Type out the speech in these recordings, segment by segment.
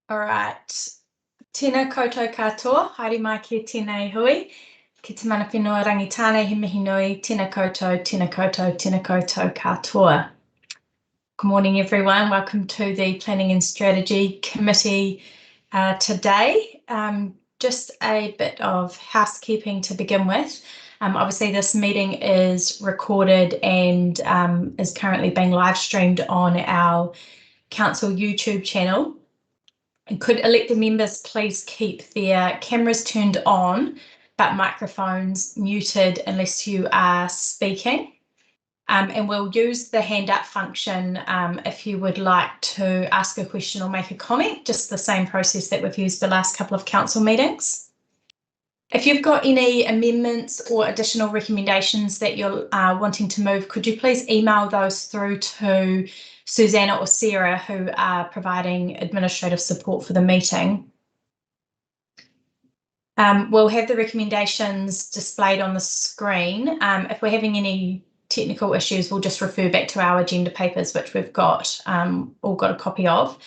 All right. Tēnā koutou katoa, haere mai ki tēnei hui. Ki te mana whenua rangitāne he mihi nui, tēnā koutou, tēnā koutou, tēnā koutou katoa. Good morning, everyone. Welcome to the Planning and Strategy Committee today. Just a bit of housekeeping to begin with. Obviously, this meeting is recorded and is currently being live streamed on our Council YouTube channel. And could elected members please keep their cameras turned on, but microphones muted unless you are speaking. And we'll use the hand up function if you would like to ask a question or make a comment, just the same process that we've used the last couple of council meetings. If you've got any amendments or additional recommendations that you're wanting to move, could you please email those through to Susanna or Sarah, who are providing administrative support for the meeting. We'll have the recommendations displayed on the screen. If we're having any technical issues, we'll just refer back to our agenda papers, which we've got all got a copy of.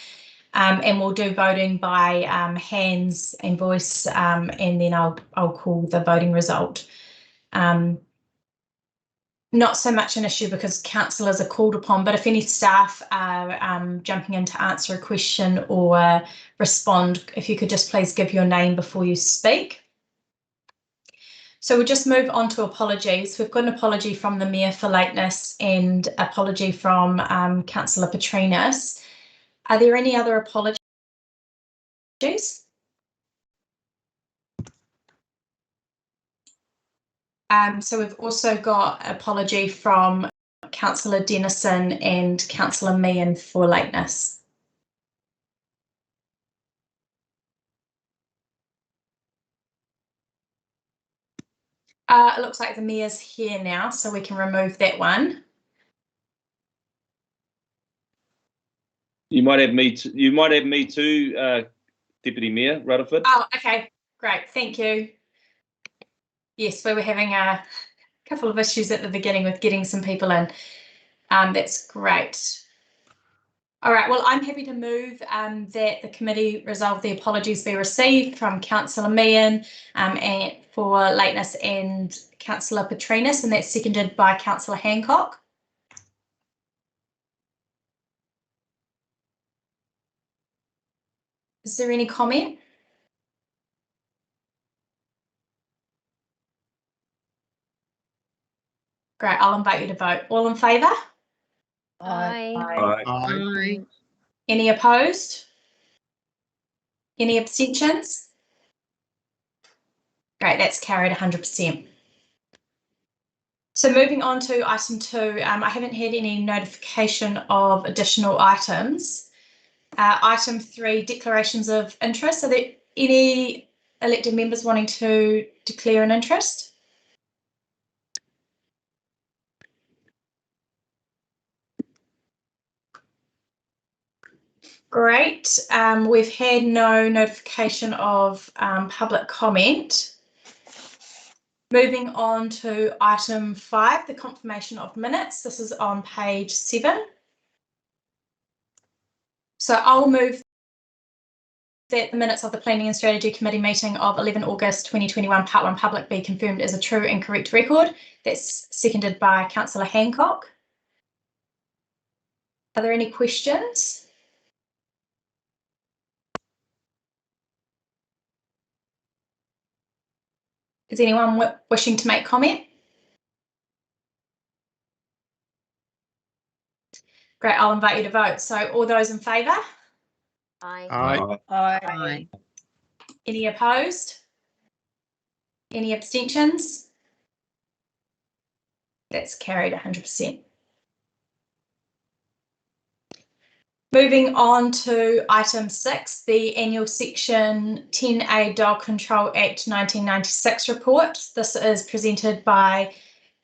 And we'll do voting by hands and voice, and then I'll call the voting result. Not so much an issue because councillors are called upon, but if any staff are jumping in to answer a question or respond, if you could just please give your name before you speak. So we'll just move on to apologies. We've got an apology from the Mayor for lateness and apology from Councillor Petrinas. Are there any other apologies? So we've also got apology from Councillor Dennison and Councillor Meehan for lateness. It looks like the Mayor's here now, so we can remove that one. You might have me. You might have me too, Deputy Mayor Rutherford. Oh, okay, great, thank you. Yes, we were having a couple of issues at the beginning with getting some people in. That's great. All right, well, I'm happy to move that the committee resolve the apologies be received from Councillor Meehan and for lateness and Councillor Petrinas, and that's seconded by Councillor Hancock. Is there any comment? Great, I'll invite you to vote. All in favour? Aye. Aye. Aye. Any opposed? Any abstentions? Great, that's carried 100%. So moving on to item 2, I haven't had any notification of additional items. Item 3, declarations of interest. Are there any elected members wanting to declare an interest? Great. We've had no notification of public comment. Moving on to item 5, the confirmation of minutes. This is on page 7. So I'll move that the minutes of the Planning and Strategy Committee meeting of 11 August 2021, Part 1 Public be confirmed as a true and correct record. That's seconded by Councillor Hancock. Are there any questions? Is anyone wishing to make comment? Great, I'll invite you to vote. So all those in favour? Aye. Aye. Aye. Any opposed? Any abstentions? That's carried 100%. Moving on to item 6, the annual section 10A Dog Control Act 1996 report. This is presented by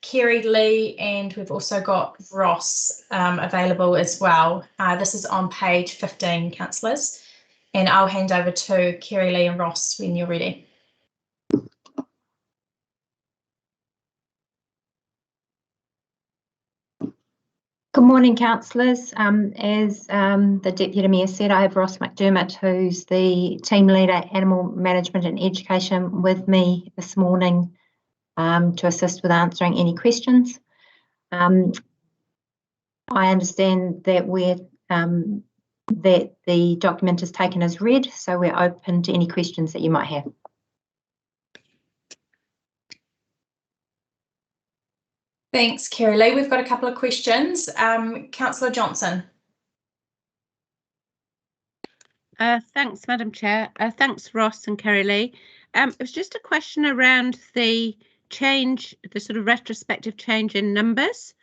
Kerry Lee, and we've also got Ross available as well. This is on page 15, councillors, and I'll hand over to Kerry Lee and Ross when you're ready. Good morning, councillors. As the Deputy Mayor said, I have Ross McDermott, who's the Team Leader, Animal Management and Education, with me this morning to assist with answering any questions. I understand that that the document is taken as read, so we're open to any questions that you might have. Thanks, Kerry Lee. We've got a couple of questions. Councillor Johnson. Thanks, Madam Chair. Thanks, Ross and Kerry Lee. It was just a question around the change, the sort of retrospective change in numbers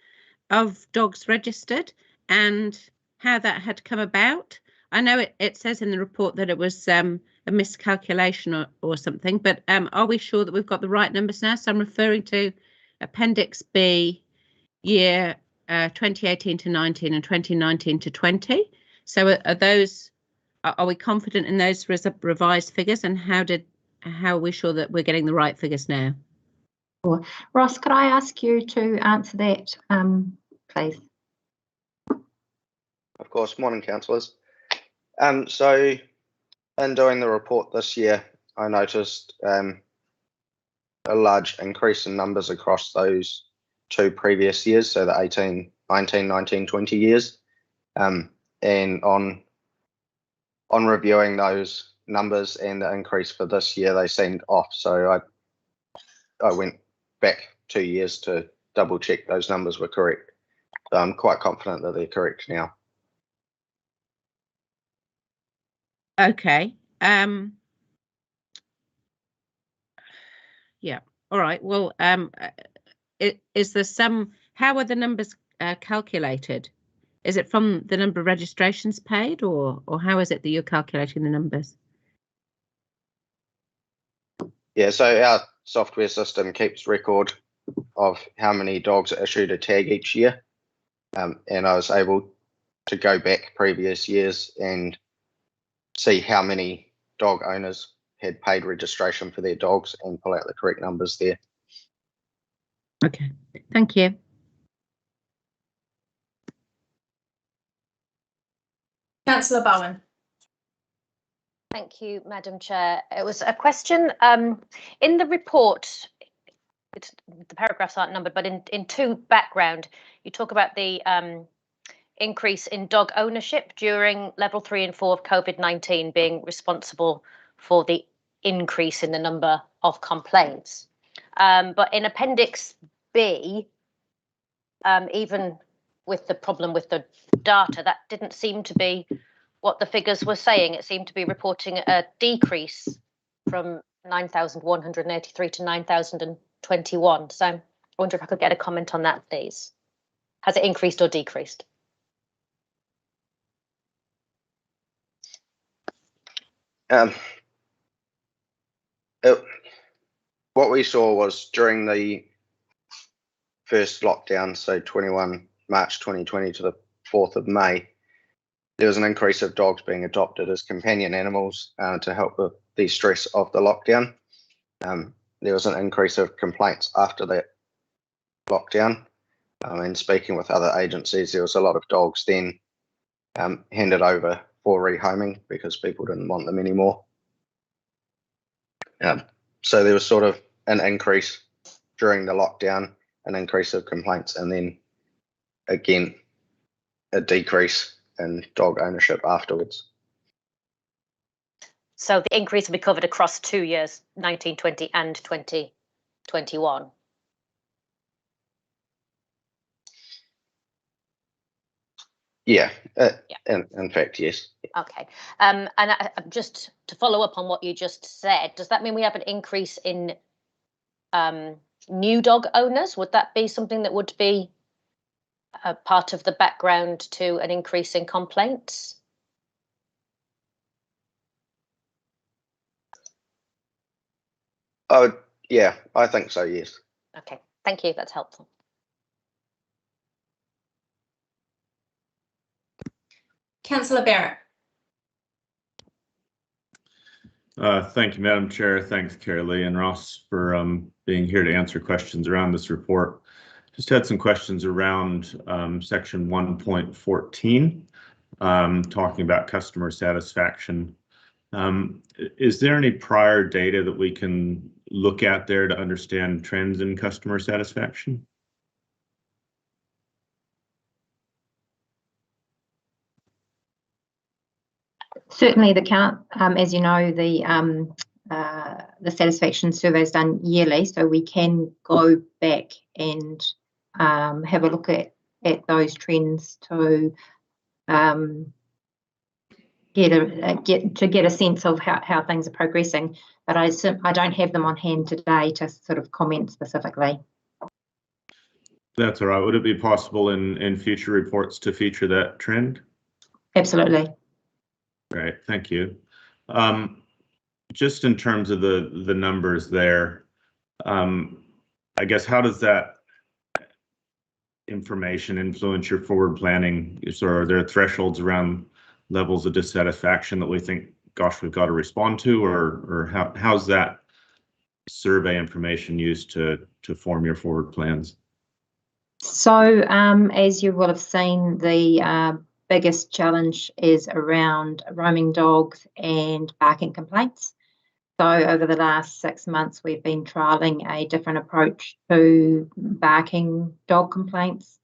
of dogs registered and how that had come about. I know it says in the report that it was a miscalculation or something, but are we sure that we've got the right numbers now? So I'm referring to Appendix B, year 2018 to 19 and 2019 to 20. So are we confident in those revised figures, and how are we sure that we're getting the right figures now? Sure. Ross, could I ask you to answer that, please? Of course. Morning, councillors. So in doing the report this year, I noticed a large increase in numbers across those two previous years, so the 18, 19, 19, 20 years. And on reviewing those numbers and the increase for this year, they seemed off. So I went back 2 years to double check those numbers were correct. So I'm quite confident that they're correct now. Okay. Yeah. All right. Well, is there how are the numbers calculated? Is it from the number of registrations paid, or how is it that you're calculating the numbers? Yeah, so our software system keeps record of how many dogs are issued a tag each year. And I was able to go back previous years and see how many dog owners had paid registration for their dogs and pull out the correct numbers there. Okay, thank you. Councillor Bowen. Thank you, Madam Chair. It was a question in the report. The paragraphs aren't numbered, but in 2 background, you talk about the increase in dog ownership during level 3 and 4 of COVID-19 being responsible for the increase in the number of complaints. But in Appendix B, even with the problem with the data, that didn't seem to be what the figures were saying. It seemed to be reporting a decrease from 9,183 to 9,021. So I wonder if I could get a comment on that, please. Has it increased or decreased? What we saw was during the first lockdown, so March 2020 to the 4th of May, there was an increase of dogs being adopted as companion animals to help with the stress of the lockdown. There was an increase of complaints after that lockdown. And speaking with other agencies, there was a lot of dogs then handed over for rehoming because people didn't want them anymore. So there was sort of an increase during the lockdown, an increase of complaints, and then again a decrease in dog ownership afterwards. So the increase will be covered across 2 years, 1920 and 2021. Yeah, in fact, yes. Okay, and just to follow up on what you just said, does that mean we have an increase in new dog owners? Would that be something that would be a part of the background to an increase in complaints? Oh, yeah, I think so, yes. Okay, thank you, that's helpful. Councillor Barrett. Thank you, Madam Chair. Thanks, Kerry Lee and Ross, for being here to answer questions around this report. Just had some questions around section 1.14, talking about customer satisfaction. Is there any prior data that we can look at there to understand trends in customer satisfaction? Certainly, as you know, the satisfaction survey is done yearly, so we can go back and have a look at those trends to get a sense of how things are progressing. But I don't have them on hand today to sort of comment specifically. That's all right. Would it be possible in future reports to feature that trend? Absolutely. Great, thank you. Just in terms of the numbers there, I guess, how does that information influence your forward planning? Are there thresholds around levels of dissatisfaction that we think, gosh, we've got to respond to, or how's that survey information used to form your forward plans? So, as you will have seen, the biggest challenge is around roaming dogs and barking complaints. So over the last 6 months, we've been trialling a different approach to barking dog complaints.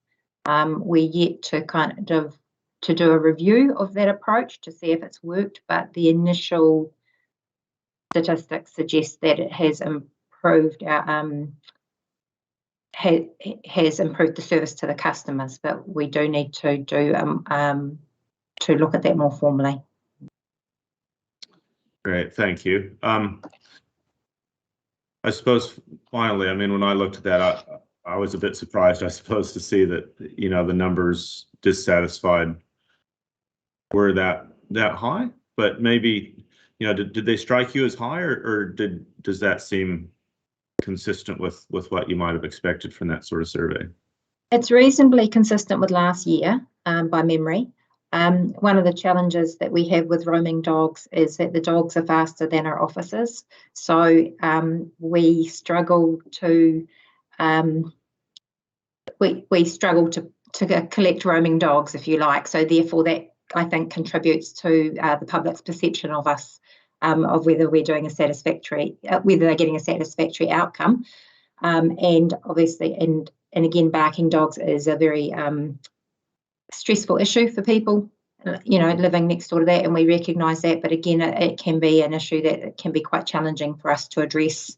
We're yet to to do a review of that approach to see if it's worked, but the initial statistics suggest that it has improved has improved the service to the customers, but we do need to look at that more formally. Great, thank you. I suppose finally, I mean, when I looked at that, I was a bit surprised, I suppose, to see that, you know, the numbers dissatisfied were that high. But maybe, you know, did they strike you as high, or does that seem consistent with what you might have expected from that sort of survey? It's reasonably consistent with last year, by memory. One of the challenges that we have with roaming dogs is that the dogs are faster than our officers. So we struggle to collect roaming dogs, if you like. So therefore, that I think contributes to the public's perception of us, of whether we're doing whether they're getting a satisfactory outcome. And obviously, and again, barking dogs is a very stressful issue for people, you know, living next door to that, and we recognise that. But again, it can be an issue that can be quite challenging for us to address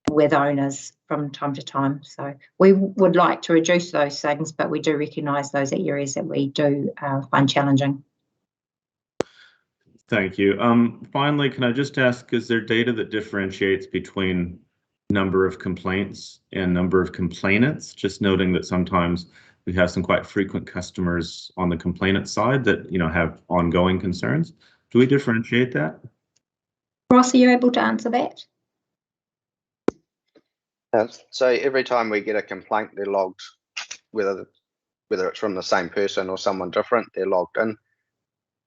with owners from time to time. So we would like to reduce those things, but we do recognise those areas that we do find challenging. Thank you. Finally, can I just ask, is there data that differentiates between number of complaints and number of complainants? Just noting that sometimes we have some quite frequent customers on the complainant side that, you know, have ongoing concerns. Do we differentiate that? Ross, are you able to answer that? So every time we get a complaint, they're logged, whether it's from the same person or someone different, they're logged in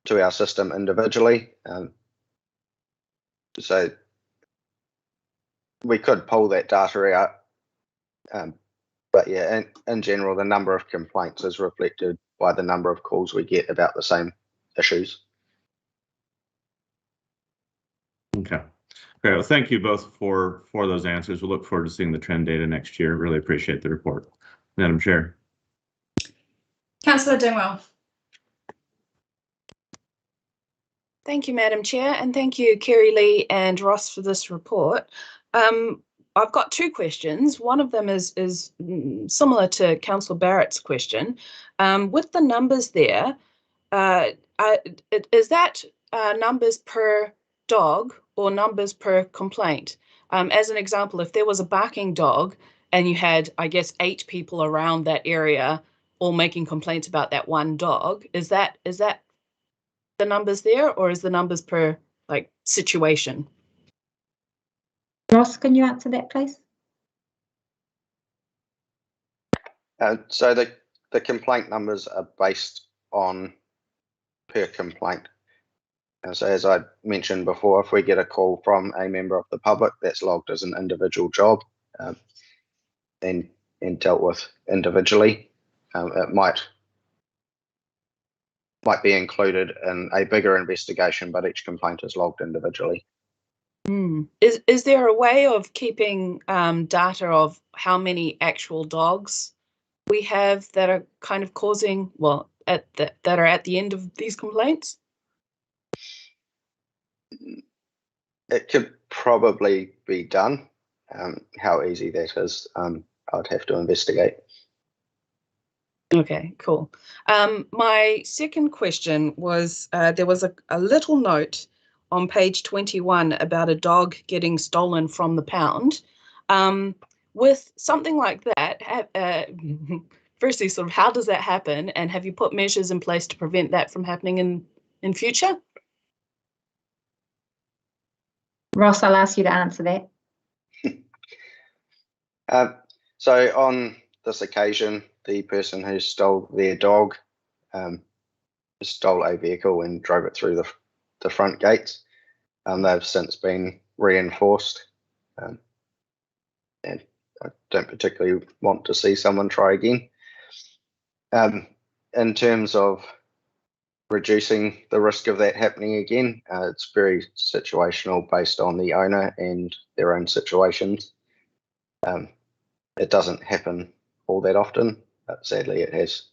to our system individually. So we could pull that data out, but yeah, in general, the number of complaints is reflected by the number of calls we get about the same issues. Okay. Great. Well, thank you both for those answers. We'll look forward to seeing the trend data next year. Really appreciate the report. Madam Chair. Councillor Dingwell. Thank you, Madam Chair, and thank you, Kerry Lee and Ross, for this report. I've got two questions. One of them is similar to Councillor Barrett's question. With the numbers there, is that numbers per dog or numbers per complaint? As an example, if there was a barking dog and you had, I guess, 8 people around that area all making complaints about that one dog, is that the numbers there, or is the numbers per situation? Ross, can you answer that, please? So the complaint numbers are based on per complaint. And so as I mentioned before, if we get a call from a member of the public, that's logged as an individual job. And and dealt with individually. It might be included in a bigger investigation, but each complaint is logged individually. Is there a way of keeping data of how many actual dogs we have that are kind of causing, well, that are at the end of these complaints? It could probably be done. How easy that is, I'd have to investigate. Okay, cool. My second question was, there was a little note on page 21 about a dog getting stolen from the pound. With something like that, firstly, sort of how does that happen? And have you put measures in place to prevent that from happening in future? Ross, I'll ask you to answer that. So on this occasion, the person who stole their dog stole a vehicle and drove it through the front gates. They've since been reinforced, and I don't particularly want to see someone try again. In terms of reducing the risk of that happening again, it's very situational based on the owner and their own situations. It doesn't happen all that often, but sadly it has.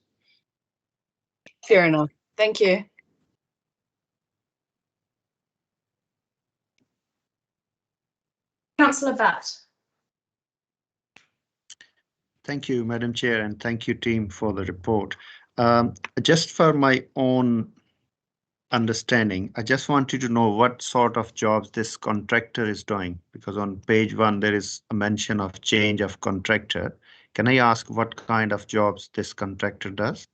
Fair enough. Thank you. Councillor Butt. Thank you, Madam Chair, and thank you, team, for the report. Just for my own understanding, I just wanted to know what sort of jobs this contractor is doing, because on page 1 there is a mention of change of contractor. Can I ask what kind of jobs this contractor does?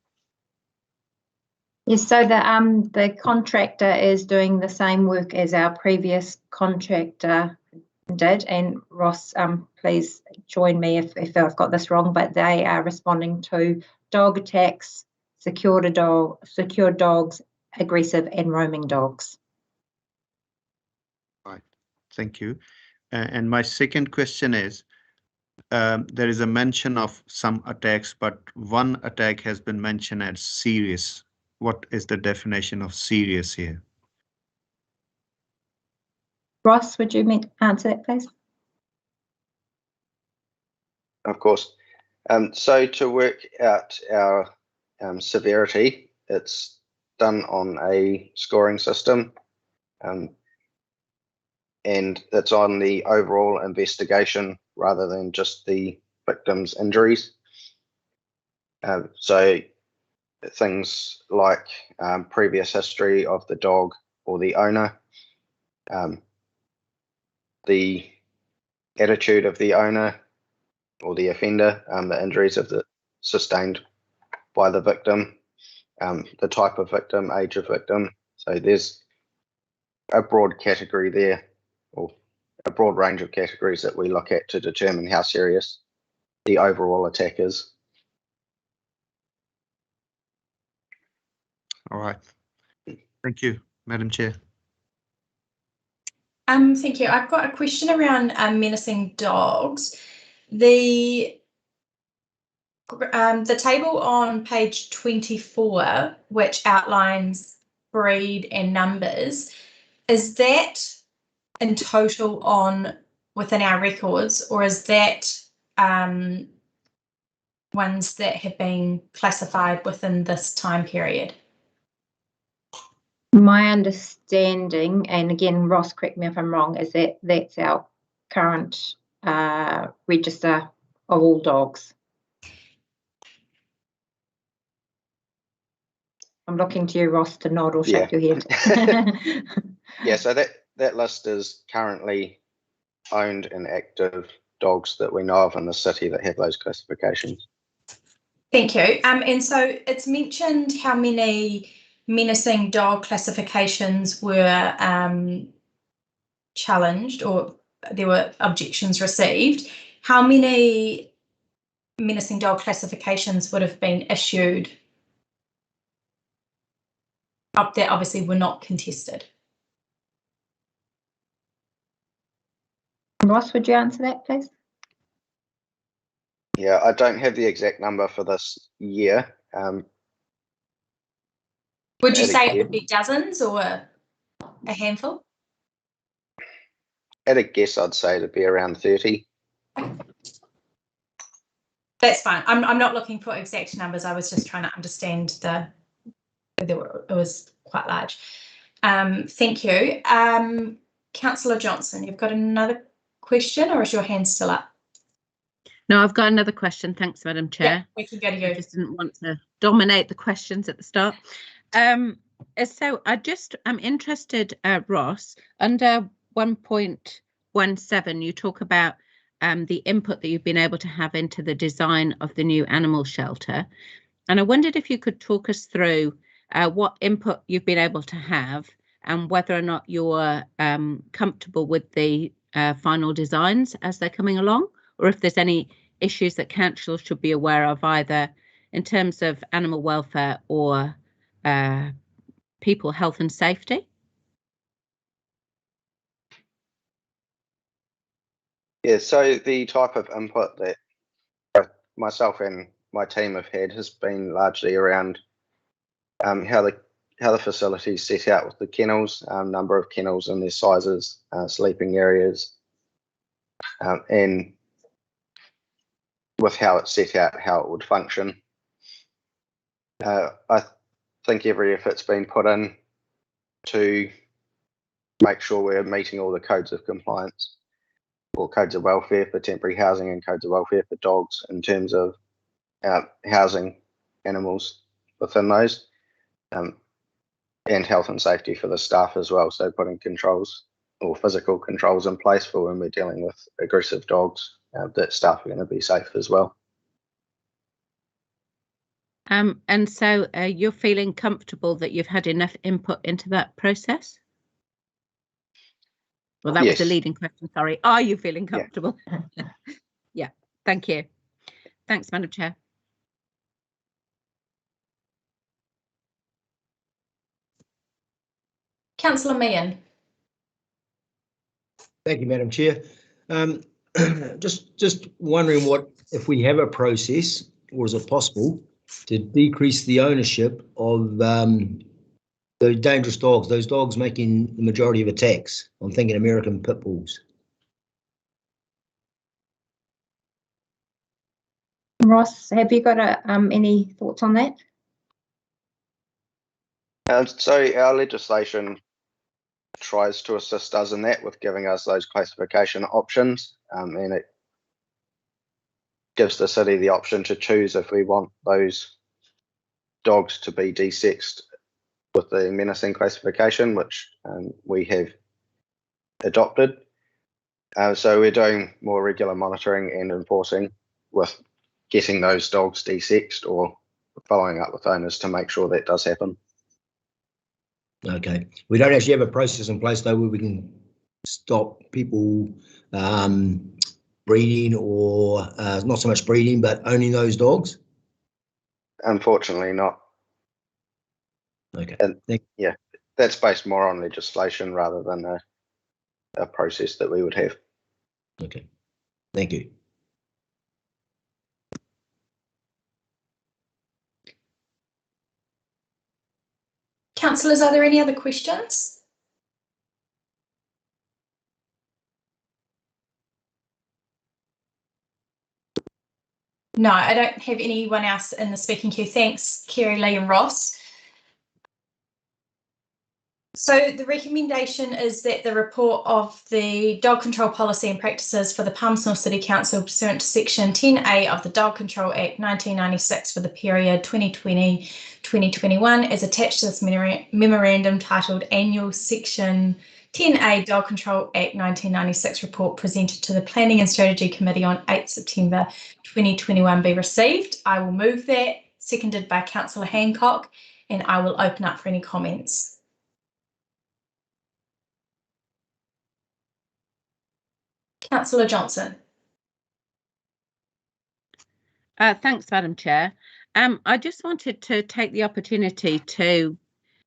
Yes, so the contractor is doing the same work as our previous contractor did, and Ross, please join me if I've got this wrong, but they are responding to dog attacks, secured dogs, aggressive and roaming dogs. Right, thank you. And my second question is, there is a mention of some attacks, but one attack has been mentioned as serious. What is the definition of serious here? Ross, would you answer that, please? Of course. So to work out our severity, it's done on a scoring system, and it's on the overall investigation rather than just the victim's injuries. So things like previous history of the dog or the owner, the attitude of the owner or the offender, the injuries sustained by the victim, the type of victim, age of victim. So there's a broad category there, or a broad range of categories that we look at to determine how serious the overall attack is. All right. Thank you, Madam Chair. Thank you. I've got a question around menacing dogs. The table on page 24, which outlines breed and numbers, is that in total within our records, or is that ones that have been classified within this time period? My understanding, and again, Ross, correct me if I'm wrong, is that that's our current register of all dogs. I'm looking to you, Ross, to nod or shake your head. Yeah, so that list is currently owned and active dogs that we know of in the city that have those classifications. Thank you. And so it's mentioned how many menacing dog classifications were challenged, or there were objections received. How many menacing dog classifications would have been issued that obviously were not contested? Ross, would you answer that, please? Yeah, I don't have the exact number for this year. Would you at a say it guess- would be dozens or a handful? At a guess, I'd say it'd be around 30. That's fine. I'm not looking for exact numbers. I was just trying to understand whether it was quite large. Thank you. Councillor Johnson, you've got another question, or is your hand still up? No, I've got another question. Thanks, Madam Chair. Yeah, we can go to you. I just didn't want to dominate the questions at the start. So I'm interested, Ross, under 1.17, you talk about the input that you've been able to have into the design of the new animal shelter. And I wondered if you could talk us through what input you've been able to have and whether or not you're comfortable with the final designs as they're coming along, or if there's any issues that council should be aware of, either in terms of animal welfare or people health and safety. Yeah, so the type of input that myself and my team have had has been largely around how the facility's set out with the kennels, number of kennels and their sizes, sleeping areas, and with how it's set out, how it would function. I think every effort's been put in to make sure we're meeting all the codes of compliance, or codes of welfare for temporary housing and codes of welfare for dogs, in terms of housing animals within those, and health and safety for the staff as well. So putting controls or physical controls in place for when we're dealing with aggressive dogs, that staff are going to be safe as well. And so you're feeling comfortable that you've had enough input into that process? Well, that was a leading question, sorry. Are you feeling comfortable? Yeah. Yeah, thank you. Thanks, Madam Chair. Councillor Meehan. Thank you, Madam Chair. Just wondering what, if we have a process, or is it possible to decrease the ownership of those dangerous dogs, those dogs making the majority of attacks? I'm thinking American pit bulls. Ross, have you got any thoughts on that? So our legislation tries to assist us in that, with giving us those classification options, and it gives the city the option to choose if we want those dogs to be desexed with the menacing classification, which we have adopted. So we're doing more regular monitoring and enforcing with getting those dogs desexed, or following up with owners to make sure that does happen. Okay, we don't actually have a process in place though where we can stop people breeding, or not so much breeding, but owning those dogs? Unfortunately not. Okay. And yeah, that's based more on legislation rather than a process that we would have. Okay, thank you. Councillors, are there any other questions? No, I don't have anyone else in the speaking queue. Thanks, Kerry, Lee and Ross. So the recommendation is that the report of the dog control policy and practices for the Palmerston North City Council pursuant to Section 10A of the Dog Control Act 1996 for the period 2020-2021 is attached to this memorandum titled Annual Section 10A Dog Control Act 1996 report presented to the Planning and Strategy Committee on 8 September 2021 be received. I will move that, seconded by Councillor Hancock, and I will open up for any comments. Councillor Johnson. Thanks, Madam Chair. I just wanted to take the opportunity to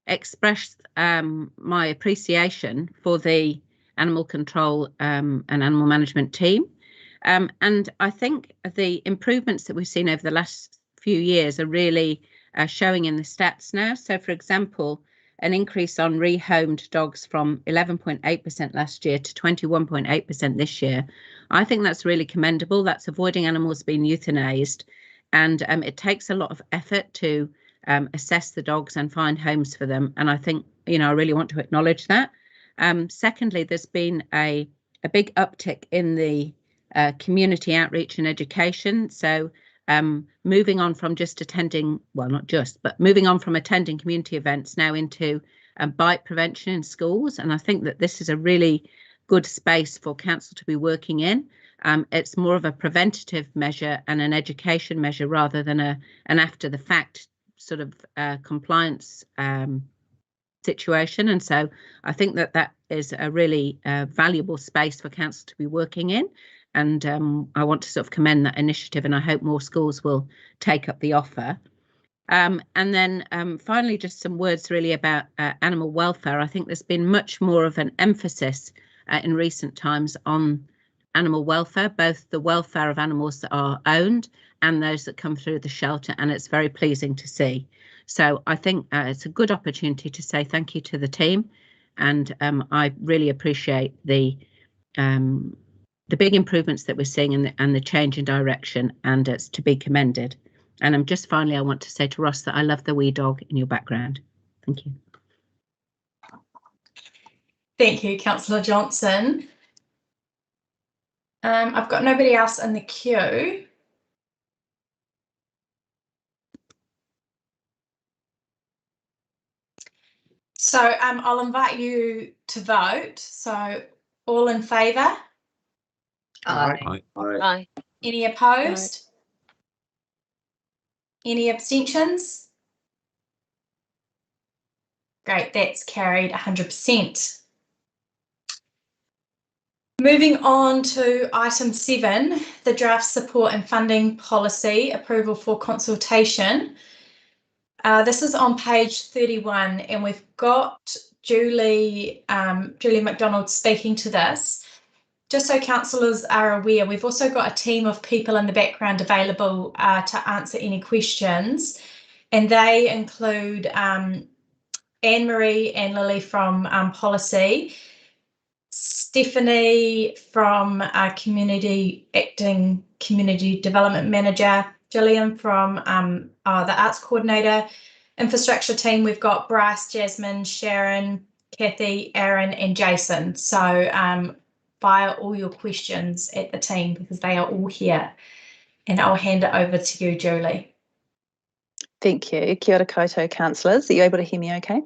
express my appreciation for the animal control and animal management team. And I think the improvements that we've seen over the last few years are really showing in the stats now. So, for example, an increase on rehomed dogs from 11.8% last year to 21.8% this year. I think that's really commendable. That's avoiding animals being euthanized. And it takes a lot of effort to assess the dogs and find homes for them. And I think, you know, I really want to acknowledge that. Secondly, there's been a big uptick in the community outreach and education. So moving on from just attending, well, not just, but moving on from attending community events now into bite prevention in schools. And I think that this is a really good space for council to be working in. It's more of a preventative measure and an education measure rather than an after the fact sort of compliance situation. And so I think that that is a really valuable space for council to be working in. And I want to sort of commend that initiative, and I hope more schools will take up the offer. And then finally, just some words really about animal welfare. I think there's been much more of an emphasis in recent times on animal welfare, both the welfare of animals that are owned and those that come through the shelter, and it's very pleasing to see. So I think it's a good opportunity to say thank you to the team, and I really appreciate the big improvements that we're seeing and the change in direction, and it's to be commended. And just finally, I want to say to Ross that I love the wee dog in your background. Thank you. Thank you, Councillor Johnson. I've got nobody else in the queue. So I'll invite you to vote. So all in favour? Aye. Aye. Any opposed? Any abstentions? Great, that's carried 100%. Moving on to item 7, the draft support and funding policy approval for consultation. This is on page 31, and we've got Julie McDonald speaking to this. Just so councillors are aware, we've also got a team of people in the background available to answer any questions, and they include Anne-Marie and Lily from policy, Stephanie from acting community development manager, Gillian from the arts coordinator, infrastructure team. We've got Bryce, Jasmine, Sharon, Kathy, Aaron, and Jason. So fire all your questions at the team because they are all here. And I'll hand it over to you, Julie. Thank you. Kia ora koutou, councillors. Are you able to hear me okay?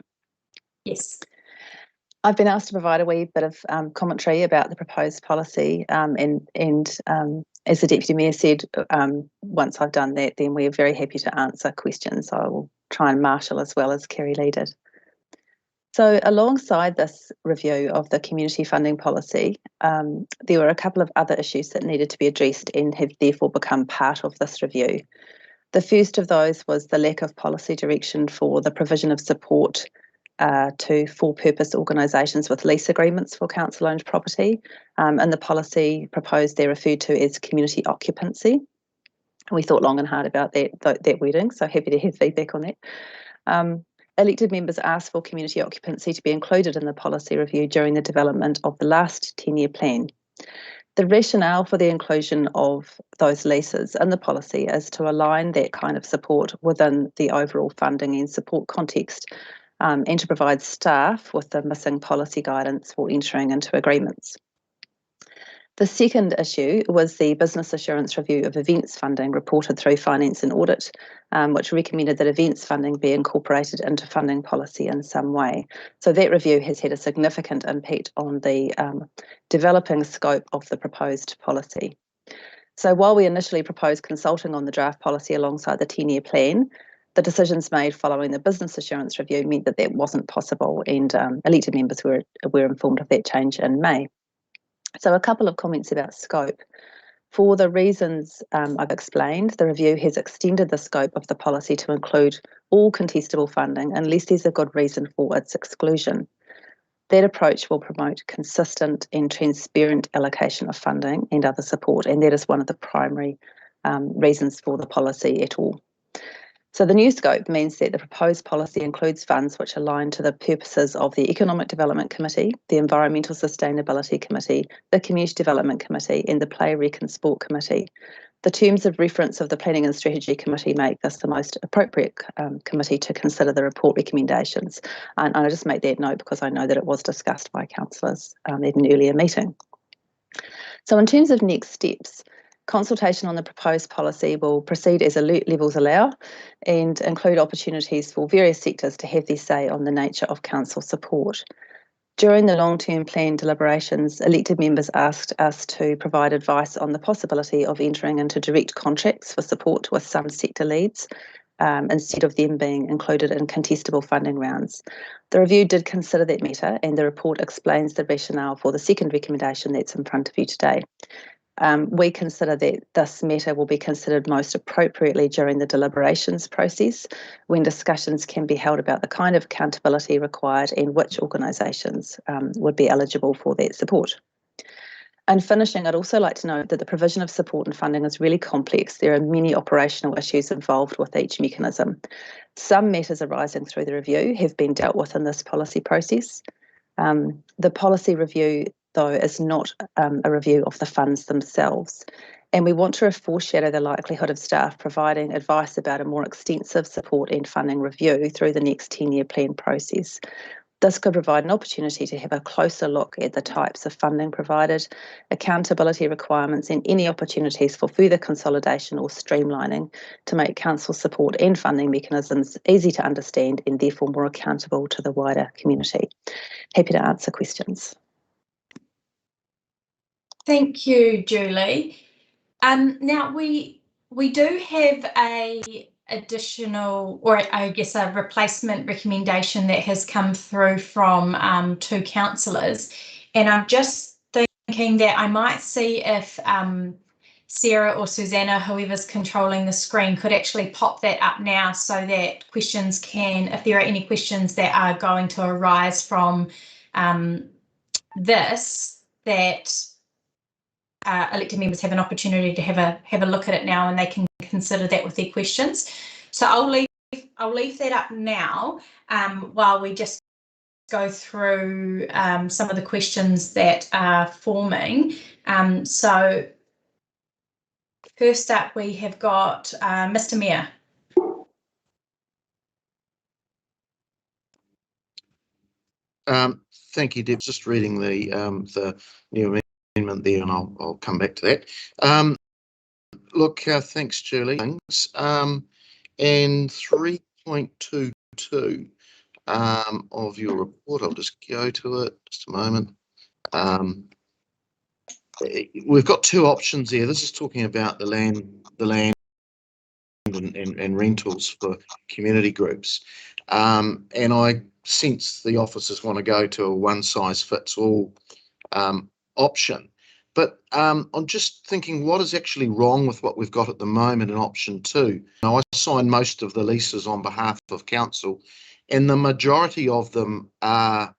Yes. I've been asked to provide a wee bit of commentary about the proposed policy, and as the Deputy Mayor said, once I've done that, then we're very happy to answer questions. So I will try and marshal as well as Kerry Lee did. So alongside this review of the community funding policy, there were a couple of other issues that needed to be addressed and have therefore become part of this review. The first of those was the lack of policy direction for the provision of support to for-purpose organisations with lease agreements for council-owned property, and the policy proposed there referred to as community occupancy. We thought long and hard about that wording, so happy to have feedback on that. Elected members asked for community occupancy to be included in the policy review during the development of the last 10-year plan. The rationale for the inclusion of those leases in the policy is to align that kind of support within the overall funding and support context, and to provide staff with the missing policy guidance for entering into agreements. The second issue was the business assurance review of events funding reported through Finance and Audit, which recommended that events funding be incorporated into funding policy in some way. So that review has had a significant impact on the developing scope of the proposed policy. So while we initially proposed consulting on the draft policy alongside the 10-year plan, the decisions made following the business assurance review meant that that wasn't possible, and elected members were informed of that change in May. So a couple of comments about scope. For the reasons I've explained, the review has extended the scope of the policy to include all contestable funding unless there's a good reason for its exclusion. That approach will promote consistent and transparent allocation of funding and other support, and that is one of the primary reasons for the policy at all. So the new scope means that the proposed policy includes funds which align to the purposes of the Economic Development Committee, the Environmental Sustainability Committee, the Community Development Committee, and the Play, Rec and Sport Committee. The terms of reference of the Planning and Strategy Committee make this the most appropriate committee to consider the report recommendations. And I just make that note because I know that it was discussed by councillors at an earlier meeting. So in terms of next steps, consultation on the proposed policy will proceed as alert levels allow and include opportunities for various sectors to have their say on the nature of council support. During the long-term plan deliberations, elected members asked us to provide advice on the possibility of entering into direct contracts for support with some sector leads instead of them being included in contestable funding rounds. The review did consider that matter, and the report explains the rationale for the second recommendation that's in front of you today. We consider that this matter will be considered most appropriately during the deliberations process, when discussions can be held about the kind of accountability required and which organisations would be eligible for that support. And finishing, I'd also like to note that the provision of support and funding is really complex. There are many operational issues involved with each mechanism. Some matters arising through the review have been dealt with in this policy process. The policy review, though, is not a review of the funds themselves. And we want to foreshadow the likelihood of staff providing advice about a more extensive support and funding review through the next 10-year plan process. This could provide an opportunity to have a closer look at the types of funding provided, accountability requirements, and any opportunities for further consolidation or streamlining to make council support and funding mechanisms easy to understand and therefore more accountable to the wider community. Happy to answer questions. Thank you, Julie. Now we do have a additional, or I guess a replacement recommendation that has come through from two councillors, and I'm just thinking that I might see if Sarah or Susanna, whoever's controlling the screen, could actually pop that up now so that questions can, if there are any questions that are going to arise from this, that elected members have an opportunity to have a look at it now, and they can consider that with their questions. So I'll leave that up now while we just go through some of the questions that are forming. So first up, we have got Mr. Mayor. Thank you, Deb. Just reading the new amendment there, and I'll come back to that. Look, thanks, Julie. And 3.22 of your report, I'll just go to it just a moment. We've got two options here. This is talking about the land and rentals for community groups. And I sense the officers want to go to a one-size-fits-all option. But I'm just thinking, what is actually wrong with what we've got at the moment in option 2? Now, I sign most of the leases on behalf of council, and the majority of them are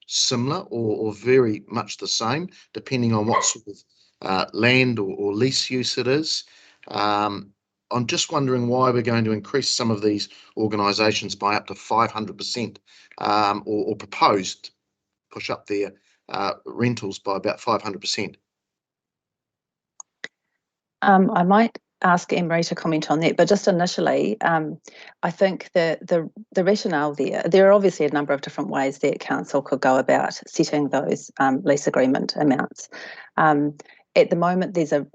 similar or very much the same, depending on what sort of land or lease use it is. I'm just wondering why we're going to increase some of these organisations by up to 500%, or proposed push up their rentals by about 500%. I might ask Anne-Marie to comment on that, but just initially, I think the rationale there are obviously a number of different ways that council could go about setting those lease agreement amounts. At the moment, there's a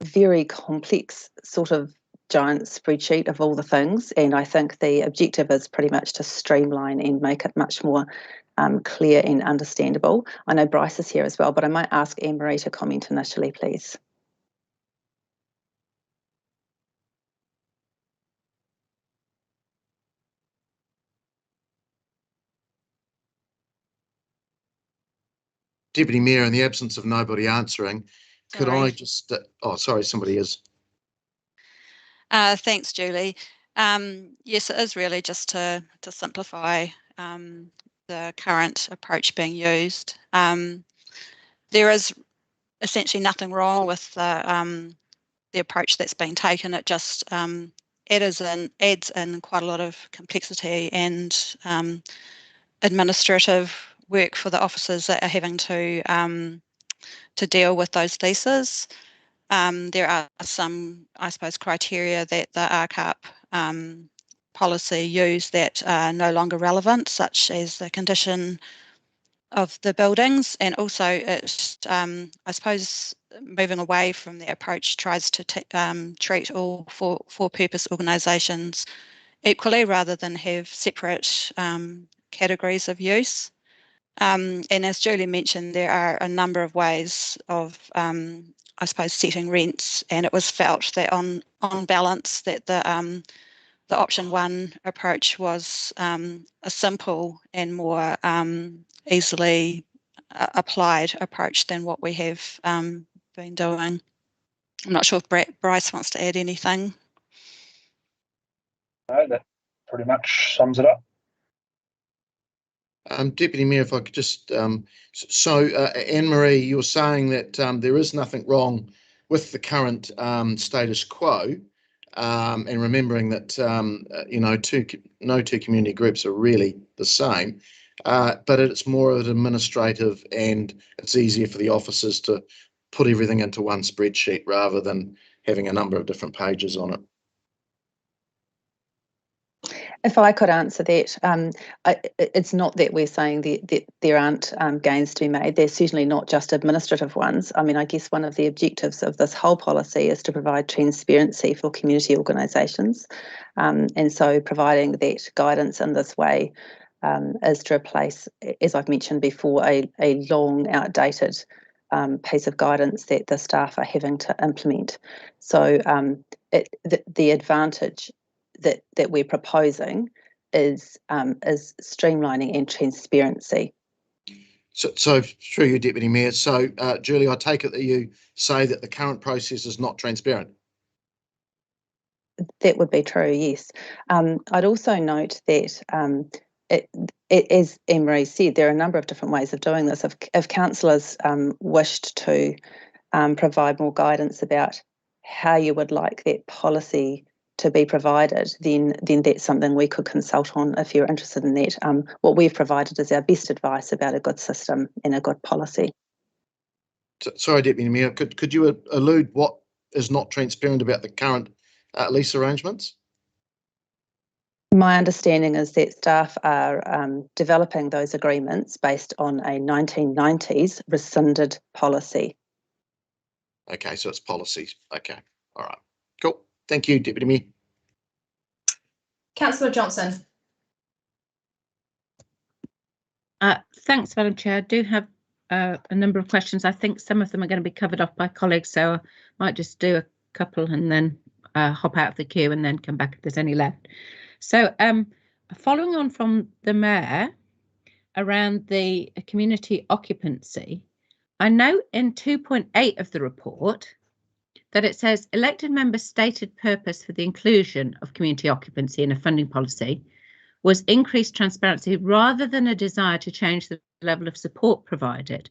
very complex sort of giant spreadsheet of all the things, and I think the objective is pretty much to streamline and make it much more clear and understandable. I know Bryce is here as well, but I might ask Anne-Marie to comment initially, please. Deputy Mayor, in the absence of nobody answering, could I just, sorry, somebody is. Thanks, Julie. Yes, it is really just to simplify the current approach being used. There is essentially nothing wrong with the approach that's been taken. It just adds in quite a lot of complexity and administrative work for the officers that are having to deal with those leases. There are some, I suppose, criteria that the RCAP policy use that are no longer relevant, such as the condition of the buildings, and also it, I suppose, moving away from the approach tries to treat all for-purpose organisations equally rather than have separate categories of use. And as Julie mentioned, there are a number of ways of, I suppose, setting rents, and it was felt that on balance that the option one approach was a simple and more easily applied approach than what we have been doing. I'm not sure if Bryce wants to add anything. No, that pretty much sums it up. Deputy Mayor, if I could just, Anne-Marie, you're saying that there is nothing wrong with the current status quo, and remembering that no two community groups are really the same, but it's more of an administrative, and it's easier for the officers to put everything into one spreadsheet rather than having a number of different pages on it. If I could answer that, it's not that we're saying that there aren't gains to be made. They're certainly not just administrative ones. I mean, I guess one of the objectives of this whole policy is to provide transparency for community organisations. And so providing that guidance in this way is to replace, as I've mentioned before, a long, outdated piece of guidance that the staff are having to implement. So the advantage that we're proposing is streamlining and transparency. So through you, Deputy Mayor. So Julie, I take it that you say that the current process is not transparent. That would be true, yes. I'd also note that as Anne-Marie said, there are a number of different ways of doing this. If councillors wished to provide more guidance about how you would like that policy to be provided, then that's something we could consult on if you're interested in that. What we've provided is our best advice about a good system and a good policy. Sorry, Deputy Mayor, could you allude what is not transparent about the current lease arrangements? My understanding is that staff are developing those agreements based on a 1990s rescinded policy. Okay, so it's policies. Okay, all right, cool. Thank you, Deputy Mayor. Councillor Johnson. Thanks, Madam Chair. I do have a number of questions. I think some of them are going to be covered off by colleagues, so I might just do a couple and then hop out of the queue and then come back if there's any left. So following on from the Mayor around the community occupancy, I know in 2.8 of the report that it says elected members' stated purpose for the inclusion of community occupancy in a funding policy was increased transparency rather than a desire to change the level of support provided.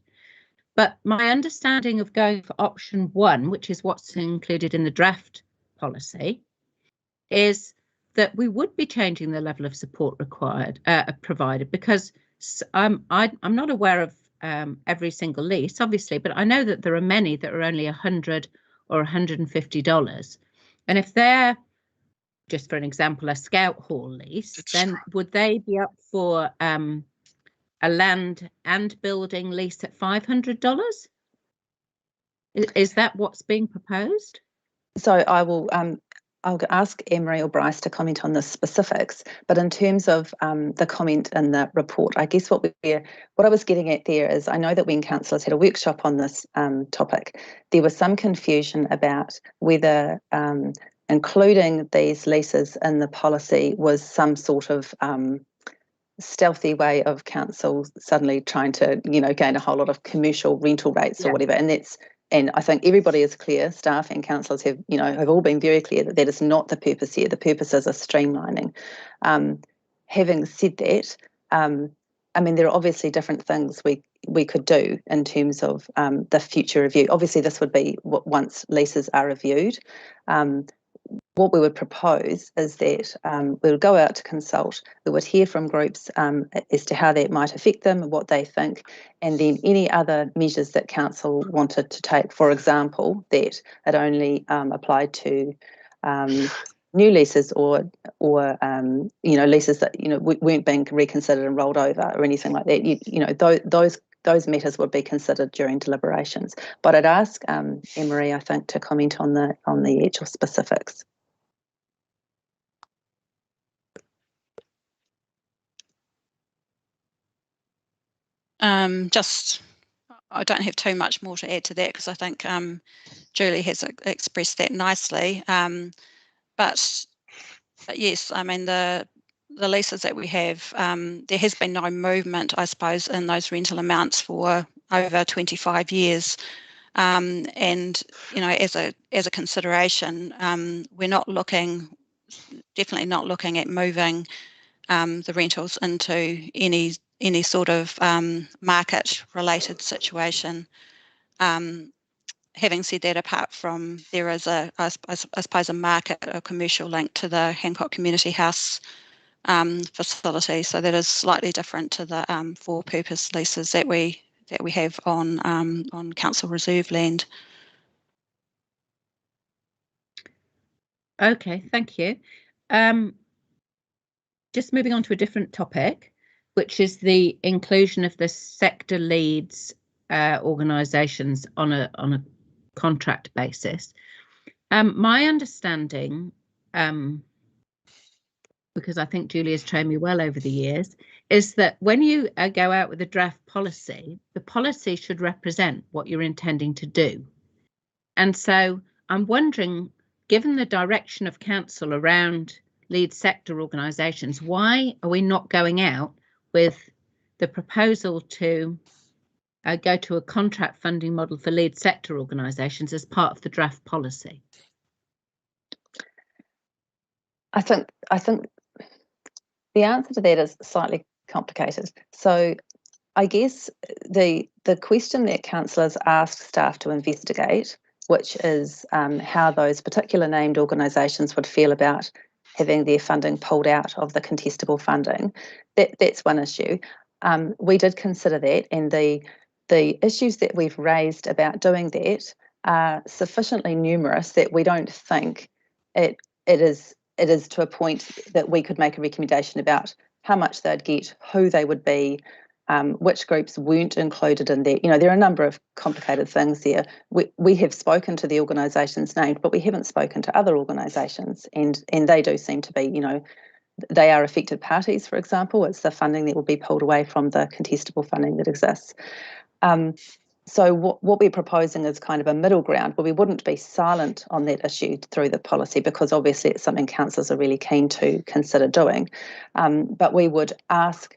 But my understanding of going for option one, which is what's included in the draft policy, is that we would be changing the level of support required provided, because I'm not aware of every single lease, obviously, but I know that there are many that are only $100 or $150. And if they're, just for an example, a Scout Hall lease, then would they be up for a land and building lease at $500? Is that what's being proposed? So I will I'll ask Anne-Marie or Bryce to comment on the specifics, but in terms of the comment in the report, I guess what I was getting at there is, I know that when councillors had a workshop on this topic, there was some confusion about whether including these leases in the policy was some sort of stealthy way of council suddenly trying to, gain a whole lot of commercial rental rates or whatever, and I think everybody is clear, staff and councillors have all been very clear that that is not the purpose here. The purpose is a streamlining. Having said that, I mean, there are obviously different things we could do in terms of the future review. Obviously, this would be once leases are reviewed. What we would propose is that we would go out to consult, we would hear from groups as to how that might affect them and what they think, and then any other measures that council wanted to take, for example, that it only applied to new leases or leases that weren't being reconsidered and rolled over or anything like that. Those matters would be considered during deliberations. But I'd ask Emery, I think, to comment on the actual specifics. I don't have too much more to add to that because I think Julie has expressed that nicely. But yes, I mean the leases that we have, there has been no movement, I suppose, in those rental amounts for over 25 years. And as a consideration, we're definitely not looking at moving the rentals into any sort of market-related situation. Having said that, apart from there is I suppose a market or commercial link to the Hancock Community House facility, so that is slightly different to the for-purpose leases that we have on council reserve land. Okay, thank you. Just moving on to a different topic, which is the inclusion of the sector leads organisations on a contract basis. My understanding, because I think Julie has trained me well over the years, is that when you go out with a draft policy, the policy should represent what you're intending to do. And so I'm wondering, given the direction of council around lead sector organisations, why are we not going out with the proposal to go to a contract funding model for lead sector organisations as part of the draft policy? I think the answer to that is slightly complicated. So I guess the question that councillors asked staff to investigate, which is how those particular named organisations would feel about having their funding pulled out of the contestable funding, that's one issue. We did consider that, and the issues that we've raised about doing that are sufficiently numerous that we don't think it is to a point that we could make a recommendation about how much they'd get, who they would be, which groups weren't included in that. There are a number of complicated things there. We have spoken to the organisations named, but we haven't spoken to other organisations, and they do seem to be, they are affected parties, for example. It's the funding that will be pulled away from the contestable funding that exists. So what we're proposing is kind of a middle ground where we wouldn't be silent on that issue through the policy, because obviously it's something councillors are really keen to consider doing. But we would ask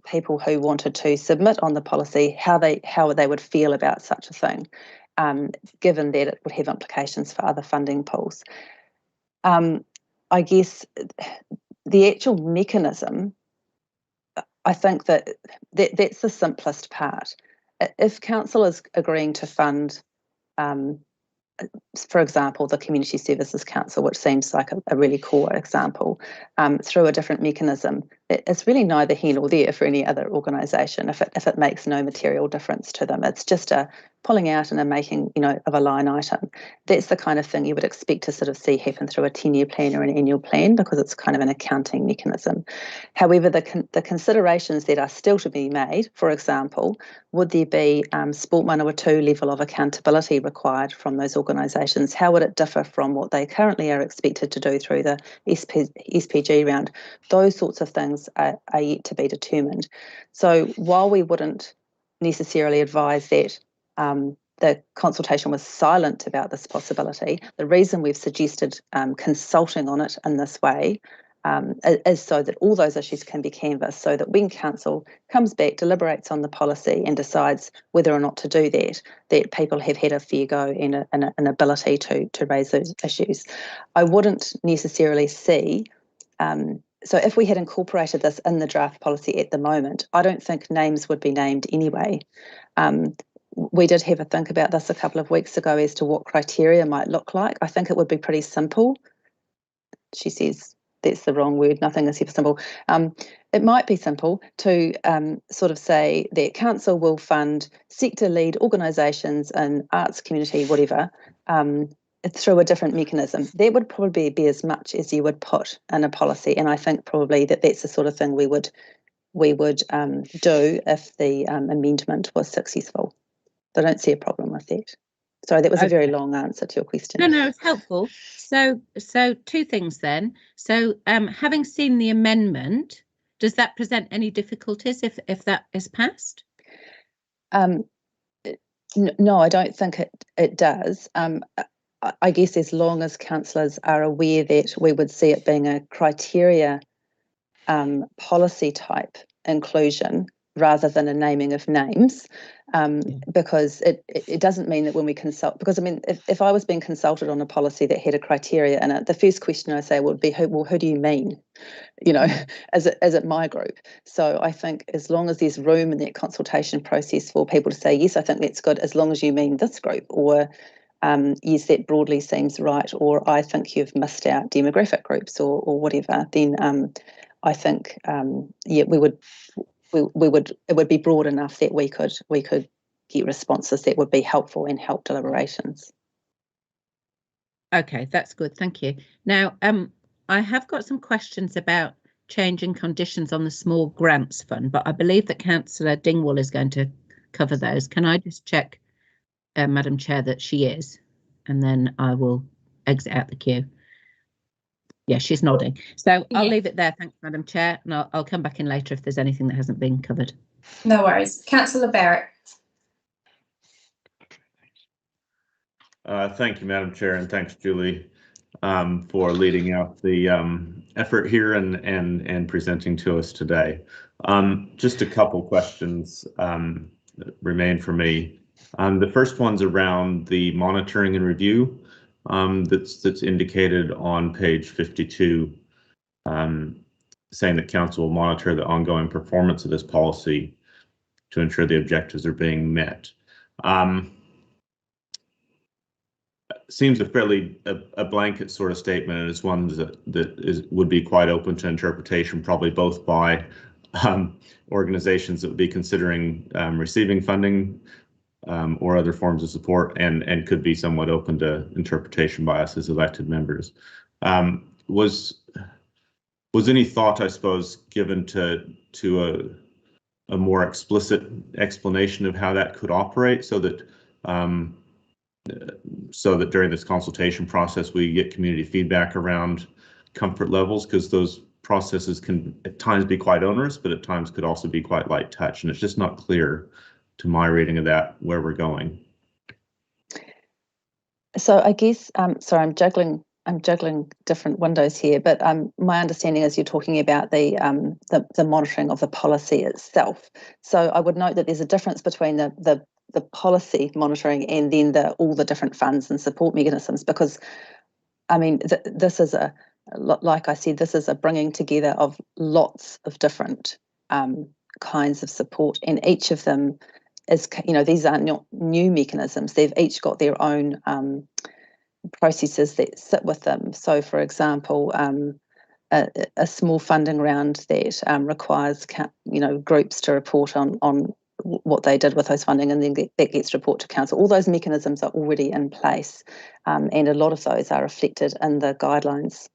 people who wanted to submit on the policy how they would feel about such a thing, given that it would have implications for other funding pools. I guess the actual mechanism, I think that's the simplest part. If council is agreeing to fund, for example, the Community Services Council, which seems like a really core example, through a different mechanism, it's really neither here nor there for any other organisation if it makes no material difference to them. It's just a pulling out and a making, of a line item. That's the kind of thing you would expect to sort of see happen through a 10-year plan or an annual plan, because it's kind of an accounting mechanism. However, the considerations that are still to be made, for example, would there be Sport 102 level of accountability required from those organisations? How would it differ from what they currently are expected to do through the SPG round? Those sorts of things are yet to be determined. So while we wouldn't necessarily advise that the consultation was silent about this possibility, the reason we've suggested consulting on it in this way is so that all those issues can be canvassed, so that when council comes back, deliberates on the policy and decides whether or not to do that people have had a fair go and an ability to raise those issues. I wouldn't necessarily see so if we had incorporated this in the draft policy at the moment, I don't think names would be named anyway. We did have a think about this a couple of weeks ago as to what criteria might look like. I think it would be pretty simple. She says that's the wrong word, nothing is ever simple. It might be simple to sort of say that council will fund sector lead organisations in arts, community, whatever, through a different mechanism. That would probably be as much as you would put in a policy, and I think probably that's the sort of thing we would do if the amendment was successful. So I don't see a problem with that. Sorry, that was a very long answer to your question. No, it's helpful. So two things then. So having seen the amendment, does that present any difficulties if that is passed? No, I don't think it does. I guess as long as councillors are aware that we would see it being a criteria policy type inclusion rather than a naming of names, because it doesn't mean that when we consult, because I mean, if I was being consulted on a policy that had a criteria in it, the first question I say would be, who do you mean? You know, is it my group? So I think as long as there's room in that consultation process for people to say, yes, I think that's good, as long as you mean this group, or yes, that broadly seems right, or I think you've missed out demographic groups or whatever, then I think yeah, it would be broad enough that we could get responses that would be helpful and help deliberations. Okay, that's good. Thank you. Now, I have got some questions about changing conditions on the small grants fund, but I believe that Councillor Dingwall is going to cover those. Can I just check, Madam Chair, that she is, and then I will exit out the queue. Yeah, she's nodding. So I'll leave it there. Thanks, Madam Chair, and I'll come back in later if there's anything that hasn't been covered. No worries. Councillor Barrett. Thank you, Madam Chair, and thanks, Julie, for leading out the effort here and presenting to us today. Just a couple questions remain for me. The first one's around the monitoring and review that's indicated on page 52, saying that council will monitor the ongoing performance of this policy to ensure the objectives are being met. Seems a fairly a blanket sort of statement, and it's one that would be quite open to interpretation, probably both by organizations that would be considering receiving funding or other forms of support, and could be somewhat open to interpretation by us as elected members. Was any thought, I suppose, given to a more explicit explanation of how that could operate, so that during this consultation process we get community feedback around comfort levels, because those processes can at times be quite onerous, but at times could also be quite light touch, and it's just not clear to my reading of that where we're going. So I guess sorry, I'm juggling different windows here, but my understanding is you're talking about the monitoring of the policy itself. So I would note that there's a difference between the policy monitoring and then all the different funds and support mechanisms, because I mean this is like I said, this is a bringing together of lots of different kinds of support, and each of them is, you know, these are not new mechanisms. They've each got their own processes that sit with them. So, for example, a small funding round that requires, you know, groups to report on what they did with those funding, and then that gets reported to council. All those mechanisms are already in place, and a lot of those are reflected in the guidelines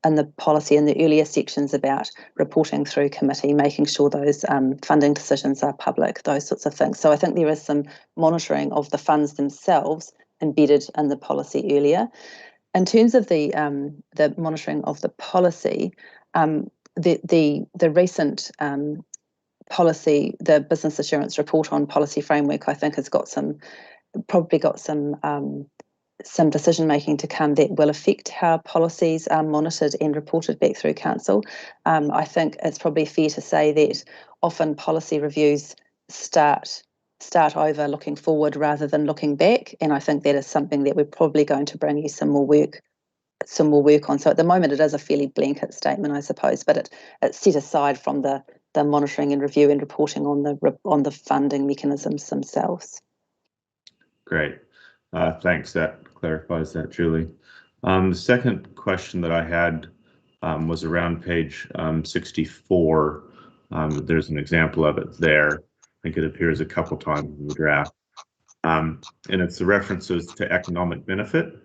and the policy in the earlier sections about reporting through committee, making sure those funding decisions are public, those sorts of things. So I think there is some monitoring of the funds themselves embedded in the policy earlier. In terms of the monitoring of the policy, the recent policy, the Business Assurance Report on Policy Framework, I think has probably got some decision making to come that will affect how policies are monitored and reported back through council. I think it's probably fair to say that often policy reviews start over looking forward rather than looking back, and I think that is something that we're probably going to bring you some more work some more work on. So at the moment it is a fairly blanket statement, I suppose, but it's set aside from the monitoring and review and reporting on the funding mechanisms themselves. Great. Thanks. That clarifies that, Julie. The second question that I had was around page 64. There's an example of it there. I think it appears a couple times in the draft. And it's the references to economic benefit.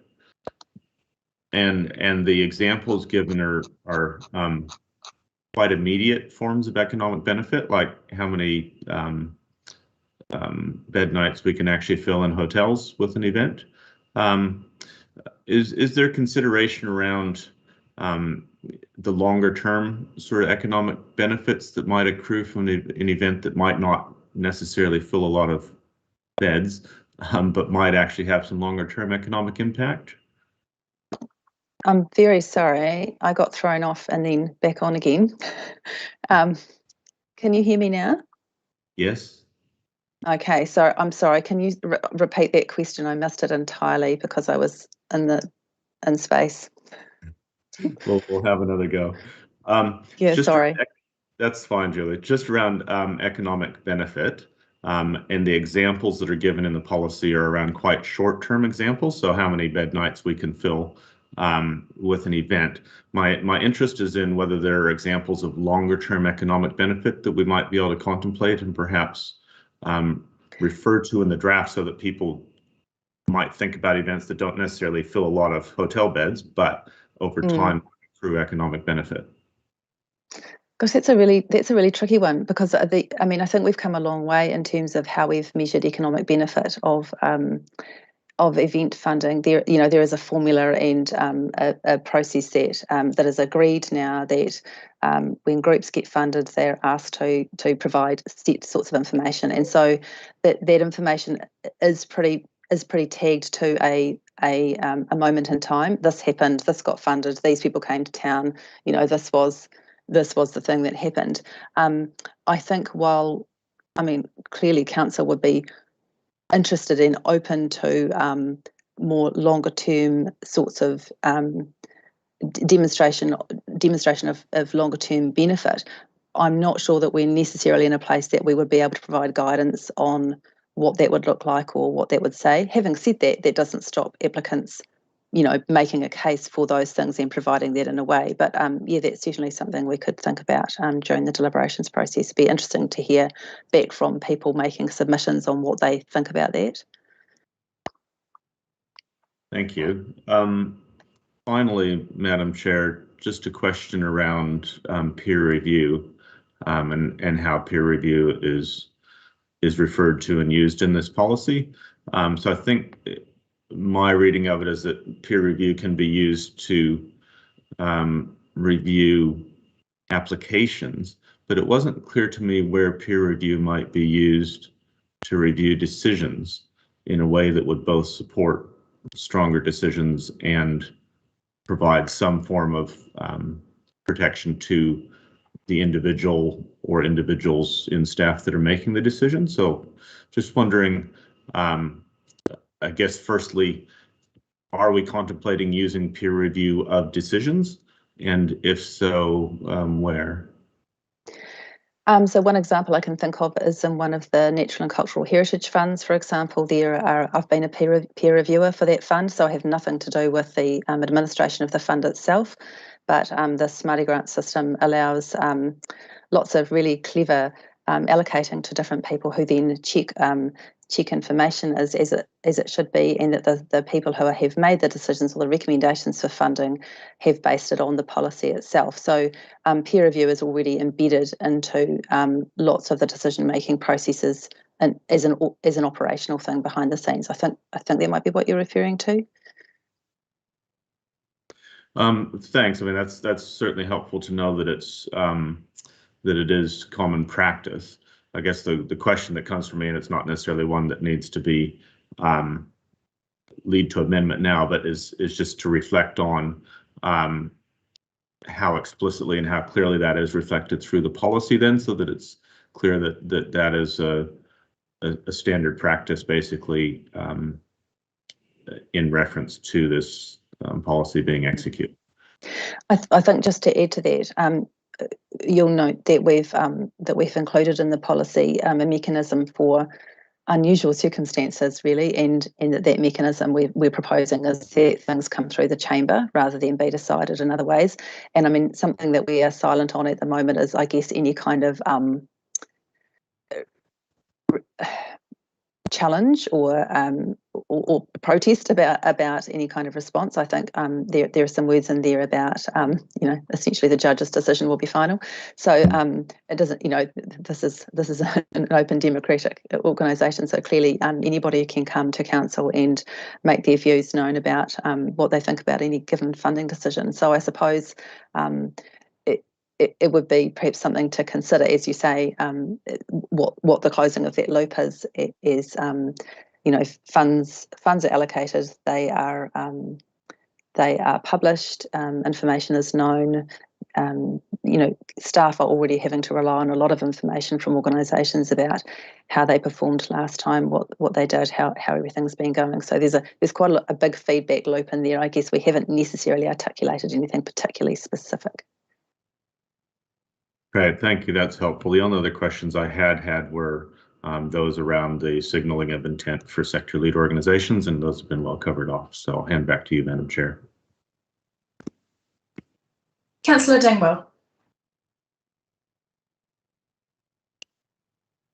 And the examples given are quite immediate forms of economic benefit, like how many bed nights we can actually fill in hotels with an event. Is there consideration around the longer term sort of economic benefits that might accrue from an event that might not necessarily fill a lot of beds, but might actually have some longer term economic impact? I'm very sorry, I got thrown off and then back on again. Can you hear me now? Yes. Okay, so I'm sorry, can you repeat that question? I missed it entirely because I was in space. We'll have another go. Yeah, sorry. That's fine, Julie. Just around economic benefit, and the examples that are given in the policy are around quite short-term examples. So how many bed nights we can fill with an event. My interest is in whether there are examples of longer-term economic benefit that we might be able to contemplate and perhaps refer to in the draft, so that people might think about events that don't necessarily fill a lot of hotel beds, but over time through economic benefit. Gosh, that's a really tricky one, because I think we've come a long way in terms of how we've measured economic benefit of event funding. There is a formula and a process that is agreed now, that when groups get funded, they're asked to provide set sorts of information, and so that information is pretty tagged to a moment in time. This happened. This got funded. These people came to town. This was the thing that happened. I think clearly council would be interested and open to more longer term sorts of demonstration of longer term benefit. I'm not sure that we're necessarily in a place that we would be able to provide guidance on what that would look like or what that would say. Having said that, that doesn't stop applicants making a case for those things and providing that in a way. But that's certainly something we could think about during the deliberations process. It'd be interesting to hear back from people making submissions on what they think about that. Thank you. Finally, Madam Chair, just a question around peer review and how peer review is referred to and used in this policy. So I think my reading of it is that peer review can be used to review applications, but it wasn't clear to me where peer review might be used to review decisions in a way that would both support stronger decisions and provide some form of protection to the individual or individuals in staff that are making the decision. So just wondering, I guess, firstly, are we contemplating using peer review of decisions? And if so, where? So one example I can think of is in one of the Natural and Cultural Heritage funds, for example. I've been a peer reviewer for that fund, so I have nothing to do with the administration of the fund itself. But the Smarty Grant system allows lots of really clever allocating to different people who then check information as it should be, and that the people who have made the decisions or the recommendations for funding have based it on the policy itself. So peer review is already embedded into lots of the decision-making processes and as an operational thing behind the scenes. I think that might be what you're referring to. Thanks. I mean, that's certainly helpful to know that it's that it is common practice. I guess the question that comes from me, and it's not necessarily one that needs to be lead to amendment now, but is just to reflect on how explicitly and how clearly that is reflected through the policy then, so that it's clear that is a standard practice, basically, in reference to this policy being executed. I think just to add to that, you'll note that we've included in the policy a mechanism for unusual circumstances, really, and that mechanism we're proposing is that things come through the chamber rather than be decided in other ways. And I mean, something that we are silent on at the moment is, I guess, any kind of challenge or protest about any kind of response. I think there are some words in there about essentially the judge's decision will be final. So it doesn't, this is an open democratic organisation. So clearly anybody can come to council and make their views known about what they think about any given funding decision. So I suppose it would be perhaps something to consider, as you say, what the closing of that loop is funds are allocated, they are published, information is known. Staff are already having to rely on a lot of information from organisations about how they performed last time, what they did, how everything's been going. So there's quite a big feedback loop in there. I guess we haven't necessarily articulated anything particularly specific. Great, thank you. That's helpful. The only other questions I had were those around the signaling of intent for sector lead organizations, and those have been well covered off. So I'll hand back to you, Madam Chair. Councillor Dingwell.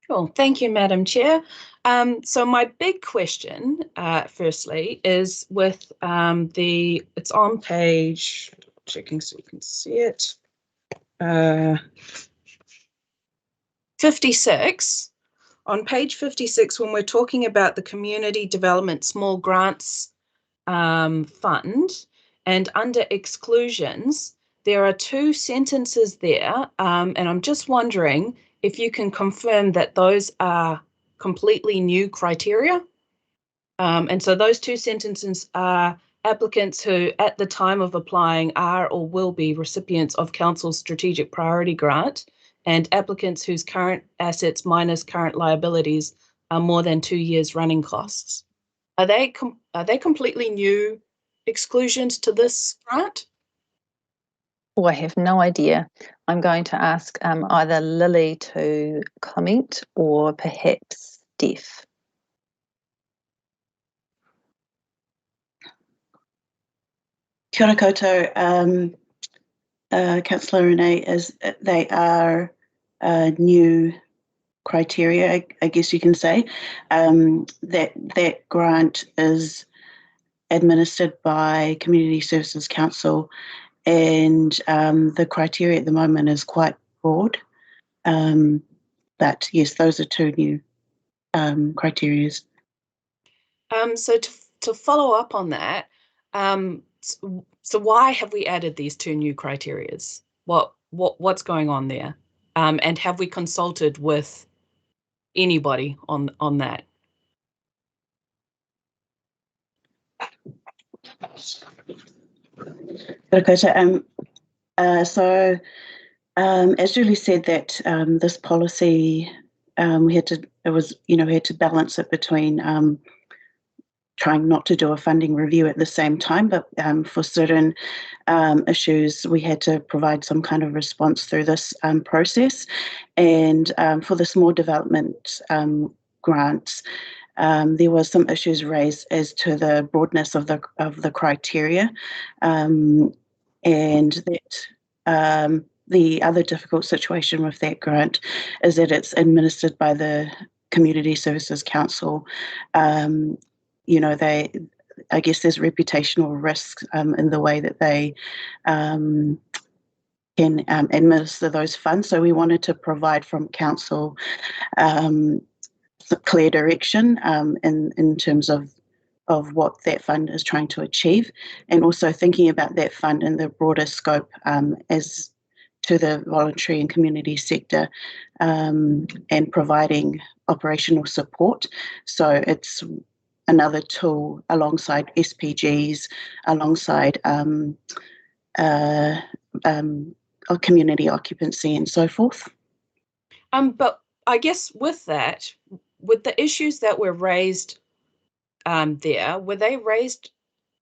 Cool. Thank you, Madam Chair. So my big question, firstly, is with it's on page, checking so you can see it, 56. On page 56, when we're talking about the Community Development Small Grants Fund, and under exclusions, there are 2 sentences there, and I'm just wondering if you can confirm that those are completely new criteria. And so those 2 sentences are applicants who at the time of applying are or will be recipients of Council's Strategic Priority Grant, and applicants whose current assets minus current liabilities are more than 2 years running costs. Are they completely new exclusions to this grant? Oh, I have no idea. I'm going to ask either Lily to comment or perhaps Steph. Kia ora koutou, Councillor Renee, they are new criteria, I guess you can say. That grant is administered by Community Services Council, and the criteria at the moment is quite broad. But yes, those are 2 new criteria. So to follow up on that, so why have we added these 2 new criteria? What's going on there? And have we consulted with anybody on that? So as Julie said, that this policy we had to balance it between trying not to do a funding review at the same time, but for certain issues we had to provide some kind of response through this process. And for the small development grants, there was some issues raised as to the broadness of the criteria, and that the other difficult situation with that grant is that it's administered by the Community Services Council. I guess there's reputational risks in the way that they can administer those funds. So we wanted to provide from council clear direction in terms of what that fund is trying to achieve, and also thinking about that fund in the broader scope as to the voluntary and community sector, and providing operational support. So it's another tool alongside SPGs, alongside community occupancy and so forth. But I guess with that, with the issues that were raised there, were they raised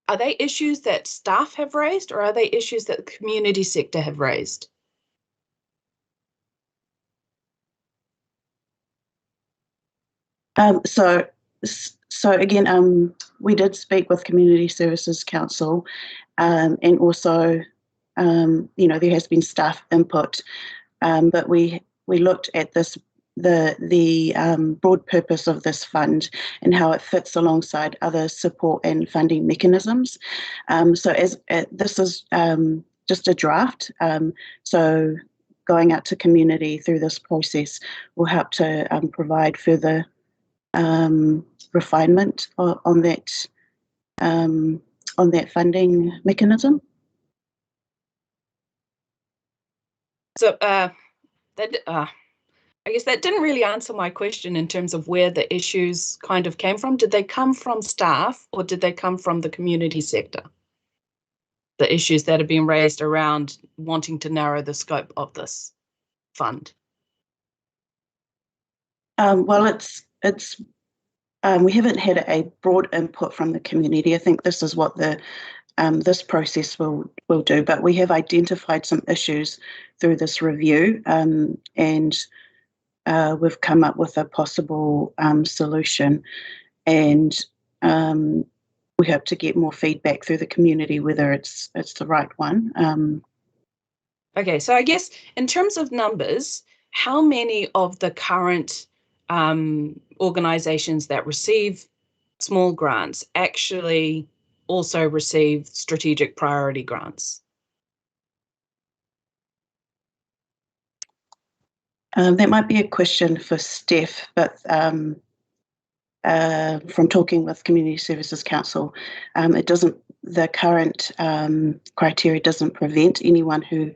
are they issues that staff have raised, or are they issues that the community sector have raised? So again, we did speak with Community Services Council, and also, there has been staff input, but we looked at the broad purpose of this fund and how it fits alongside other support and funding mechanisms. So this is just a draft, so going out to community through this process will help to provide further refinement on that funding mechanism. So I guess that didn't really answer my question in terms of where the issues kind of came from. Did they come from staff, or did they come from the community sector? The issues that have been raised around wanting to narrow the scope of this fund. Well, it's we haven't had a broad input from the community. I think this is what this process will do, but we have identified some issues through this review, and we've come up with a possible solution, and we hope to get more feedback through the community whether it's the right one. Okay, so I guess in terms of numbers, how many of the current organisations that receive small grants actually also receive strategic priority grants? That might be a question for Steph, but from talking with Community Services Council, the current criteria doesn't prevent anyone who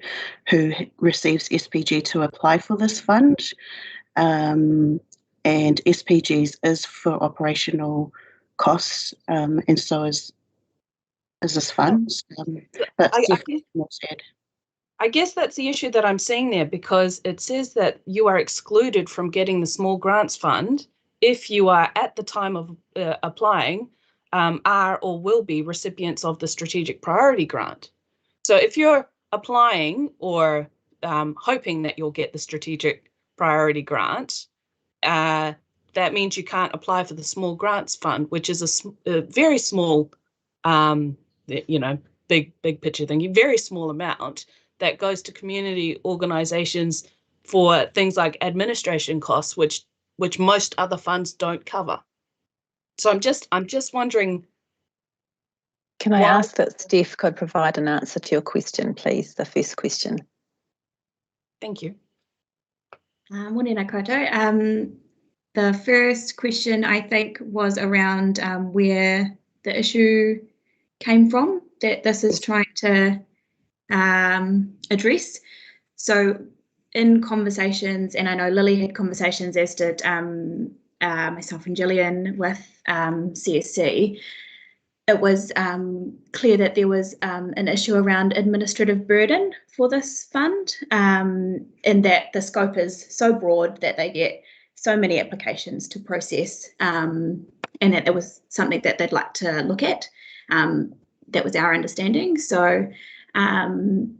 receives SPG to apply for this fund, and SPGs is for operational costs, and so is this fund. But I guess that's the issue that I'm seeing there, because it says that you are excluded from getting the small grants fund if you are at the time of applying are or will be recipients of the strategic priority grant. So if you're applying or hoping that you'll get the strategic priority grant, that means you can't apply for the small grants fund, which is a very small, big picture thing, very small amount that goes to community organisations for things like administration costs, which most other funds don't cover. So I'm just wondering. Can I ask that Steph could provide an answer to your question, please, the first question? Thank you. Morena koutou. The first question, I think, was around where the issue came from that this is trying to address. So in conversations, and I know Lily had conversations, as did myself and Gillian with CSC, it was clear that there was an issue around administrative burden for this fund, and that the scope is so broad that they get so many applications to process, and that there was something that they'd like to look at. That was our understanding. So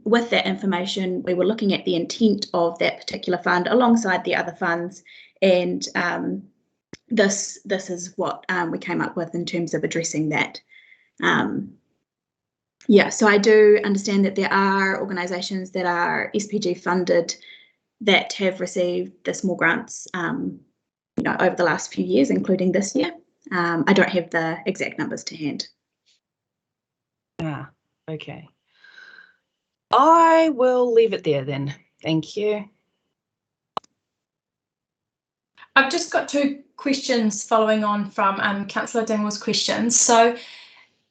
with that information, we were looking at the intent of that particular fund alongside the other funds, and this is what we came up with in terms of addressing that. So I do understand that there are organisations that are SPG funded that have received the small grants, over the last few years, including this year. I don't have the exact numbers to hand. Okay. I will leave it there then. Thank you. I've just got two questions following on from Councillor Dingwall's questions. So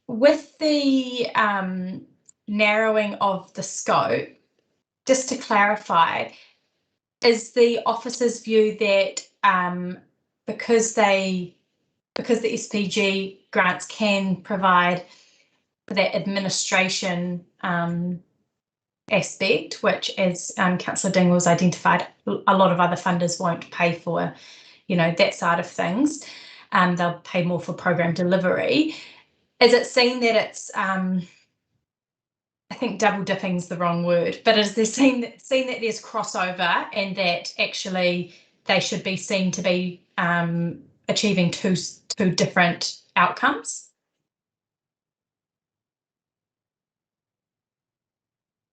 with the narrowing of the scope, just to clarify, is the officer's view that because the SPG grants can provide for that administration aspect, which, as Councillor Dingwall's identified, a lot of other funders won't pay for, that side of things. They'll pay more for program delivery. is it seen that it's I think double dipping is the wrong word, but is there seen that there's crossover and that actually they should be seen to be achieving two different outcomes?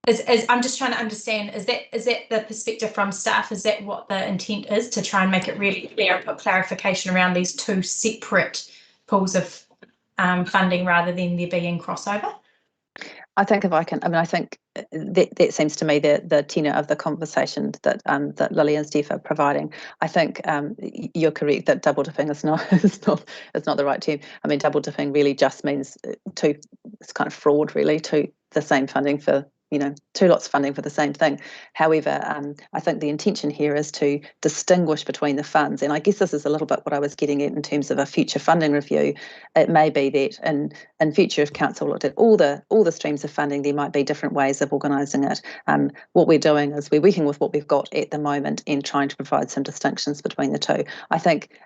I'm just trying to understand, is that the perspective from staff? Is that what the intent is, to try and make it really clear and put clarification around these two separate pools of funding rather than there being crossover? I think if I can, I mean, I think that seems to me the tenor of the conversation that that Lily and Steph are providing. I think you're correct that double dipping is not it's not the right term. I mean, double dipping really just means it's kind of fraud, really, to the same funding for, you know, two lots of funding for the same thing. However, I think the intention here is to distinguish between the funds, and I guess this is a little bit what I was getting at in terms of a future funding review. It may be that in future, if council looked at all the streams of funding, there might be different ways of organising it. What we're doing is we're working with what we've got at the moment and trying to provide some distinctions between the two. I think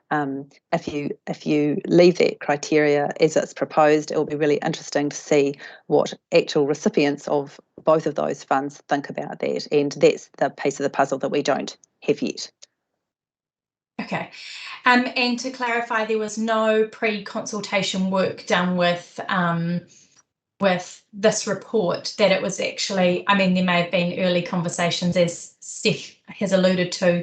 if you leave that criteria as it's proposed, it will be really interesting to see what actual recipients of both of those funds think about that, and that's the piece of the puzzle that we don't have yet. Okay, and to clarify, there was no pre-consultation work done with this report, that it was actually, I mean, there may have been early conversations, as Steph has alluded to,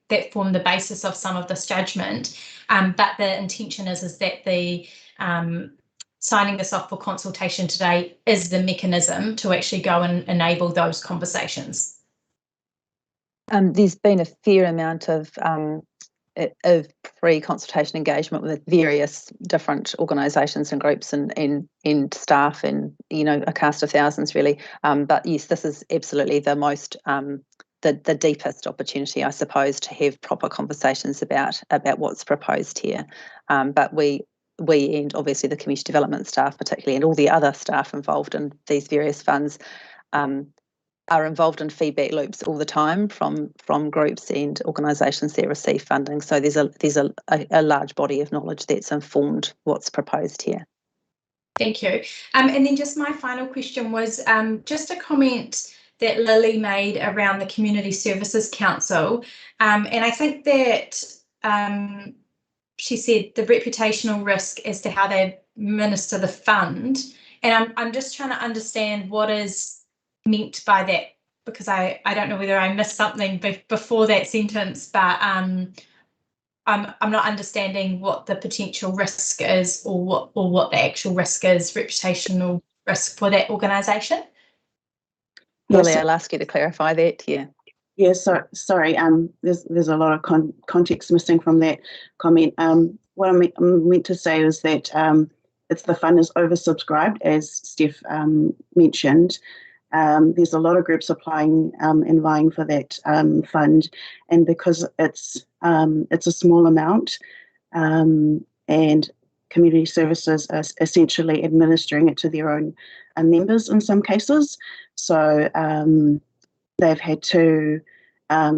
that formed the basis of some of this judgment, but the intention is that the signing this off for consultation today is the mechanism to actually go and enable those conversations. There's been a fair amount of pre-consultation engagement with various different organisations and groups and staff, and, you know, a cast of thousands, really. But yes, this is absolutely the most the deepest opportunity, I suppose, to have proper conversations about what's proposed here. But we and obviously the community development staff particularly, and all the other staff involved in these various funds, are involved in feedback loops all the time from groups and organisations that receive funding. So there's a large body of knowledge that's informed what's proposed here. Thank you. And then just my final question was just a comment that Lily made around the Community Services Council, and I think that she said the reputational risk as to how they administer the fund, and I'm just trying to understand what is meant by that, because I don't know whether I missed something before that sentence, but I'm not understanding what the potential risk is, or what the actual risk is, reputational risk for that organisation. Lily, I'll ask you to clarify that. Yeah. Yeah, so sorry. There's a lot of context missing from that comment. What I meant to say is that it's the fund is oversubscribed, as Steph mentioned. There's a lot of groups applying and vying for that fund, and because it's a small amount, and community services are essentially administering it to their own members in some cases. So they've had to,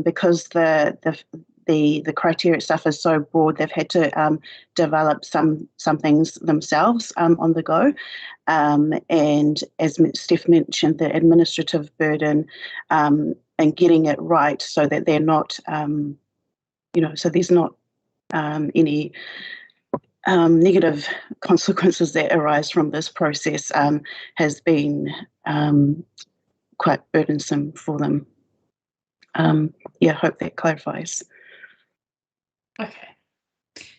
because the criteria stuff is so broad, they've had to develop some things themselves on the go. And as Steph mentioned, the administrative burden and getting it right so that they're not, so there's not any negative consequences that arise from this process has been quite burdensome for them. Hope that clarifies. Okay.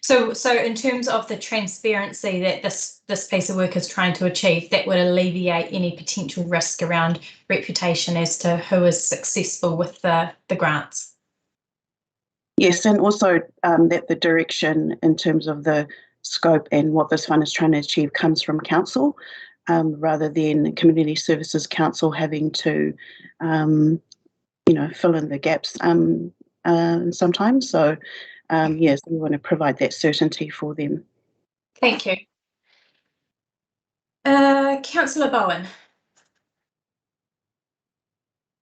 So in terms of the transparency that this piece of work is trying to achieve, that would alleviate any potential risk around reputation as to who is successful with the grants. Yes, and also that the direction in terms of the scope and what this fund is trying to achieve comes from council, rather than Community Services Council having to, fill in the gaps sometimes. So, yes, we want to provide that certainty for them. Thank you. Councillor Bowen.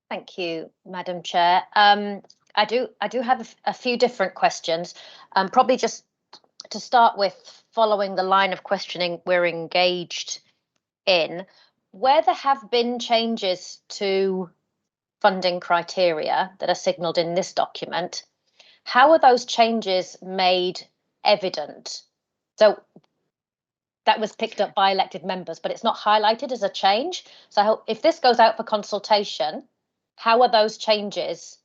Thank you, Madam Chair. I do have a few different questions. Probably just to start with, following the line of questioning we're engaged in, where there have been changes to funding criteria that are signalled in this document, how are those changes made evident? So that was picked up by elected members, but it's not highlighted as a change. So if this goes out for consultation, how are those changes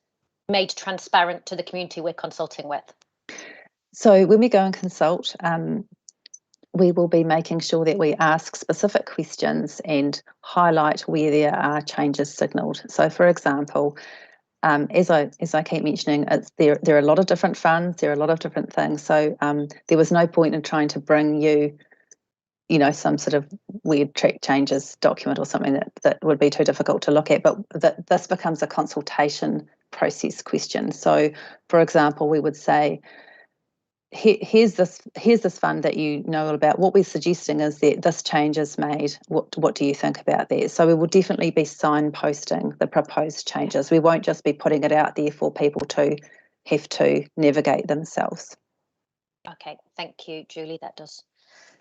made transparent to the community we're consulting with? So when we go and consult, we will be making sure that we ask specific questions and highlight where there are changes signalled. So, for example, as I keep mentioning, there are a lot of different funds, there are a lot of different things. So there was no point in trying to bring you some sort of weird track changes document or something that would be too difficult to look at. But this becomes a consultation process question. So, for example, we would say, here's this fund that you know all about. What we're suggesting is that this change is made. What do you think about that? So we will definitely be signposting the proposed changes. We won't just be putting it out there for people to have to navigate themselves. Okay, thank you, Julie. That does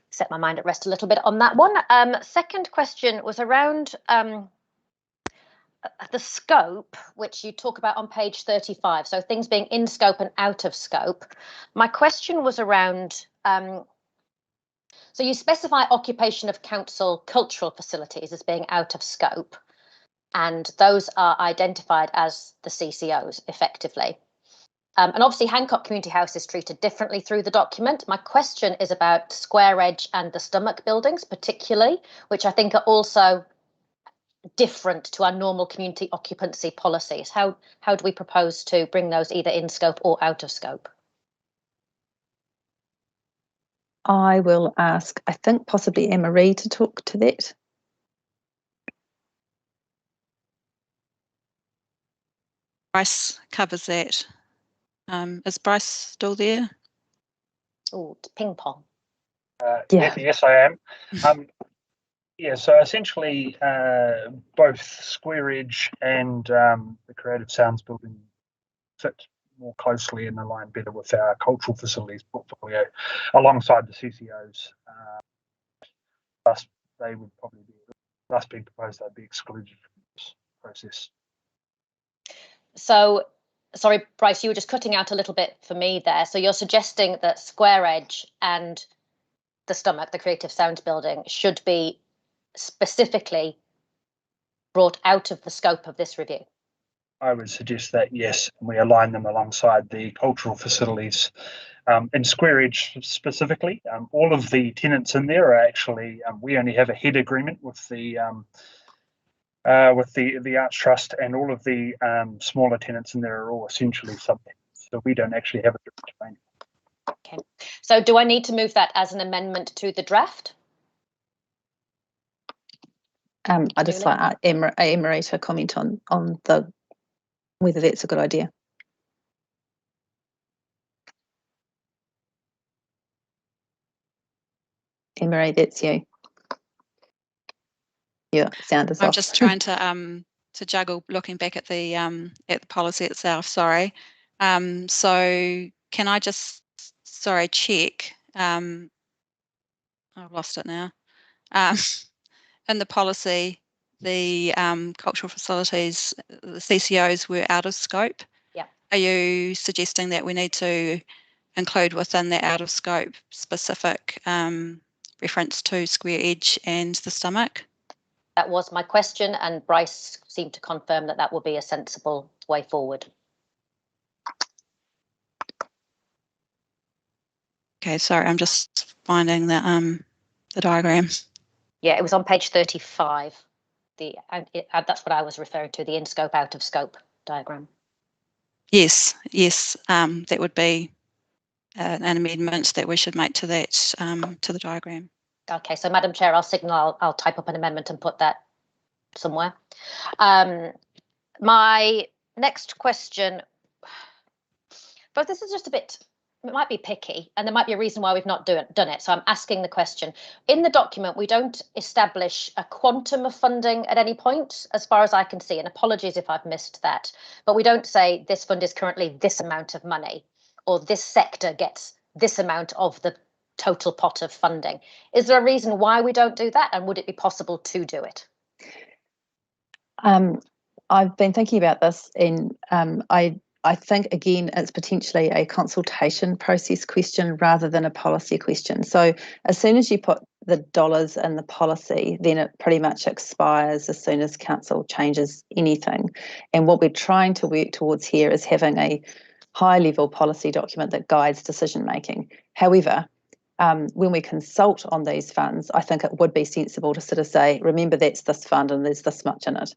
set my mind at rest a little bit on that one. Second question was around the scope, which you talk about on page 35. So things being in scope and out of scope. My question was around, so you specify occupation of council cultural facilities as being out of scope, and those are identified as the CCOs effectively. And obviously Hancock Community House is treated differently through the document. My question is about Square Edge and the Stomach buildings particularly, which I think are also different to our normal community occupancy policies. How do we propose to bring those either in scope or out of scope? I will ask, I think possibly Anne-Marie to talk to that. Bryce covers that. Is Bryce still there? Oh, ping pong. Yeah. Yes, I am. Yeah, so essentially both Square Edge and the Creative Sounds building fit more closely and align better with our cultural facilities portfolio alongside the CCOs. Thus, they would probably be, thus being proposed, they'd be excluded from this process. So, sorry, Bryce, you were just cutting out a little bit for me there. So you're suggesting that Square Edge and the Stomach, the Creative Sounds building, should be specifically brought out of the scope of this review? I would suggest that, yes, and we align them alongside the cultural facilities. In Square Edge specifically, all of the tenants in there are actually, we only have a head agreement with the Arts Trust, and all of the smaller tenants in there are all essentially sub-tenants, so we don't actually have a direct arrangement. Okay, so do I need to move that as an amendment to the draft? I just like Anne-Marie to comment on whether that's a good idea. Anne-Marie, that's you. Yeah, sound is off. I'm just trying to juggle looking back at the policy itself. Sorry. So can I just check? I've lost it now. In the policy, the cultural facilities, the CCOs were out of scope. Yeah. Are you suggesting that we need to include within that out of scope specific reference to Square Edge and the Stomach? That was my question, and Bryce seemed to confirm that that will be a sensible way forward. Okay, sorry, I'm just finding the diagram. Yeah, it was on page 35. That's what I was referring to, the in scope, out of scope diagram. Yes, that would be an amendment that we should make to that to the diagram. Okay, so Madam Chair, I'll signal, I'll type up an amendment and put that somewhere. My next question, but this is just a bit, it might be picky, and there might be a reason why we've not done it. So I'm asking the question. In the document, we don't establish a quantum of funding at any point, as far as I can see, and apologies if I've missed that. But we don't say this fund is currently this amount of money, or this sector gets this amount of the total pot of funding. Is there a reason why we don't do that, and would it be possible to do it? I've been thinking about this, and I think, again, it's potentially a consultation process question rather than a policy question. So as soon as you put the dollars in the policy, then it pretty much expires as soon as council changes anything. And what we're trying to work towards here is having a high-level policy document that guides decision-making. However, when we consult on these funds, I think it would be sensible to sort of say, remember, that's this fund and there's this much in it.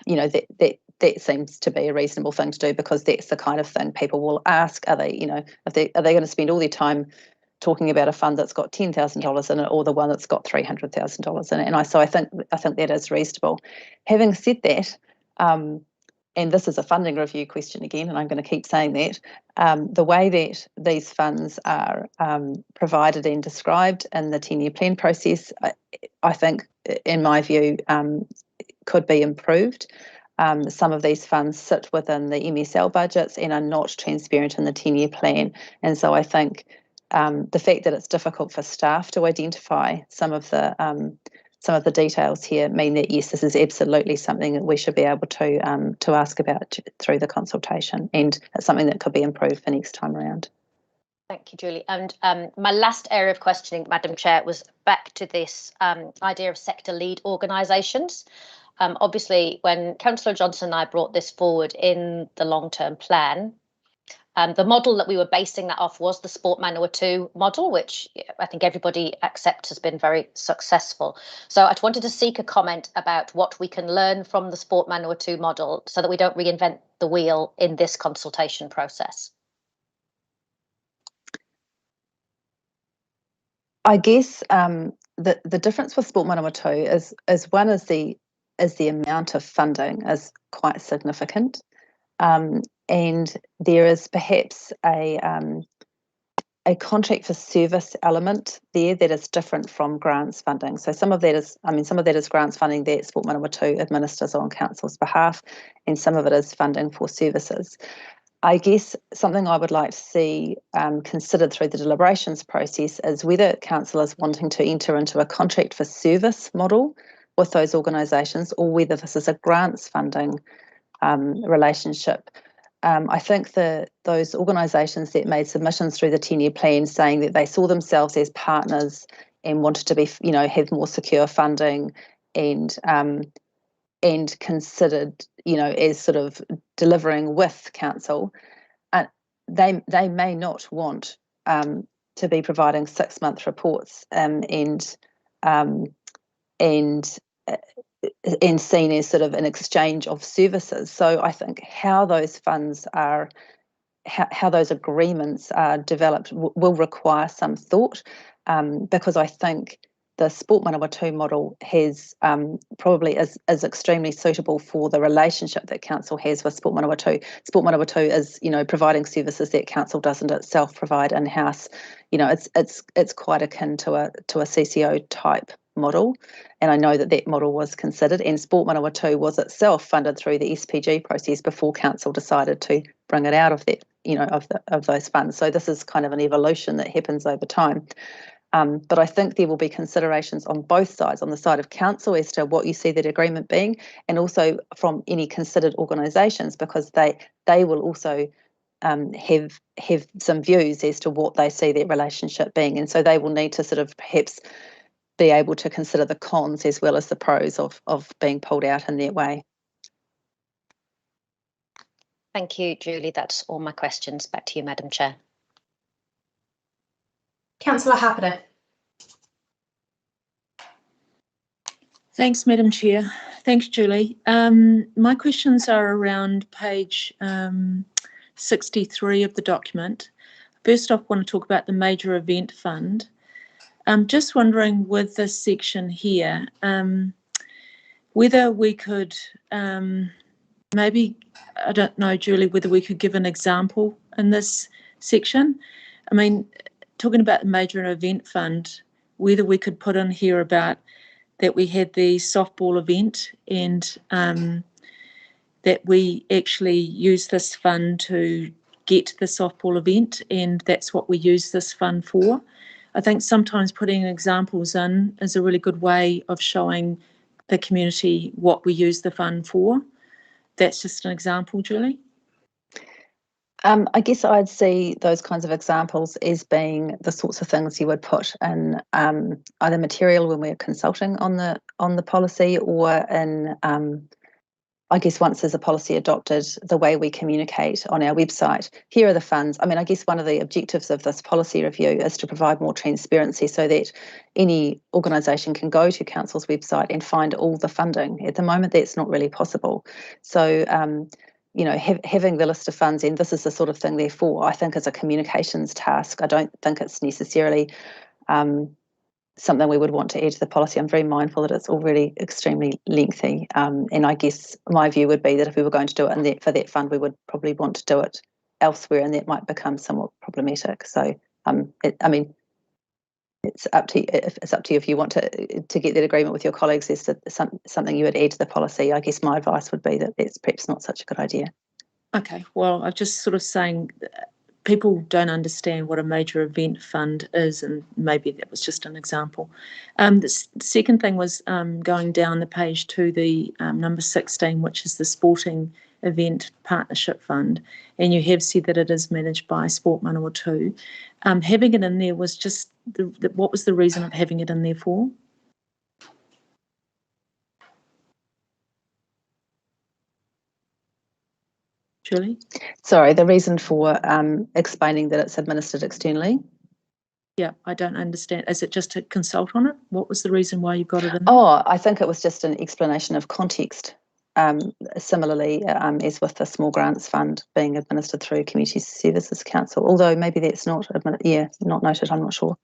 You know, that seems to be a reasonable thing to do, because that's the kind of thing people will ask. Are they, you know, are they going to spend all their time talking about a fund that's got $10,000 in it, or the one that's got $300,000 in it? And I think that is reasonable. Having said that, and this is a funding review question again, and I'm going to keep saying that, the way that these funds are provided and described in the 10-year plan process, I think, in my view, could be improved. Some of these funds sit within the MSL budgets and are not transparent in the 10-year plan. And so I think the fact that it's difficult for staff to identify some of the details here mean that, yes, this is absolutely something that we should be able to ask about through the consultation, and it's something that could be improved for next time around. Thank you, Julie. And my last area of questioning, Madam Chair, was back to this idea of sector lead organisations. Obviously, when Councillor Johnson and I brought this forward in the long-term plan, the model that we were basing that off was the Sport Manawatu model, which I think everybody accepts has been very successful. So I wanted to seek a comment about what we can learn from the Sport Manawatu model so that we don't reinvent the wheel in this consultation process. I guess the difference with Sport Manawatu is one is the amount of funding is quite significant, and there is perhaps a contract for service element there that is different from grants funding. So some of that is grants funding that Sport Manawatu administers on council's behalf, and some of it is funding for services. I guess something I would like to see considered through the deliberations process is whether council is wanting to enter into a contract for service model with those organisations, or whether this is a grants funding relationship. I think those organisations that made submissions through the 10-year plan saying that they saw themselves as partners and wanted to be, you know, have more secure funding and considered, you know, as sort of delivering with council, they may not want to be providing 6-month reports and seen as sort of an exchange of services. So I think how those funds are, how those agreements are developed will require some thought, because I think the Sport Manawatu model has probably is extremely suitable for the relationship that council has with Sport Manawatu. Sport Manawatu is, you know, providing services that council doesn't itself provide in-house. You know, it's quite akin to a CCO type model, and I know that model was considered, and Sport Manawatu was itself funded through the SPG process before council decided to bring it out of that, you know, of those funds. So this is kind of an evolution that happens over time. But I think there will be considerations on both sides, on the side of council as to what you see that agreement being, and also from any considered organisations, because they will also have some views as to what they see that relationship being, and so they will need to sort of perhaps be able to consider the cons as well as the pros of being pulled out in that way. Thank you, Julie. That's all my questions. Back to you, Madam Chair. Councillor Happer. Thanks, Madam Chair. Thanks, Julie. My questions are around page 63 of the document. First off, I want to talk about the Major Event Fund. I'm just wondering with this section here, whether we could maybe, I don't know, Julie, whether we could give an example in this section. I mean, talking about the Major Event Fund, whether we could put in here about that we had the softball event and that we actually use this fund to get the softball event, and that's what we use this fund for. I think sometimes putting examples in is a really good way of showing the community what we use the fund for. That's just an example, Julie. I guess I'd see those kinds of examples as being the sorts of things you would put in either material when we're consulting on the policy, or in I guess once there's a policy adopted, the way we communicate on our website. Here are the funds. I mean, I guess one of the objectives of this policy review is to provide more transparency so that any organisation can go to Council's website and find all the funding. At the moment, that's not really possible. So, you know, having the list of funds and this is the sort of thing therefore, I think is a communications task. I don't think it's necessarily something we would want to add to the policy. I'm very mindful that it's already extremely lengthy, and I guess my view would be that if we were going to do it for that fund, we would probably want to do it elsewhere, and that might become somewhat problematic. So, I mean, it's up to you. It's up to you if you want to get that agreement with your colleagues as to something you would add to the policy. I guess my advice would be that it's perhaps not such a good idea. Okay, well, I'm just sort of saying people don't understand what a major event fund is, and maybe that was just an example. The second thing was going down the page to the number 16, which is the Sporting Event Partnership Fund, and you have said that it is managed by Sport Manawatu. Having it in there was just, what was the reason of having it in there for? Julie? Sorry, the reason for explaining that it's administered externally? Yeah, I don't understand. Is it just to consult on it? What was the reason why you got it in? Oh, I think it was just an explanation of context. Similarly, as with the Small Grants Fund being administered through Community Services Council, although maybe that's not, not noted, I'm not sure.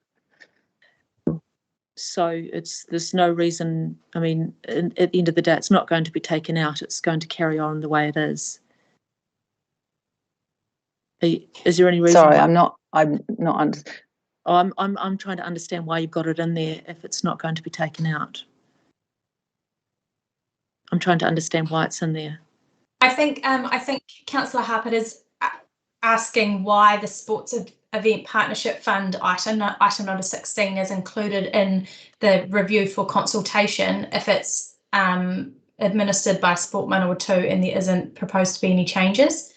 So there's no reason, I mean, at the end of the day, it's not going to be taken out. It's going to carry on the way it is. Is there any reason? Sorry, I'm not I'm trying to understand why you've got it in there if it's not going to be taken out. I'm trying to understand why it's in there. I think Councillor Harper is asking why the Sports Event Partnership Fund item number 16 is included in the review for consultation if it's administered by Sport Manawatu and there isn't proposed to be any changes.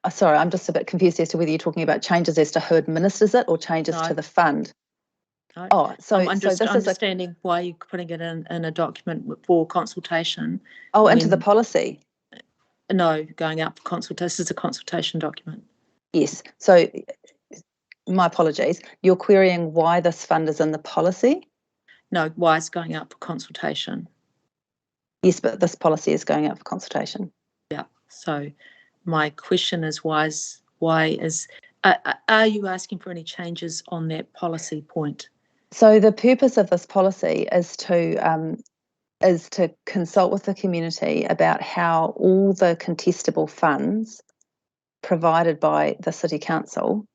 Sorry, I'm just a bit confused as to whether you're talking about changes as to who administers it or changes to the fund. No. Oh, so I'm just this understanding why you're putting it in a document for consultation. Oh, into the policy? No, going out for consultation. This is a consultation document. Yes. So my apologies. You're querying why this fund is in the policy? No, why it's going out for consultation. Yes, but this policy is going out for consultation. Yeah. So my question is, are you asking for any changes on that policy point? So the purpose of this policy is to consult with the community about how all the contestable funds provided by the City Council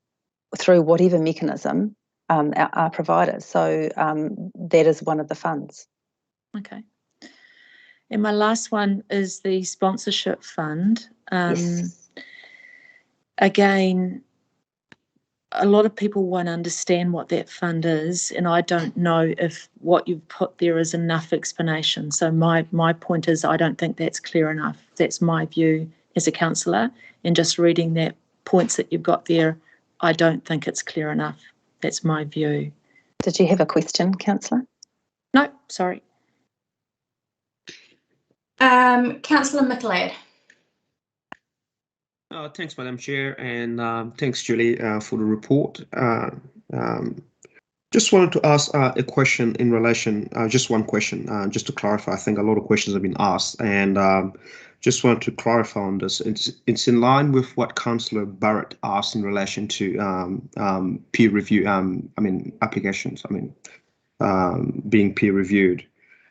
through whatever mechanism are provided. So that is one of the funds. Okay. And my last one is the sponsorship fund. Yes. Again, a lot of people won't understand what that fund is, and I don't know if what you've put there is enough explanation. So my point is I don't think that's clear enough. That's my view as a councillor, and just reading that points that you've got there, I don't think it's clear enough. That's my view. Did you have a question, councillor? No, sorry. Councillor Michelad. Thanks, Madam Chair, and thanks, Julie, for the report. Just wanted to ask a question in relation, just one question, just to clarify. I think a lot of questions have been asked, and just wanted to clarify on this. It's in line with what Councillor Barrett asked in relation to peer review, applications, being peer reviewed.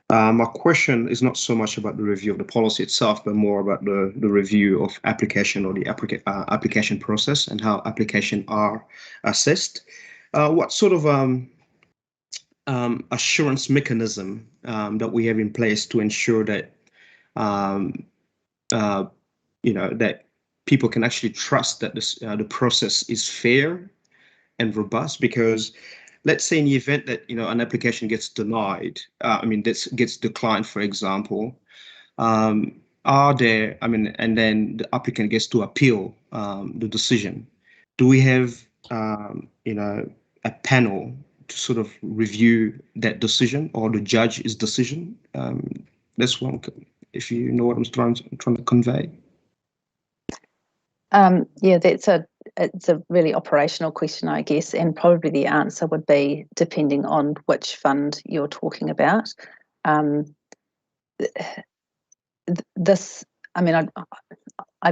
My question is not so much about the review of the policy itself, but more about the review of application or the application process and how applications are assessed. What sort of assurance mechanism that we have in place to ensure that that people can actually trust that the process is fair and robust? Because let's say in the event that, you know, an application gets denied, this gets declined, for example, are there, and then the applicant gets to appeal the decision. Do we have, a panel to sort of review that decision, or the judge's decision? This one, if you know what I'm trying to convey. Yeah, it's a really operational question, I guess, and probably the answer would be depending on which fund you're talking about. I'd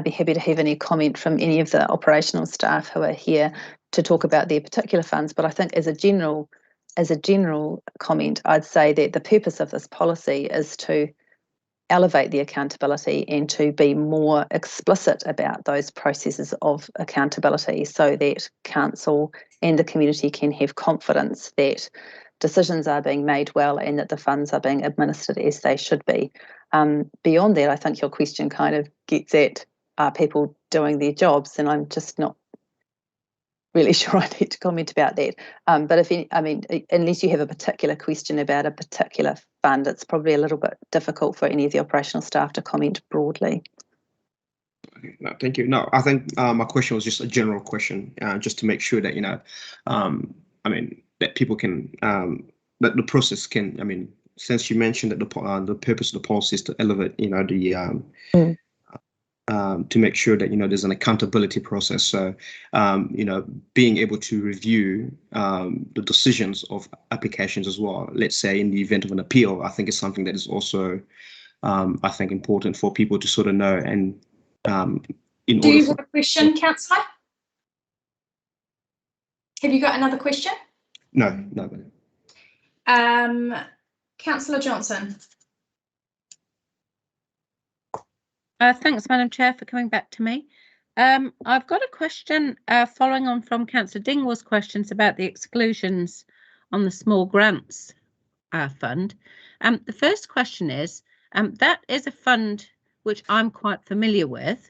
be happy to have any comment from any of the operational staff who are here to talk about their particular funds, but I think as a general comment, I'd say that the purpose of this policy is to elevate the accountability and to be more explicit about those processes of accountability so that council and the community can have confidence that decisions are being made well and that the funds are being administered as they should be. Beyond that, I think your question kind of gets at, are people doing their jobs? And I'm just not really sure I need to comment about that. But unless you have a particular question about a particular fund, it's probably a little bit difficult for any of the operational staff to comment broadly. Okay, no, thank you. No, I think my question was just a general question, just to make sure that, that people can, that the process can, since you mentioned that the purpose of the policy is to elevate, to make sure that, there's an accountability process. So, being able to review the decisions of applications as well, let's say in the event of an appeal, I think is something that is also, I think, important for people to sort of know. And do you have a question, Councillor? Have you got another question? No. Councillor Johnson. Thanks, Madam Chair, for coming back to me. I've got a question following on from Councillor Dingwall's questions about the exclusions on the small grants fund. The first question is, that is a fund which I'm quite familiar with.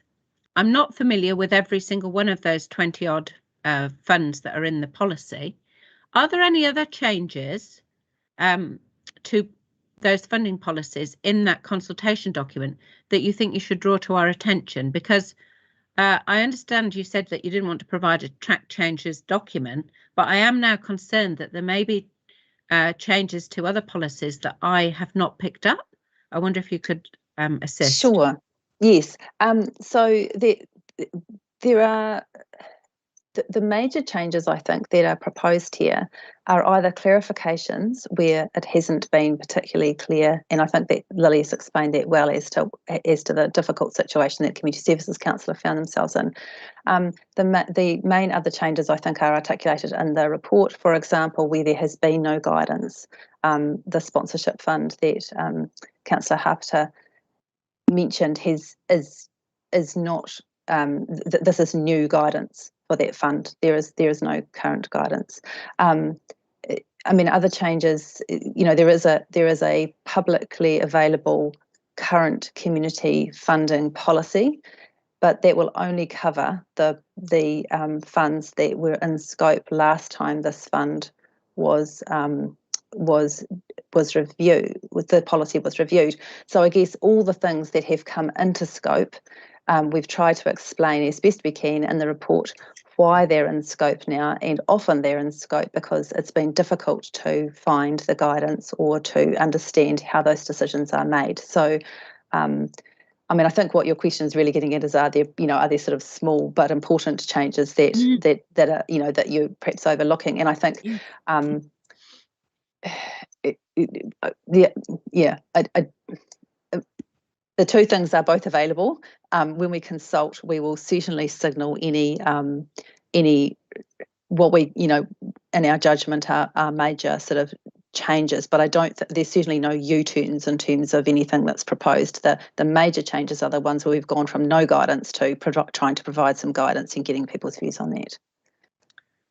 I'm not familiar with every single one of those 20 odd funds that are in the policy. Are there any other changes to those funding policies in that consultation document that you think you should draw to our attention? Because I understand you said that you didn't want to provide a track changes document, but I am now concerned that there may be changes to other policies that I have not picked up. I wonder if you could assist. Sure. Yes. So there are the major changes, I think, that are proposed here are either clarifications where it hasn't been particularly clear, and I think that Lily has explained that well as to the difficult situation that Community Services Council have found themselves in. The main other changes, I think, are articulated in the report. For example, where there has been no guidance, the sponsorship fund that Councillor Harper mentioned is not. This is new guidance for that fund. There is no current guidance. Other changes. There is a publicly available current community funding policy, but that will only cover the funds that were in scope last time this fund was reviewed. The policy was reviewed. So I guess all the things that have come into scope, we've tried to explain as best we can in the report why they're in scope now, and often they're in scope because it's been difficult to find the guidance or to understand how those decisions are made. So, I think what your question is really getting at is, are there sort of small but important changes that are that you're perhaps overlooking? And I think, the two things are both available. When we consult, we will certainly signal any what we, in our judgment are major sort of changes, but I don't there's certainly no U-turns in terms of anything that's proposed. The major changes are the ones where we've gone from no guidance to trying to provide some guidance and getting people's views on that.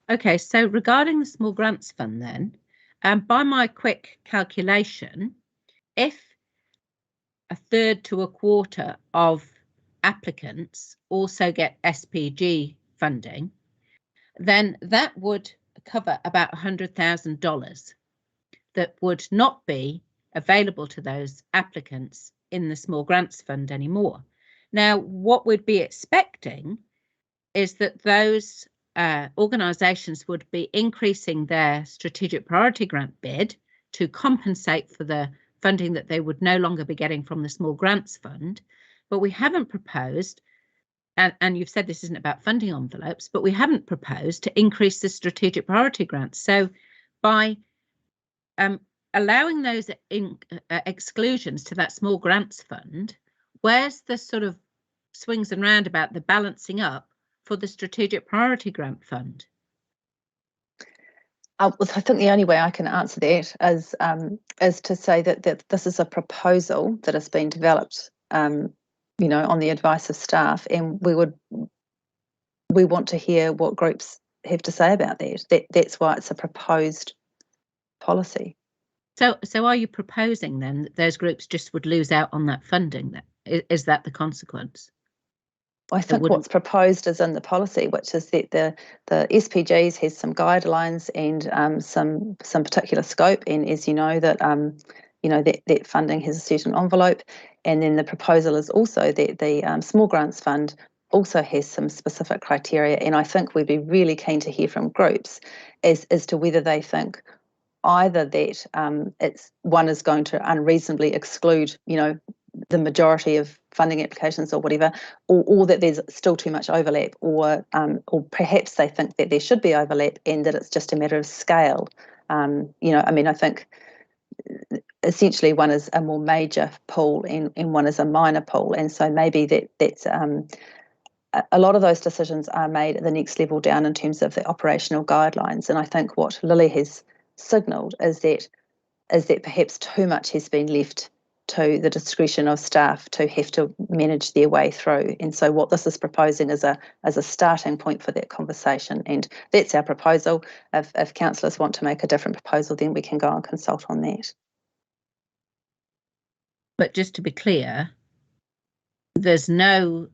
Okay, so regarding the small grants fund then, by my quick calculation, if a third to a quarter of applicants also get SPG funding, then that would cover about $100,000 that would not be available to those applicants in the small grants fund anymore. Now, what we'd be expecting is that those organisations would be increasing their strategic priority grant bid to compensate for the funding that they would no longer be getting from the small grants fund. But we haven't proposed, and you've said this isn't about funding envelopes, but we haven't proposed to increase the strategic priority grants. So by allowing those exclusions to that small grants fund, where's the sort of swings and roundabout, the balancing up for the strategic priority grant fund? I think the only way I can answer that is to say that this is a proposal that has been developed, on the advice of staff, and we want to hear what groups have to say about that. That's why it's a proposed policy. So are you proposing then that those groups just would lose out on that funding? Is that the consequence? I think what's proposed is in the policy, which is that the SPGs has some guidelines and some particular scope, and as you know that that funding has a certain envelope, and then the proposal is also that the small grants fund also has some specific criteria, and I think we'd be really keen to hear from groups as to whether they think either that it's one is going to unreasonably exclude the majority of funding applications or whatever, or that there's still too much overlap, or perhaps they think that there should be overlap and that it's just a matter of scale. I think essentially one is a more major pool and one is a minor pool, and so maybe that's a lot of those decisions are made at the next level down in terms of the operational guidelines. And I think what Lily has signalled is that perhaps too much has been left to the discretion of staff to have to manage their way through. And so what this is proposing is a starting point for that conversation. And that's our proposal. If councillors want to make a different proposal, then we can go and consult on that. But just to be clear, there's no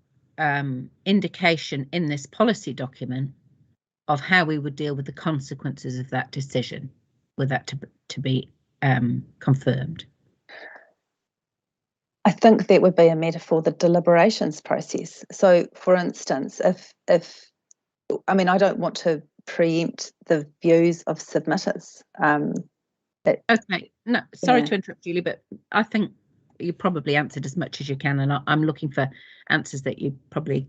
indication in this policy document of how we would deal with the consequences of that decision, with that to be confirmed. I think that would be a matter for the deliberations process. So, for instance, if I don't want to preempt the views of submitters. Okay, no, sorry to interrupt, Julie, but I think you probably answered as much as you can, and I'm looking for answers that you probably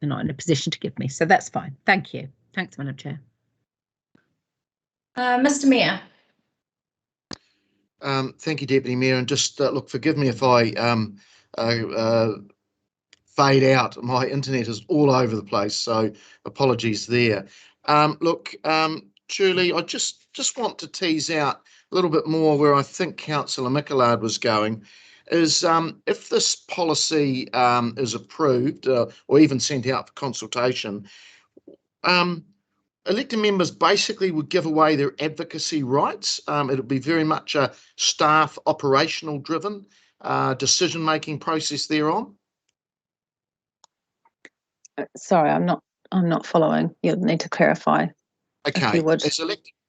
are not in a position to give me. So that's fine. Thank you. Thanks, Madam Chair. Mr. Mayor. Thank you, Deputy Mayor. And just look, forgive me if I fade out. My internet is all over the place, so apologies there. Julie, I just want to tease out a little bit more where I think Councillor Mickelard was going. Is if this policy is approved or even sent out for consultation, elected members basically would give away their advocacy rights. It'll be very much a staff operational driven decision-making process thereon. Sorry, I'm not following. You'll need to clarify. Okay.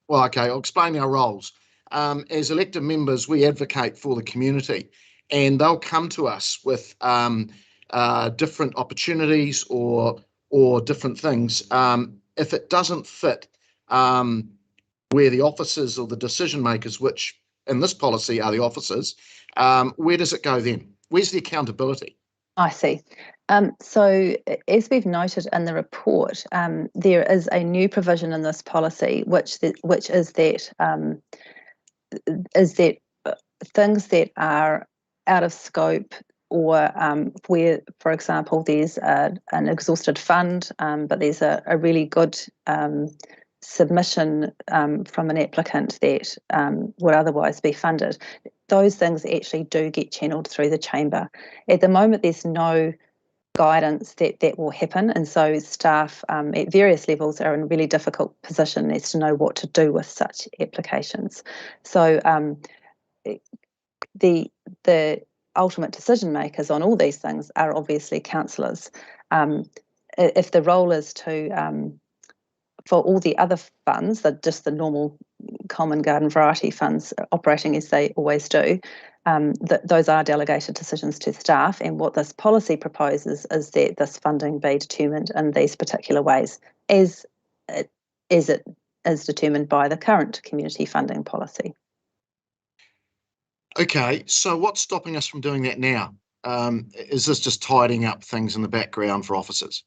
I'll explain our roles. As elected members, we advocate for the community, and they'll come to us with different opportunities or different things. If it doesn't fit where the officers or the decision makers, which in this policy are the officers, where does it go then? Where's the accountability? I see. So as we've noted in the report, there is a new provision in this policy, which is that things that are out of scope, or where, for example, there's an exhausted fund, but there's a really good submission from an applicant that would otherwise be funded, those things actually do get channelled through the chamber. At the moment, there's no guidance that will happen, and so staff at various levels are in a really difficult position as to know what to do with such applications. So the ultimate decision makers on all these things are obviously councillors. If the role is to for all the other funds, just the normal common garden variety funds operating as they always do, those are delegated decisions to staff. And what this policy proposes is that this funding be determined in these particular ways, as it is determined by the current community funding policy. Okay, so what's stopping us from doing that now? Is this just tidying up things in the background for officers?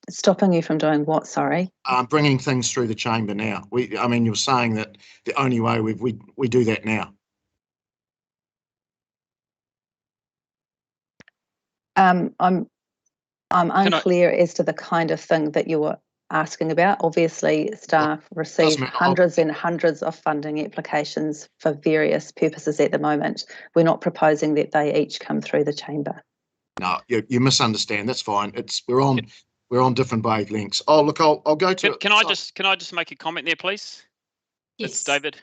Stopping you from doing what, sorry? Bringing things through the chamber now. I mean, you're saying that the only way we do that now. I'm unclear as to the kind of thing that you were asking about. Obviously, staff receive hundreds and hundreds of funding applications for various purposes at the moment. We're not proposing that they each come through the chamber. No, you misunderstand. That's fine. We're on different wavelengths. Oh, look, I'll go to. Can I just make a comment there, please? Yes. It's David.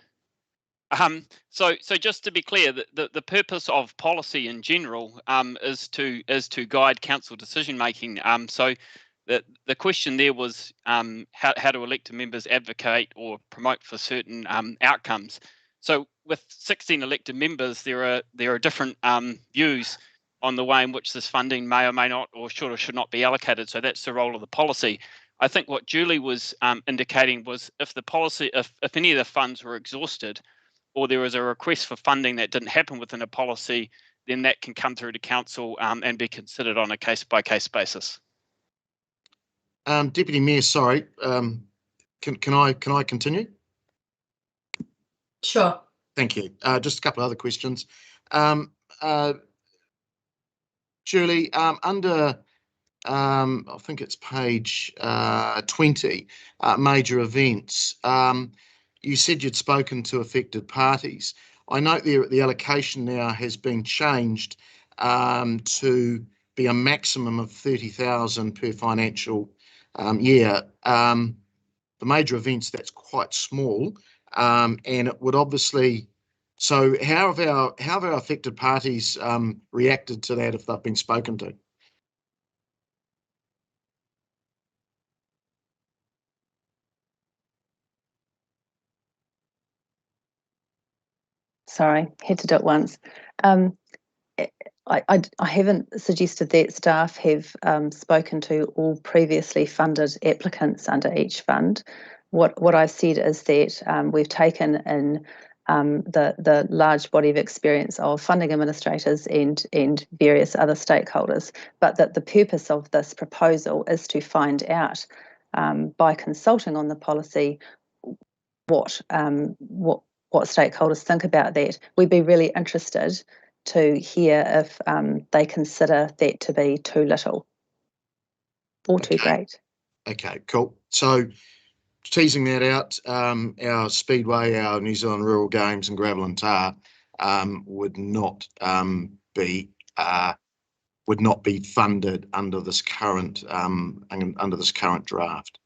So just to be clear, the purpose of policy in general is to guide council decision making. So the question there was how do elected members advocate or promote for certain outcomes. So with 16 elected members, there are different views on the way in which this funding may or may not, or should not be allocated. So that's the role of the policy. I think what Julie was indicating was if the policy, if any of the funds were exhausted, or there was a request for funding that didn't happen within a policy, then that can come through to council and be considered on a case-by-case basis. Deputy Mayor, sorry, can I continue? Sure. Thank you. Just a couple of other questions. Julie, under I think it's page 20, major events. You said you'd spoken to affected parties. I note there the allocation now has been changed to be a maximum of 30,000 per financial year. The major events, that's quite small, and it would obviously. So how have our affected parties reacted to that if they've been spoken to? Sorry, had to do it once. I haven't suggested that staff have spoken to all previously funded applicants under each fund. What I've said is that we've taken in the large body of experience of funding administrators and various other stakeholders, but that the purpose of this proposal is to find out by consulting on the policy what stakeholders think about that. We'd be really interested to hear if they consider that to be too little or too great. Okay, cool. So teasing that out, our Speedway, our New Zealand Rural Games and Gravel and Tar would not be funded under this current draft.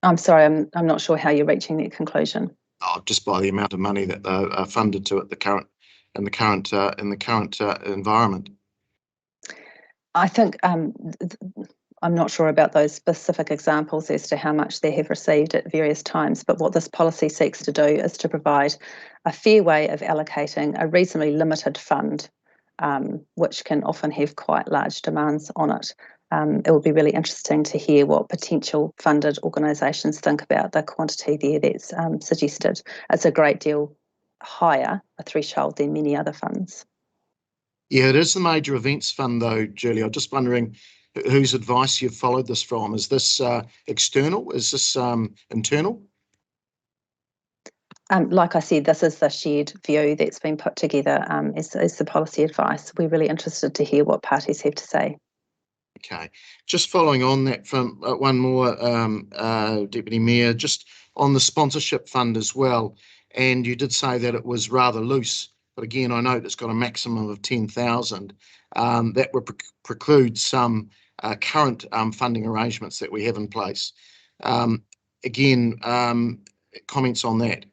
I'm sorry, I'm not sure how you're reaching that conclusion. Oh, just by the amount of money that are funded to it in the current environment. I think I'm not sure about those specific examples as to how much they have received at various times, but what this policy seeks to do is to provide a fair way of allocating a reasonably limited fund, which can often have quite large demands on it. It would be really interesting to hear what potential funded organisations think about the quantity there that's suggested. It's a great deal higher a threshold than many other funds. Yeah, it is the major events fund though, Julie. I'm just wondering whose advice you've followed this from. Is this external? Is this internal? Like I said, this is the shared view that's been put together as the policy advice. We're really interested to hear what parties have to say. Okay, just following on that from one more, Deputy Mayor, just on the sponsorship fund as well. And you did say that it was rather loose, but again, I know it's got a maximum of 10,000. That would preclude some current funding arrangements that we have in place. Again, comments on that?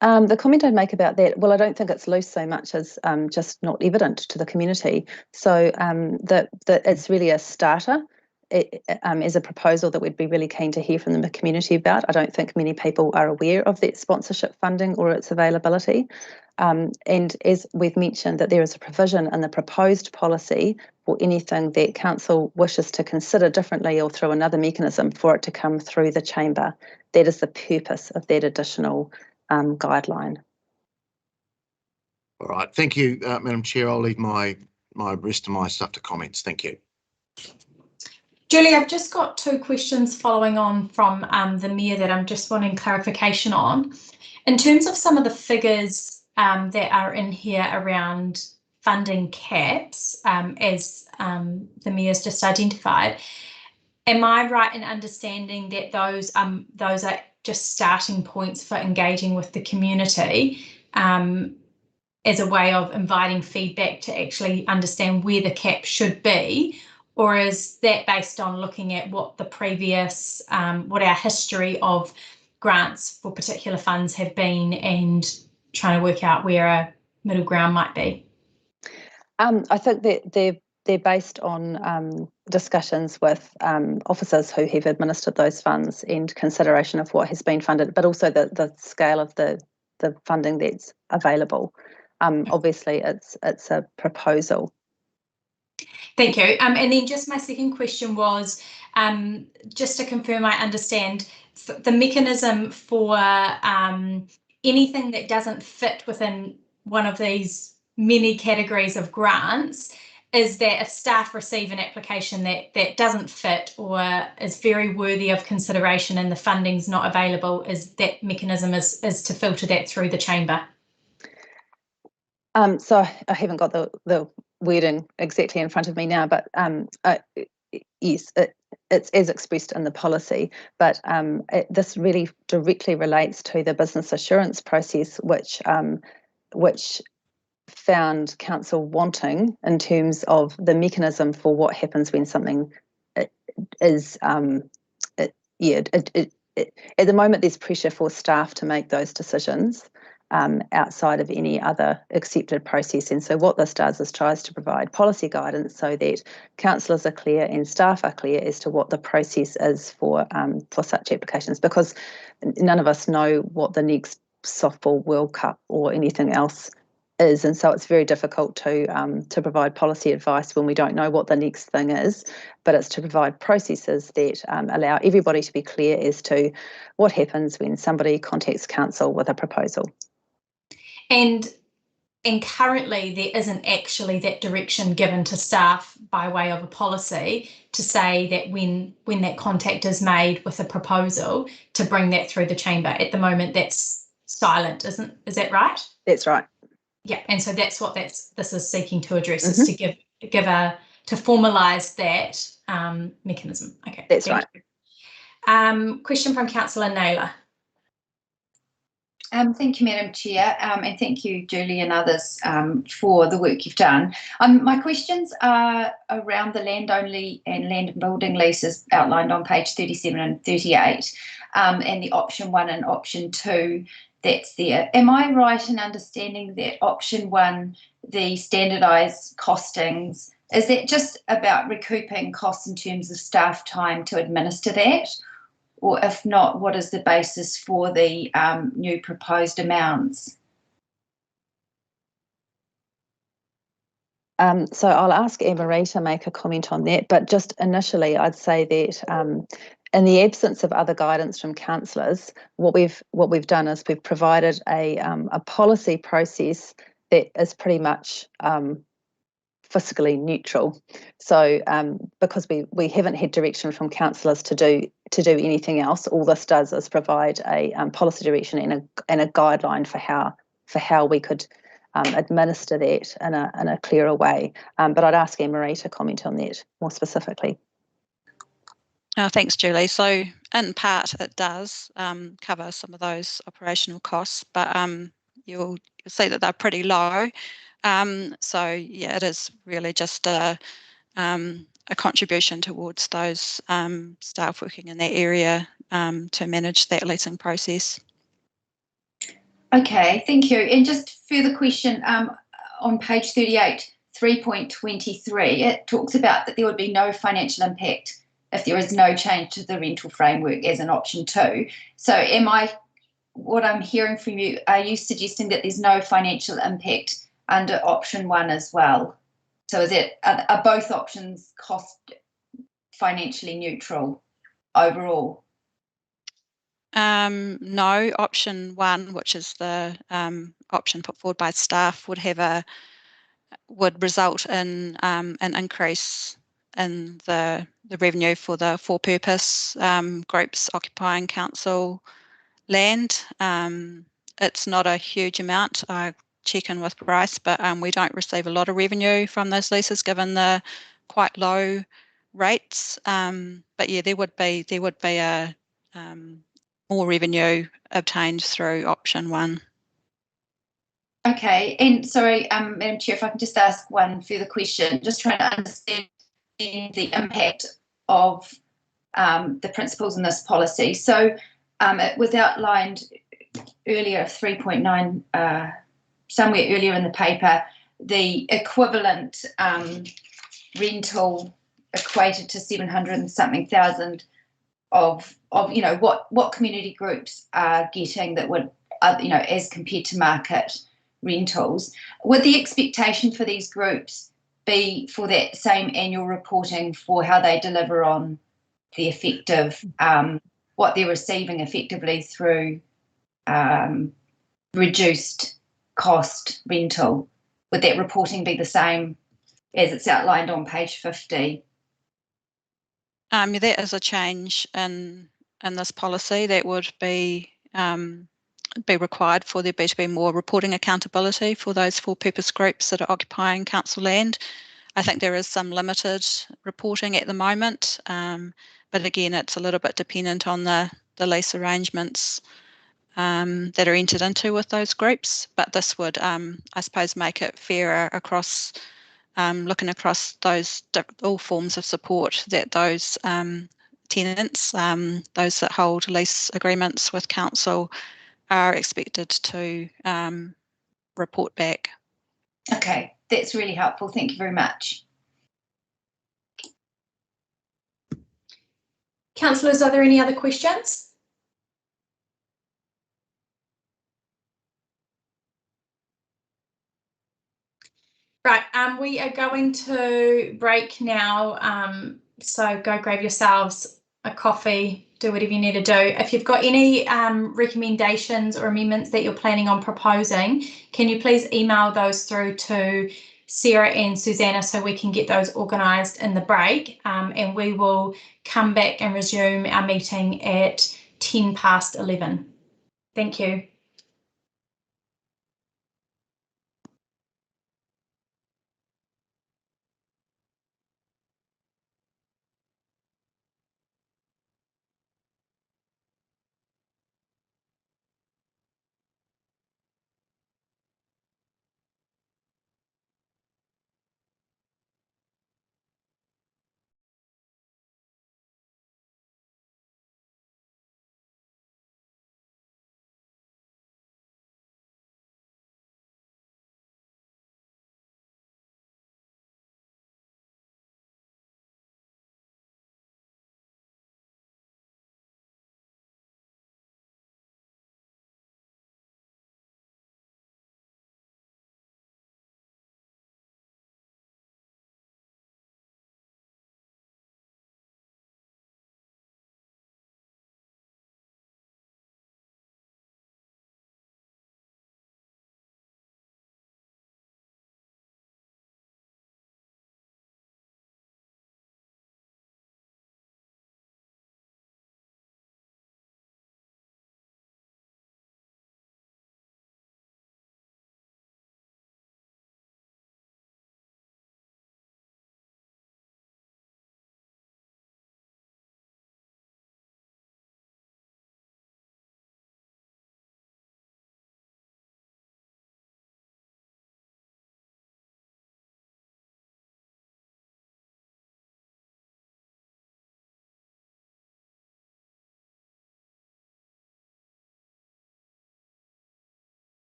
The comment I'd make about that, well, I don't think it's loose so much as just not evident to the community. So that it's really a starter. It is a proposal that we'd be really keen to hear from the community about. I don't think many people are aware of that sponsorship funding or its availability. And as we've mentioned, that there is a provision in the proposed policy for anything that council wishes to consider differently or through another mechanism for it to come through the chamber. That is the purpose of that additional guideline. All right, thank you, Madam Chair. I'll leave my rest of my stuff to comments. Thank you. Julie, I've just got 2 questions following on from the Mayor that I'm just wanting clarification on. In terms of some of the figures that are in here around funding caps, as the Mayor's just identified, am I right in understanding that those are just starting points for engaging with the community as a way of inviting feedback to actually understand where the cap should be? Or is that based on looking at what the previous, what our history of grants for particular funds have been and trying to work out where a middle ground might be? I think that they're based on discussions with officers who have administered those funds and consideration of what has been funded, but also the scale of the funding that's available. Obviously, it's a proposal. Thank you. And then just my second question was, just to confirm I understand, the mechanism for anything that doesn't fit within one of these many categories of grants is that if staff receive an application that doesn't fit or is very worthy of consideration and the funding's not available, is that mechanism is to filter that through the chamber? So I haven't got the wording exactly in front of me now, but yes, it's as expressed in the policy, but this really directly relates to the business assurance process, which found council wanting in terms of the mechanism for what happens when something is at the moment there's pressure for staff to make those decisions outside of any other accepted process. And so what this does is tries to provide policy guidance so that councillors are clear and staff are clear as to what the process is for such applications, because none of us know what the next softball World Cup or anything else is, and so it's very difficult to provide policy advice when we don't know what the next thing is. But it's to provide processes that allow everybody to be clear as to what happens when somebody contacts council with a proposal. And currently there isn't actually that direction given to staff by way of a policy to say that when that contact is made with a proposal to bring that through the chamber. At the moment that's silent, is that right? That's right. Yeah, and so that's what this is seeking to address, is to to formalise that mechanism. Okay, that's right. Question from Councillor Naylor. Thank you, Madam Chair, and thank you, Julie and others, for the work you've done. My questions are around the land-only and land and building leases outlined on page 37 and 38, and the option 1 and option 2 that's there. Am I right in understanding that option 1, the standardised costings, is that just about recouping costs in terms of staff time to administer that? Or if not, what is the basis for the new proposed amounts? So I'll ask Anne-Marie to make a comment on that, but just initially I'd say that in the absence of other guidance from councillors, what we've done is we've provided a policy process that is pretty much fiscally neutral. So because we haven't had direction from councillors to do anything else, all this does is provide a policy direction and a guideline for how we could administer that in a clearer way. But I'd ask Anne-Marie to comment on that more specifically. Thanks, Julie. So in part it does cover some of those operational costs, but you'll see that they're pretty low. So yeah, it is really just a contribution towards those staff working in that area to manage that leasing process. Okay, thank you. And just further question, on page 38, 3.23, it talks about that there would be no financial impact if there is no change to the rental framework as an option 2. So what I'm hearing from you, are you suggesting that there's no financial impact under option 1 as well? So are both options cost financially neutral overall? No, option 1, which is the option put forward by staff, would result in an increase in the revenue for the for-purpose groups occupying council land. It's not a huge amount. I check in with Bryce, but we don't receive a lot of revenue from those leases given the quite low rates. But yeah, there would be a more revenue obtained through option 1. Okay, and sorry, Madam Chair, if I can just ask one further question, just trying to understand the impact of the principles in this policy. So it was outlined earlier, 3.9, somewhere earlier in the paper, the equivalent rental equated to 700 and something thousand of what community groups are getting that would, as compared to market rentals. Would the expectation for these groups be for that same annual reporting for how they deliver on the effective, what they're receiving effectively through reduced cost rental? Would that reporting be the same as it's outlined on page 50? There is a change in this policy that would be required for there to be more reporting accountability for those for-purpose groups that are occupying council land. I think there is some limited reporting at the moment, but again, it's a little bit dependent on the lease arrangements that are entered into with those groups. But this would, I suppose, make it fairer across, looking across all forms of support that those tenants, those that hold lease agreements with council, are expected to report back. Okay, that's really helpful. Thank you very much. Councillors, are there any other questions? Right, we are going to break now, so go grab yourselves a coffee, do whatever you need to do. If you've got any recommendations or amendments that you're planning on proposing, can you please email those through to Sarah and Susanna so we can get those organised in the break, and we will come back and resume our meeting at 11:10. Thank you.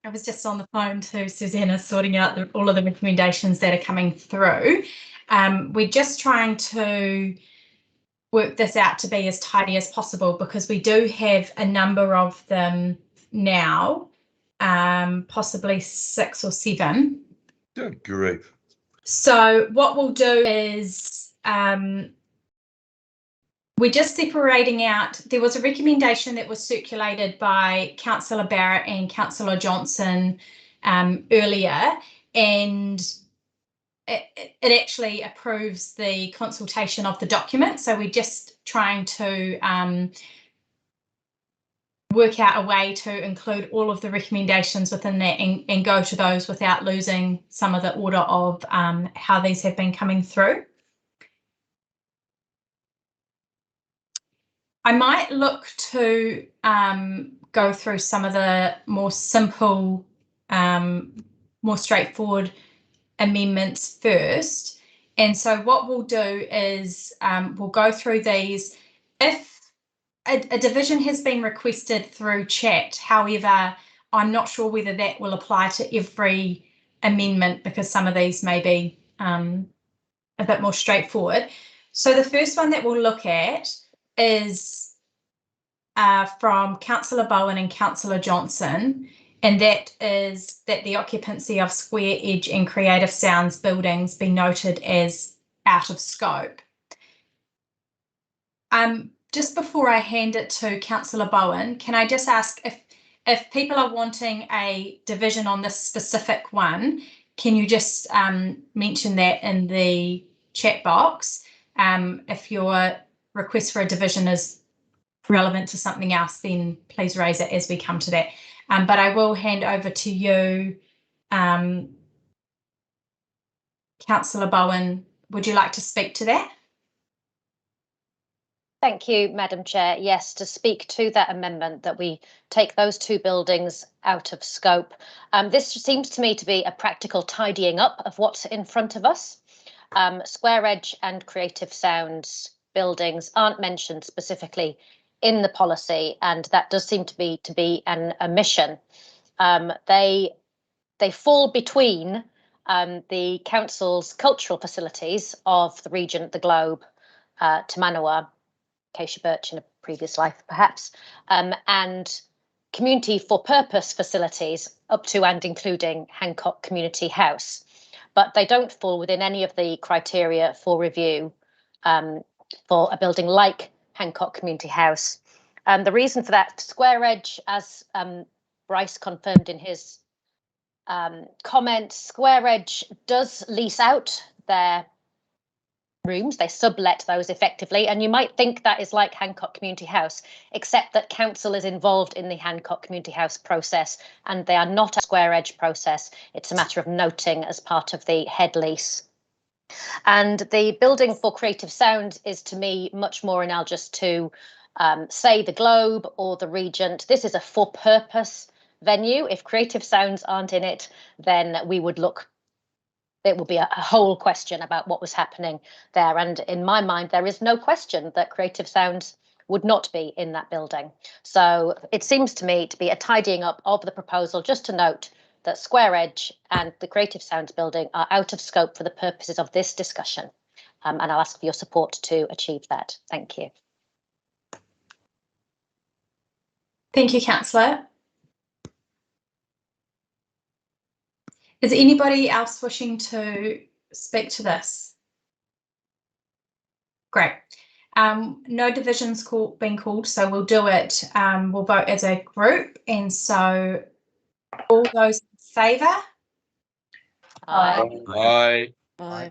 I was just on the phone to Susanna sorting out all of the recommendations that are coming through. We're just trying to work this out to be as tidy as possible because we do have a number of them now, possibly 6 or 7. Good grief. So what we'll do is we're just separating out. There was a recommendation that was circulated by Councillor Barrett and Councillor Johnson earlier, and it actually approves the consultation of the document. So we're just trying to work out a way to include all of the recommendations within that and go to those without losing some of the order of how these have been coming through. I might look to go through some of the more simple, more straightforward amendments first. And so what we'll do is we'll go through these. If a division has been requested through chat, however, I'm not sure whether that will apply to every amendment because some of these may be a bit more straightforward. So the first one that we'll look at is from Councillor Bowen and Councillor Johnson, and that is that the occupancy of square edge and creative sounds buildings be noted as out of scope. Just before I hand it to Councillor Bowen, can I just ask if people are wanting a division on this specific one, can you just mention that in the chat box? If your request for a division is relevant to something else, then please raise it as we come to that. But I will hand over to you, Councillor Bowen. Would you like to speak to that? Thank you, Madam Chair. Yes, to speak to that amendment that we take those 2 buildings out of scope. This seems to me to be a practical tidying up of what's in front of us. Square Edge and Creative Sounds buildings aren't mentioned specifically in the policy, and that does seem to be an omission. They fall between the council's cultural facilities of the region, the Globe, Te Manawa, Acacia Birch in a previous life perhaps, and community for purpose facilities up to and including Hancock Community House. But they don't fall within any of the criteria for review for a building like Hancock Community House. The reason for that, Square Edge, as Bryce confirmed in his comment, Square Edge does lease out their rooms, they sublet those effectively, and you might think that is like Hancock Community House, except that council is involved in the Hancock Community House process and they are not a Square Edge process. It's a matter of noting as part of the head lease. And the building for Creative Sound is to me much more analogous to say the Globe or the Regent. This is a for purpose venue. If Creative Sounds aren't in it, then we would look, it will be a whole question about what was happening there. And in my mind, there is no question that Creative Sounds would not be in that building. So it seems to me to be a tidying up of the proposal, just to note that Square Edge and the Creative Sounds building are out of scope for the purposes of this discussion. And I'll ask for your support to achieve that. Thank you. Thank you, Councillor. Is anybody else wishing to speak to this? Great. No divisions being called, so we'll do it. We'll vote as a group, and so all those in favour? Aye. Aye. Aye.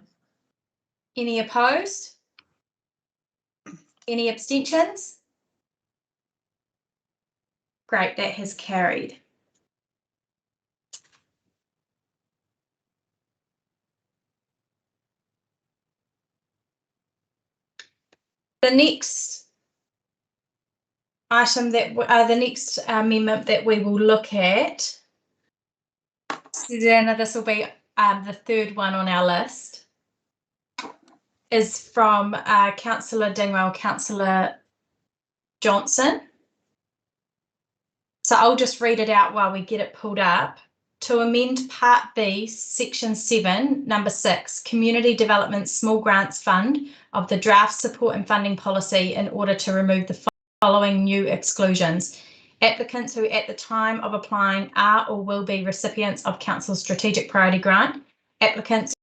Any opposed? Any abstentions? Great, that has carried. The next item that the next amendment that we will look at, Susanna, this will be the third one on our list, is from Councillor Dingwell, Councillor Johnson. So I'll just read it out while we get it pulled up. to amend Part B, Section 7, Number 6, Community Development Small Grants Fund of the draft support and funding policy in order to remove the following new exclusions. Applicants who at the time of applying are or will be recipients of Council's Strategic Priority Grant, applicants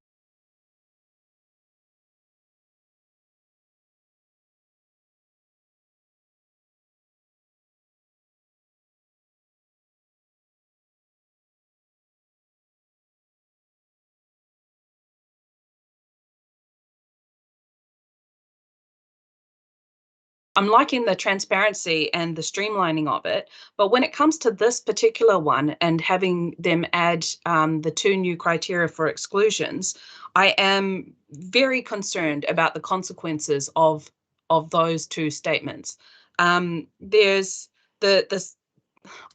I'm liking the transparency and the streamlining of it, but when it comes to this particular one and having them add the 2 new criteria for exclusions, I am very concerned about the consequences of those 2 statements. There's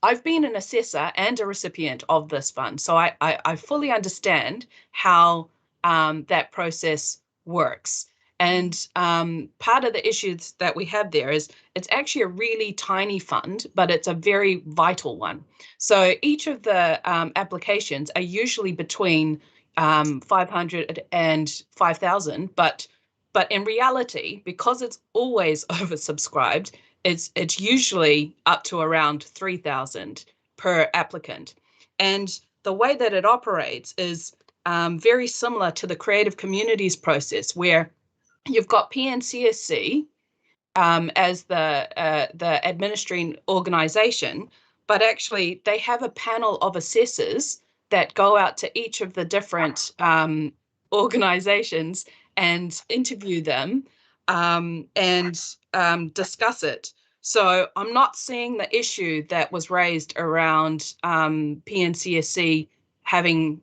I've been an assessor and a recipient of this fund, so I fully understand how that process works. And part of the issues that we have there is it's actually a really tiny fund, but it's a very vital one. So each of the applications are usually between 500 and 5,000, but in reality, because it's always oversubscribed, it's usually up to around 3,000 per applicant. And the way that it operates is very similar to the Creative Communities process, where you've got PNCSC as the administering organisation, but actually they have a panel of assessors that go out to each of the different organisations and interview them and discuss it. So I'm not seeing the issue that was raised around PNCSC having,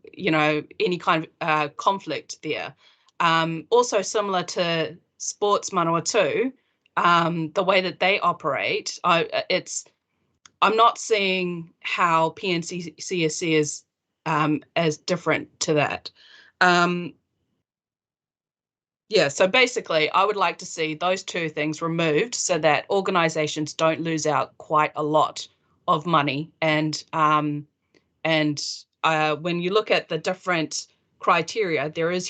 any kind of conflict there. Also similar to Sports Manawatu, the way that they operate, I'm not seeing how PNCSC is as different to that. Yeah, so basically, I would like to see those 2 things removed so that organisations don't lose out quite a lot of money. And when you look at the different criteria, there's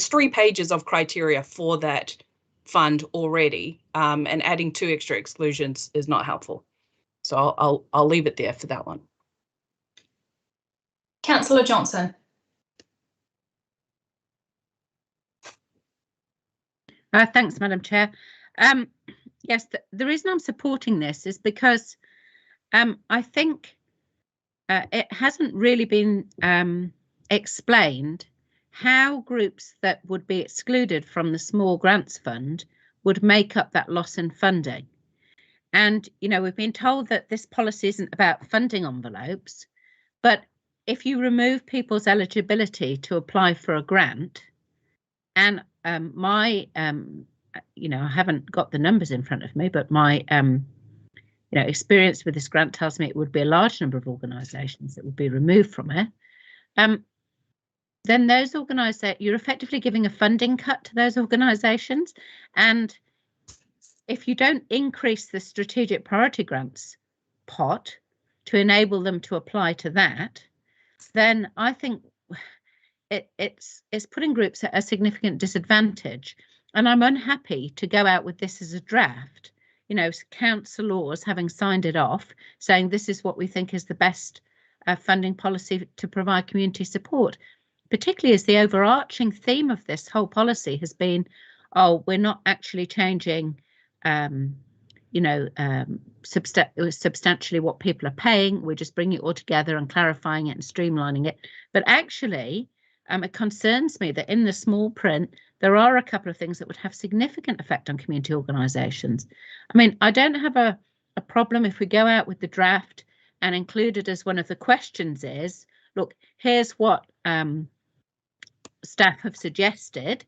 3 pages of criteria for that fund already, and adding 2 extra exclusions is not helpful. So I'll leave it there for that one. Councillor Johnson. Thanks, Madam Chair. Yes, the reason I'm supporting this is because I think it hasn't really been explained how groups that would be excluded from the Small Grants Fund would make up that loss in funding. And, we've been told that this policy isn't about funding envelopes, but if you remove people's eligibility to apply for a grant, and I haven't got the numbers in front of me, but my experience with this grant tells me it would be a large number of organisations that would be removed from it. Then those organisations, you're effectively giving a funding cut to those organisations. And if you don't increase the strategic priority grants pot to enable them to apply to that, then I think it's putting groups at a significant disadvantage. And I'm unhappy to go out with this as a draft, councillors having signed it off, saying this is what we think is the best funding policy to provide community support, particularly as the overarching theme of this whole policy has been, we're not actually changing substantially what people are paying. We're just bringing it all together and clarifying it and streamlining it. But actually, it concerns me that in the small print, there are a couple of things that would have significant effect on community organisations. I mean, I don't have a problem if we go out with the draft and include it as one of the questions is, look, here's what staff have suggested.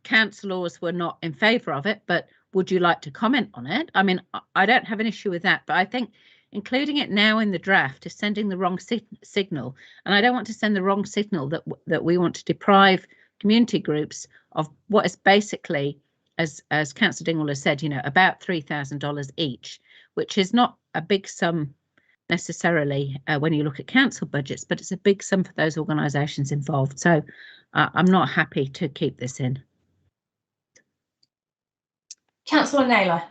Councillors were not in favour of it, but would you like to comment on it? I mean, I don't have an issue with that, but I think including it now in the draft is sending the wrong signal. And I don't want to send the wrong signal that we want to deprive community groups of what is basically, as Councillor Dingwall has said, about $3,000 each, which is not a big sum necessarily when you look at council budgets, but it's a big sum for those organisations involved. So I'm not happy to keep this in. Councillor Naylor.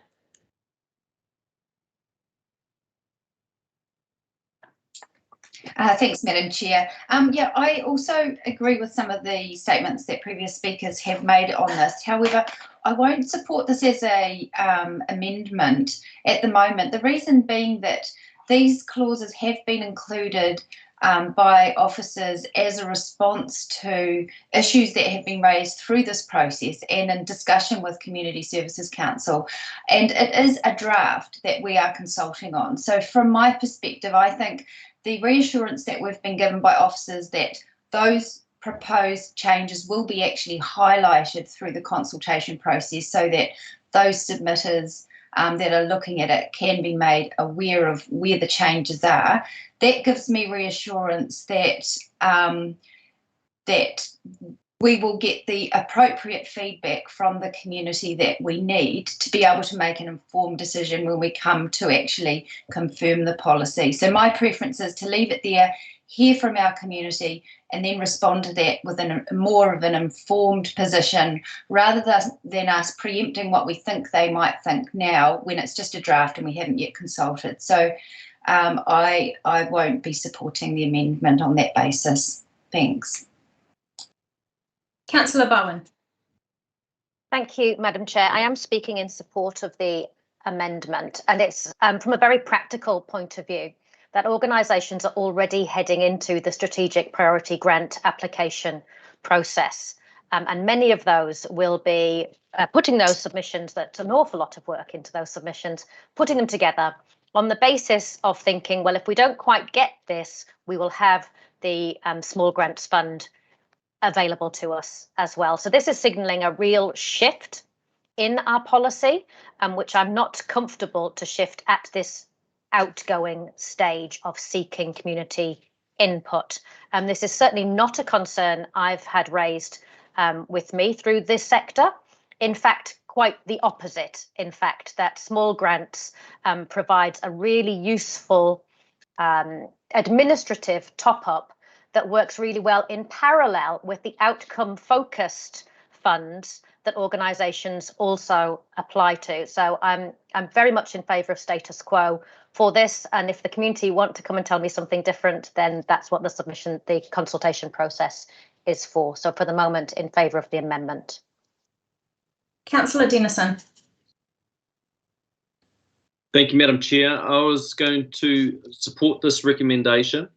Thanks, Madam Chair. Yeah, I also agree with some of the statements that previous speakers have made on this. However, I won't support this as a amendment at the moment. The reason being that these clauses have been included by officers as a response to issues that have been raised through this process and in discussion with Community Services Council. And it is a draft that we are consulting on. So from my perspective, I think the reassurance that we've been given by officers that those proposed changes will be actually highlighted through the consultation process so that those submitters that are looking at it can be made aware of where the changes are. That gives me reassurance that that we will get the appropriate feedback from the community that we need to be able to make an informed decision when we come to actually confirm the policy. So my preference is to leave it there, hear from our community, and then respond to that with more of an informed position rather than us preempting what we think they might think now when it's just a draft and we haven't yet consulted. So I won't be supporting the amendment on that basis. Thanks. Councillor Bowen. Thank you, Madam Chair. I am speaking in support of the amendment, and it's from a very practical point of view that organisations are already heading into the strategic priority grant application process. And many of those will be putting those submissions, that's an awful lot of work into those submissions, putting them together on the basis of thinking, well, if we don't quite get this, we will have the small grants fund available to us as well. So this is signalling a real shift in our policy, which I'm not comfortable to shift at this outgoing stage of seeking community input. This is certainly not a concern I've had raised with me through this sector. In fact, quite the opposite. In fact, that small grants provides a really useful administrative top-up that works really well in parallel with the outcome-focused funds that organisations also apply to. So I'm very much in favour of status quo for this, and if the community want to come and tell me something different, then that's what the consultation process is for. So for the moment, in favour of the amendment. Councillor Dennison. Thank you, Madam Chair. I was going to support this recommendation.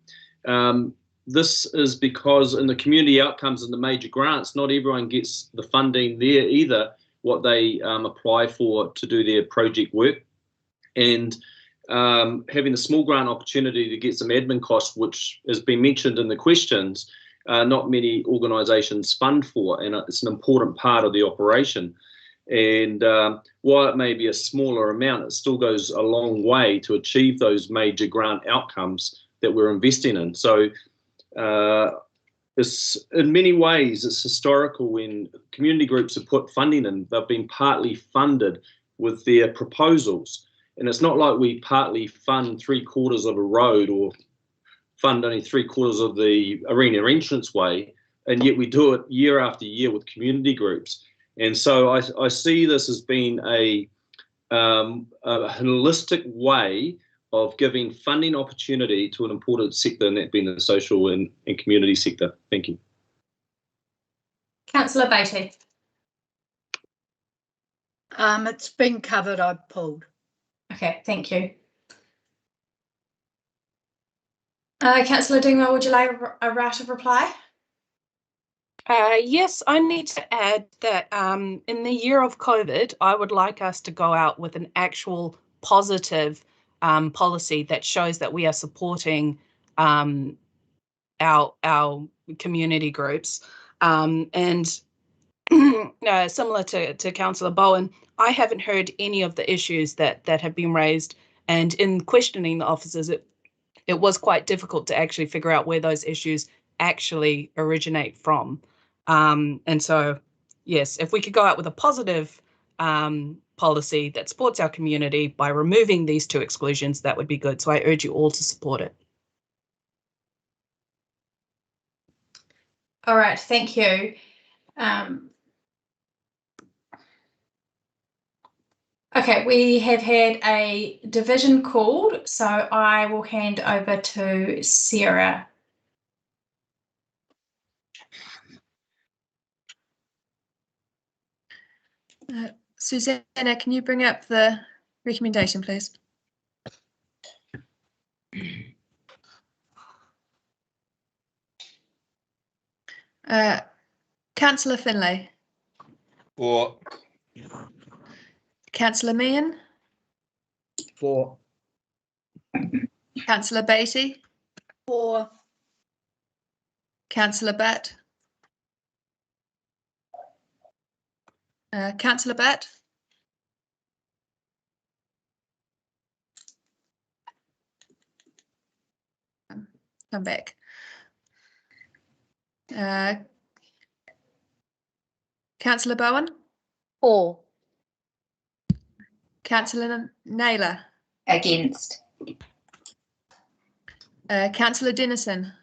This is because in the community outcomes and the major grants, not everyone gets the funding there either, what they apply for to do their project work. And having the small grant opportunity to get some admin costs, which has been mentioned in the questions, not many organisations fund for, and it's an important part of the operation. And while it may be a smaller amount, it still goes a long way to achieve those major grant outcomes that we're investing in. So it's, in many ways, it's historical when community groups have put funding in. They've been partly funded with their proposals. And it's not like we partly fund 3/4 of a road or fund only 3/4 of the arena entranceway, and yet we do it year after year with community groups. And so I see this as being a holistic way of giving funding opportunity to an important sector, and that being the social and community sector. Thank you. Councillor Beattie. It's been covered, I've pulled. Okay, thank you. Councillor Dingwall, would you like a right of reply? Yes, I need to add that in the year of COVID, I would like us to go out with an actual positive policy that shows that we are supporting our community groups. And similar to Councillor Bowen, I haven't heard any of the issues that have been raised. And in questioning the officers, it was quite difficult to actually figure out where those issues actually originate from. And so, yes, if we could go out with a positive policy that supports our community by removing these two exclusions, that would be good. So I urge you all to support it. All right, thank you. Okay, we have had a division called, so I will hand over to Sarah. Susanna, can you bring up the recommendation, please? Councillor Finlay. For. Councillor Meehan. For. Councillor Beatty. For. Councillor Batt. Councillor Batt. Come back. Councillor Bowen. For. Councillor Naylor. Against. Councillor Dennison.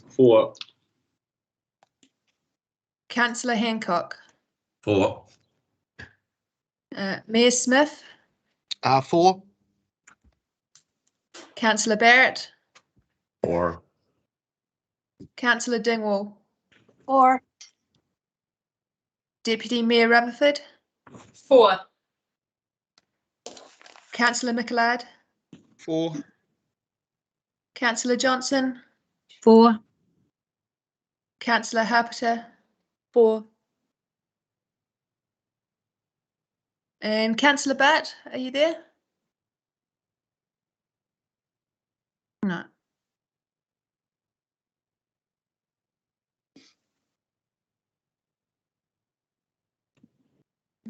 For. Councillor Hancock. For. Mayor Smith. For. Councillor Barrett. For. Councillor Dingwall. For. Deputy Mayor Rutherford. For. Councillor Mickelard. For. Councillor Johnson. For. Councillor Harpeter. For. And Councillor Batt, are you there? No.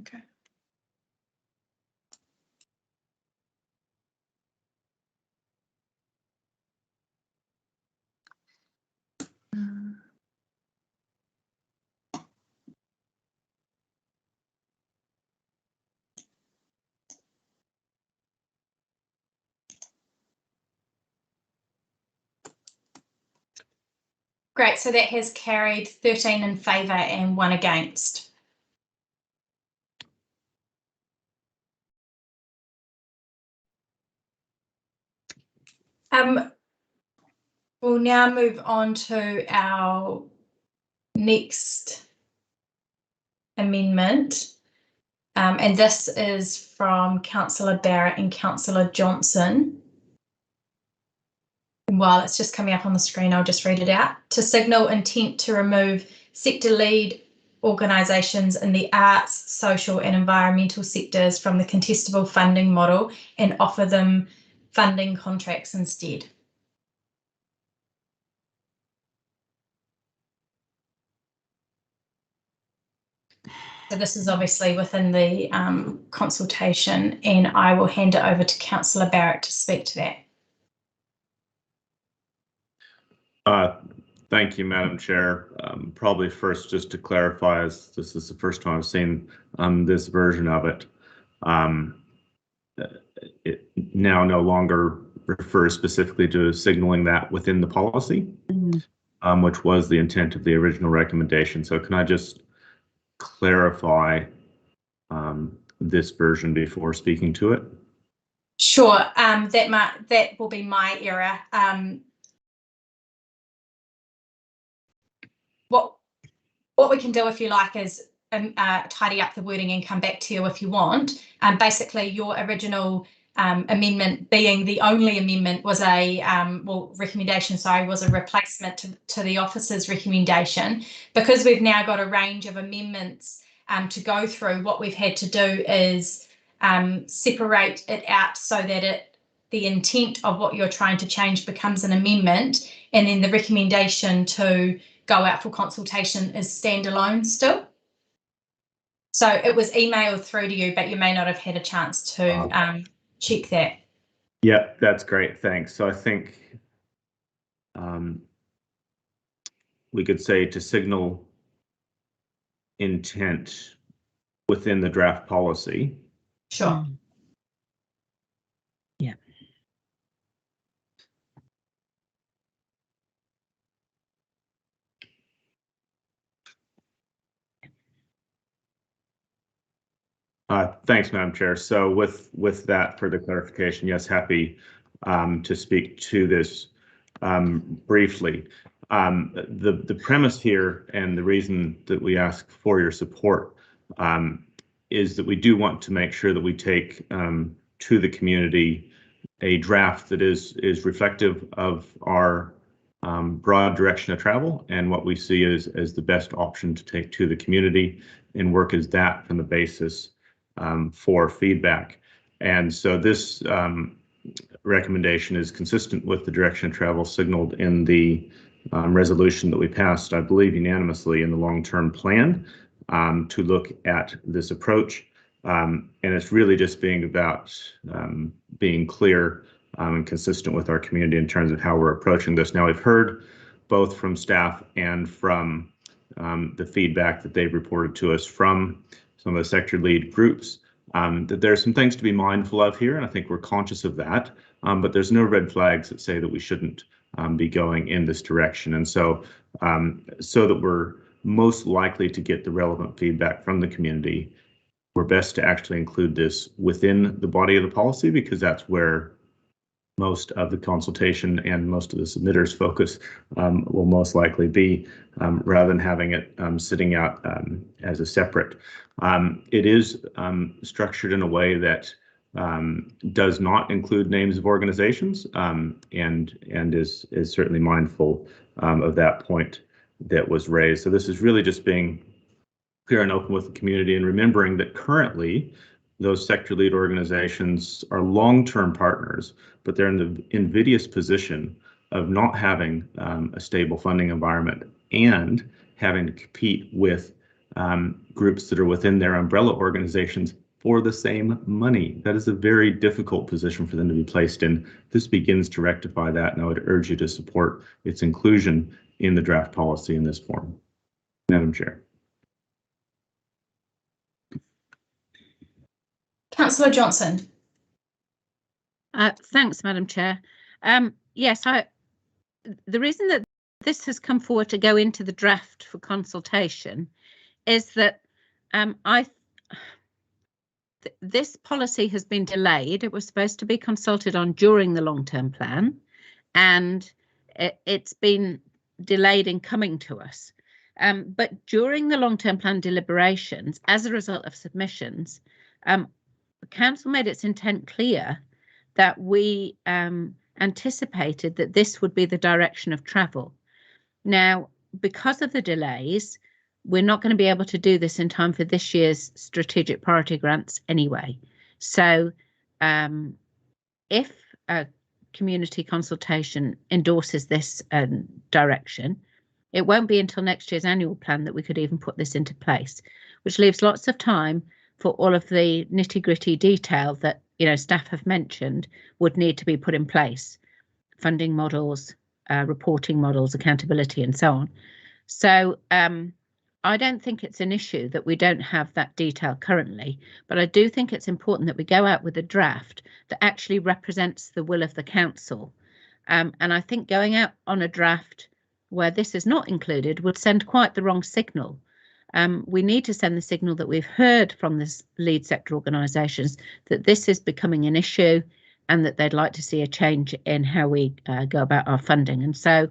Okay. Great, so that has carried 13 in favour and 1 against. We'll now move on to our next amendment, and this is from Councillor Barrett and Councillor Johnson. While it's just coming up on the screen, I'll just read it out. To signal intent to remove sector lead organisations in the arts, social and environmental sectors from the contestable funding model and offer them funding contracts instead. So this is obviously within the consultation, and I will hand it over to Councillor Barrett to speak to that. Thank you, Madam Chair. Probably first, just to clarify, as this is the first time I've seen this version of it, it now no longer refers specifically to signaling that within the policy, which was the intent of the original recommendation. So can I just clarify this version before speaking to it? Sure, that will be my error. What we can do, if you like, is tidy up the wording and come back to you if you want. Basically, your original amendment, being the only amendment, was a recommendation. Sorry, was a replacement to the officer's recommendation. Because we've now got a range of amendments to go through, what we've had to do is separate it out so that the intent of what you're trying to change becomes an amendment, and then the recommendation to go out for consultation is standalone still. So it was emailed through to you, but you may not have had a chance to check that. Yeah, that's great. Thanks. So I think we could say to signal intent within the draft policy Sure. Yeah. Thanks, Madam Chair. So with that further clarification, yes, happy to speak to this briefly. The premise here and the reason that we ask for your support is that we do want to make sure that we take to the community a draft that is reflective of our broad direction of travel and what we see as the best option to take to the community, and work as that from the basis for feedback. And so this recommendation is consistent with the direction of travel signaled in the resolution that we passed, I believe, unanimously in the long-term plan to look at this approach. And it's really just being about being clear and consistent with our community in terms of how we're approaching this. Now, we've heard both from staff and from the feedback that they've reported to us from some of the sector lead groups that there are some things to be mindful of here, and I think we're conscious of that, but there's no red flags that say that we shouldn't be going in this direction. And so, so that we're most likely to get the relevant feedback from the community, we're best to actually include this within the body of the policy, because that's where most of the consultation and most of the submitters' focus will most likely be, rather than having it sitting out as a separate. It is structured in a way that does not include names of organizations, and is certainly mindful of that point that was raised. So this is really just being clear and open with the community, and remembering that currently those sector lead organizations are long-term partners, but they're in the invidious position of not having a stable funding environment and having to compete with groups that are within their umbrella organizations for the same money. That is a very difficult position for them to be placed in. This begins to rectify that, and I would urge you to support its inclusion in the draft policy in this form. Madam Chair. Councillor Johnson. Thanks, Madam Chair. Yes, the reason that this has come forward to go into the draft for consultation is that this policy has been delayed. It was supposed to be consulted on during the long-term plan, and it's been delayed in coming to us. But during the long-term plan deliberations, as a result of submissions, the council made its intent clear that we anticipated that this would be the direction of travel. Now, because of the delays, we're not going to be able to do this in time for this year's strategic priority grants anyway. So if a community consultation endorses this direction, it won't be until next year's annual plan that we could even put this into place, which leaves lots of time for all of the nitty-gritty detail that staff have mentioned would need to be put in place: funding models, reporting models, accountability, and so on. So I don't think it's an issue that we don't have that detail currently, but I do think it's important that we go out with a draft that actually represents the will of the council. And I think going out on a draft where this is not included would send quite the wrong signal. We need to send the signal that we've heard from the lead sector organisations that this is becoming an issue and that they'd like to see a change in how we go about our funding. And so,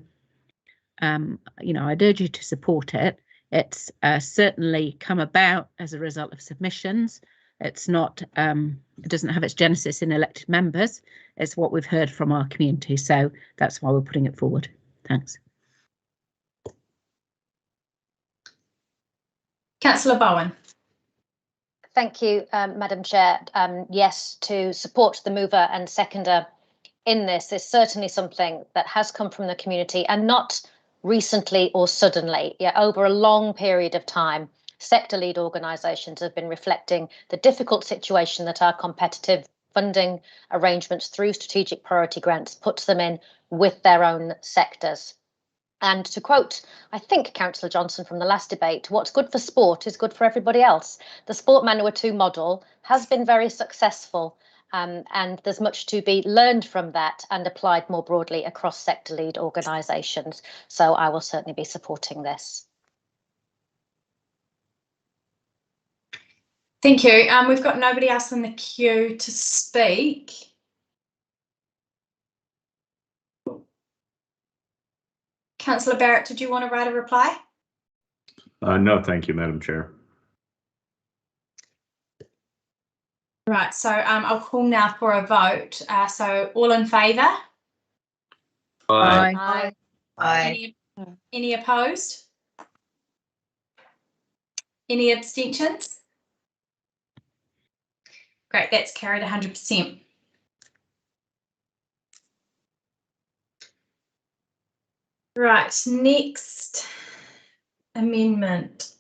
I'd urge you to support it. It's certainly come about as a result of submissions. It's not, it doesn't have its genesis in elected members. It's what we've heard from our community. So that's why we're putting it forward. Thanks. Councillor Bowen. Thank you, Madam Chair. Yes, to support the mover and seconder in this is certainly something that has come from the community, and not recently or suddenly. Yeah, over a long period of time, sector lead organisations have been reflecting the difficult situation that our competitive funding arrangements through strategic priority grants puts them in with their own sectors. And to quote, I think, Councillor Johnson from the last debate, what's good for sport is good for everybody else. The Sport Manual 2 model has been very successful, and there's much to be learned from that and applied more broadly across sector lead organisations. So I will certainly be supporting this. Thank you. We've got nobody else in the queue to speak. Councillor Barrett, did you want to write a reply? No, thank you, Madam Chair. Right, so I'll call now for a vote. So all in favour? Aye. Aye. Aye. Any opposed? Any abstentions? Great, that's carried 100%. Right, next amendment.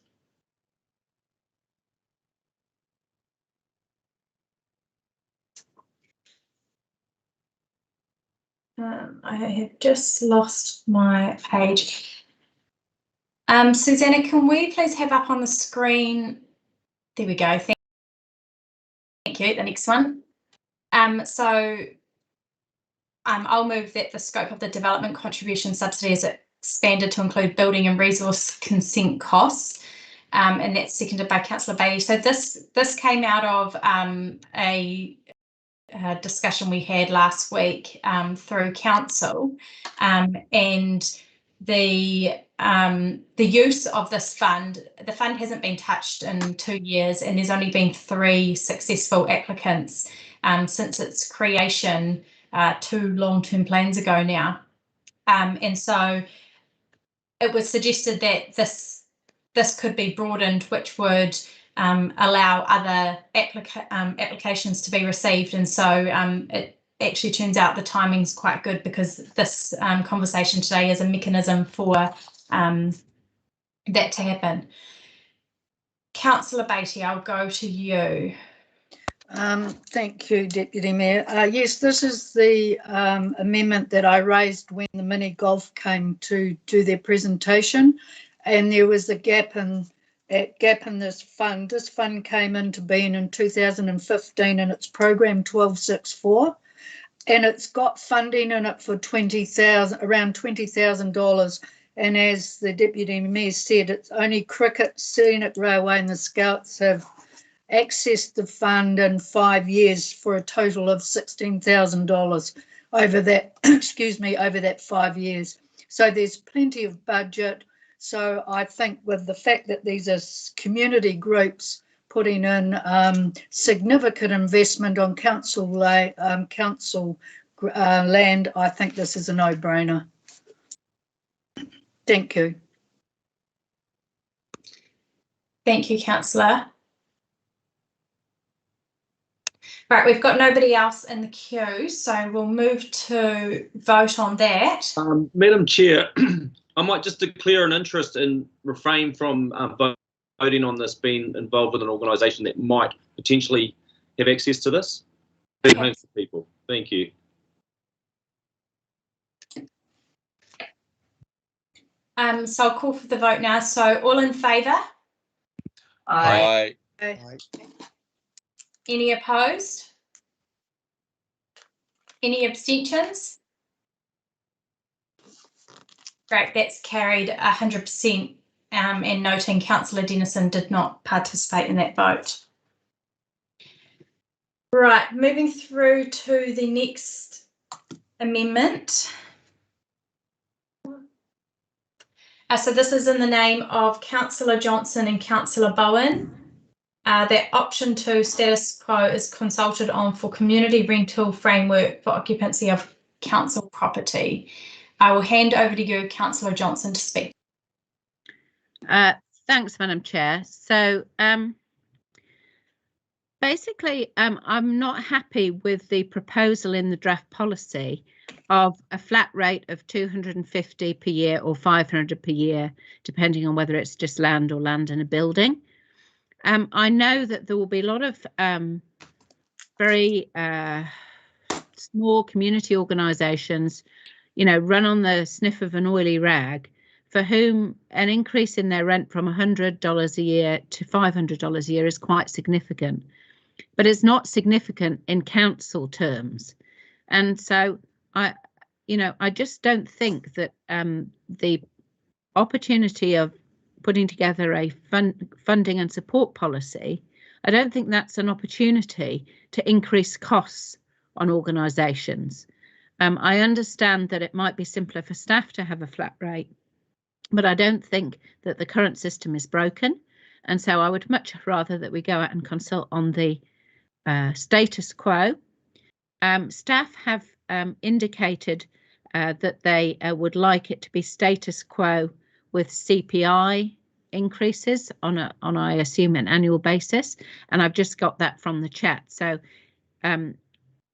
I have just lost my page. Susanna, can we please have up on the screen? There we go. Thank you. The next one. I'll move that the scope of the development contribution subsidy is expanded to include building and resource consent costs, and that's seconded by Councillor Bailey. So this came out of a discussion we had last week through council, and the use of this fund. The fund hasn't been touched in 2 years, and there's only been 3 successful applicants since its creation 2 long-term plans ago now, and so it was suggested that this could be broadened, which would allow other applications to be received, and so it actually turns out the timing's quite good, because this conversation today is a mechanism for that to happen. Councillor Beattie, I'll go to you. Thank you, Deputy Mayor. Yes, this is the amendment that I raised when the mini golf came to do their presentation, and there was a gap in this fund. This fund came into being in 2015, and it's program 1264, and it's got funding in it for around $20,000. And as the Deputy Mayor said, it's only Cricket, Scenic Railway and the Scouts have accessed the fund in 5 years for a total of $16,000 over that, over that 5 years. So there's plenty of budget. So I think with the fact that these are community groups putting in significant investment on council land, I think this is a no-brainer. Thank you. Thank you, Councillor. Right, we've got nobody else in the queue, so we'll move to vote on that. Madam Chair, I might just declare an interest and refrain from voting on this, being involved with an organisation that might potentially have access to this. Big homes for people. Thank you. So I'll call for the vote now. So all in favour? Aye. Aye. Any opposed? Any abstentions? Great, that's carried 100%, and noting Councillor Dennison did not participate in that vote. Right, moving through to the next amendment. So this is in the name of Councillor Johnson and Councillor Bowen. That option 2 status quo is consulted on for community rental framework for occupancy of council property. I will hand over to you, Councillor Johnson, to speak. Thanks, Madam Chair. So basically, I'm not happy with the proposal in the draft policy of a flat rate of 250 per year or 500 per year, depending on whether it's just land or land in a building. I know that there will be a lot of very small community organisations, run on the sniff of an oily rag, for whom an increase in their rent from $100 a year to $500 a year is quite significant. But it's not significant in council terms. And so I just don't think that the opportunity of putting together a funding and support policy, I don't think that's an opportunity to increase costs on organisations. I understand that it might be simpler for staff to have a flat rate, but I don't think that the current system is broken. And so I would much rather that we go out and consult on the status quo. Staff have indicated that they would like it to be status quo with CPI increases on I assume an annual basis, and I've just got that from the chat. So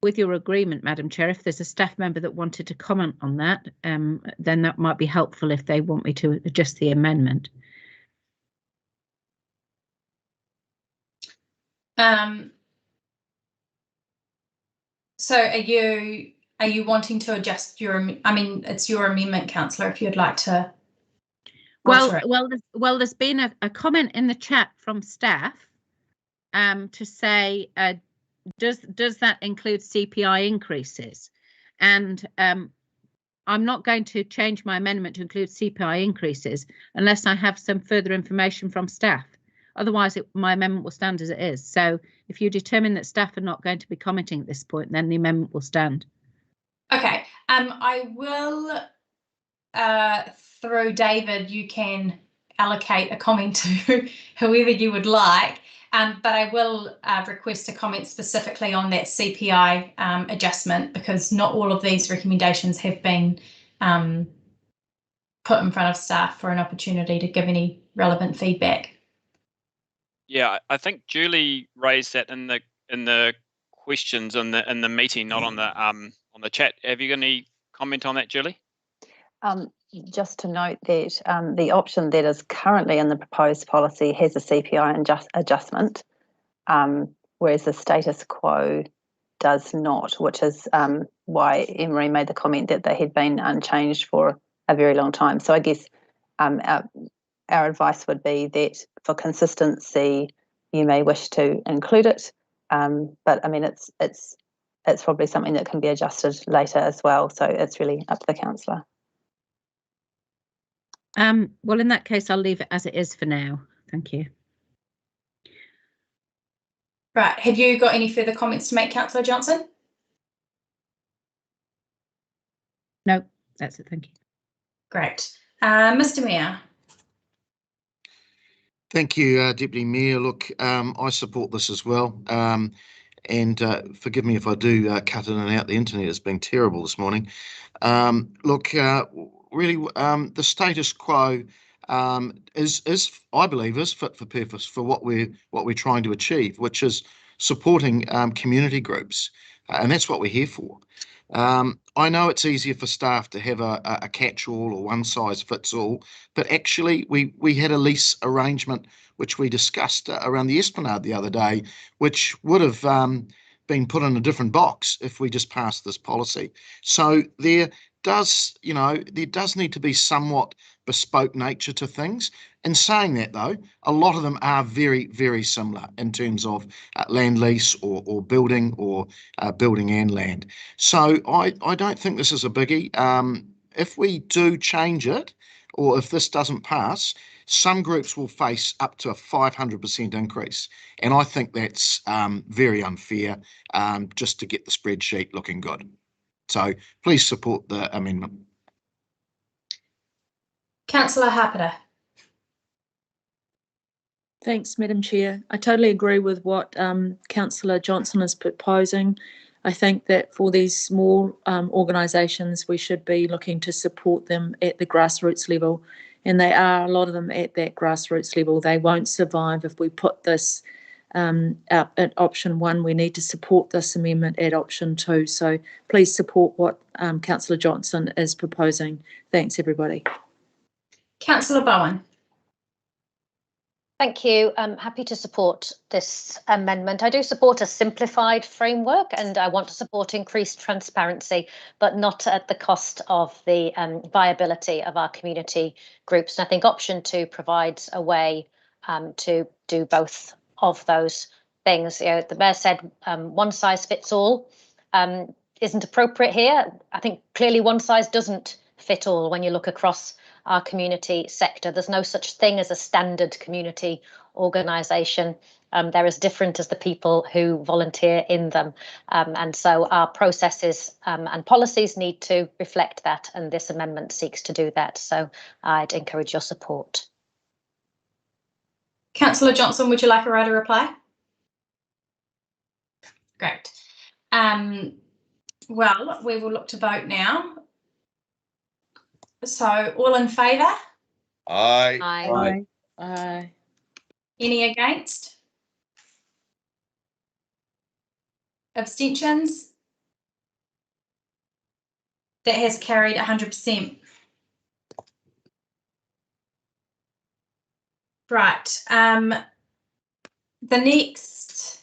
with your agreement, Madam Chair, if there's a staff member that wanted to comment on that, then that might be helpful if they want me to adjust the amendment. So are you wanting to adjust it's your amendment, Councillor, if you'd like to. Well, there's been a comment in the chat from staff to say, does that include CPI increases? And I'm not going to change my amendment to include CPI increases unless I have some further information from staff. Otherwise, my amendment will stand as it is. So if you determine that staff are not going to be commenting at this point, then the amendment will stand. Okay. I will, through David, you can allocate a comment to whoever you would like, but I will request a comment specifically on that CPI adjustment, because not all of these recommendations have been put in front of staff for an opportunity to give any relevant feedback. Yeah, I think Julie raised that in the questions in the meeting, not on the chat. Have you got any comment on that, Julie? Just to note that the option that is currently in the proposed policy has a CPI adjustment, whereas the status quo does not, which is why Emery made the comment that they had been unchanged for a very long time. So I guess our advice would be that for consistency, you may wish to include it, but I mean it's probably something that can be adjusted later as well. So it's really up to the councillor. Well, in that case, I'll leave it as it is for now. Thank you. Right. Have you got any further comments to make, Councillor Johnson? No, that's it. Thank you. Great. Mr. Mayor. Thank you, Deputy Mayor. Look, I support this as well. And forgive me if I do cut in and out. The internet has been terrible this morning. Look, really, the status quo is, I believe, is fit for purpose for what we're trying to achieve, which is supporting community groups, and that's what we're here for. I know it's easier for staff to have a catch-all or one-size-fits-all, but actually we had a lease arrangement which we discussed around the Esplanade the other day, which would have been put in a different box if we just passed this policy. So there does need to be somewhat bespoke nature to things. In saying that, though, a lot of them are very, very similar in terms of land lease or building or building and land. So I don't think this is a biggie. If we do change it, or if this doesn't pass, some groups will face up to a 500% increase. And I think that's very unfair just to get the spreadsheet looking good. So please support the amendment. Councillor Harper. Thanks, Madam Chair. I totally agree with what Councillor Johnson is proposing. I think that for these small organisations, we should be looking to support them at the grassroots level. And they are, a lot of them, at that grassroots level. They won't survive if we put this out at option 1. We need to support this amendment at option 2. So please support what Councillor Johnson is proposing. Thanks, everybody. Councillor Bowen. Thank you. I'm happy to support this amendment. I do support a simplified framework and I want to support increased transparency, but not at the cost of the viability of our community groups. And I think option 2 provides a way to do both of those things. You know, the Mayor said one size fits all isn't appropriate here. I think clearly one size doesn't fit all when you look across our community sector. There's no such thing as a standard community organisation. They're as different as the people who volunteer in them. And so our processes and policies need to reflect that, and this amendment seeks to do that. So I'd encourage your support. Councillor Johnson, would you like a right of reply? Great. Well, we will look to vote now. So all in favour? Aye. Aye. Aye. Any against? Abstentions? That has carried 100%. Right. The next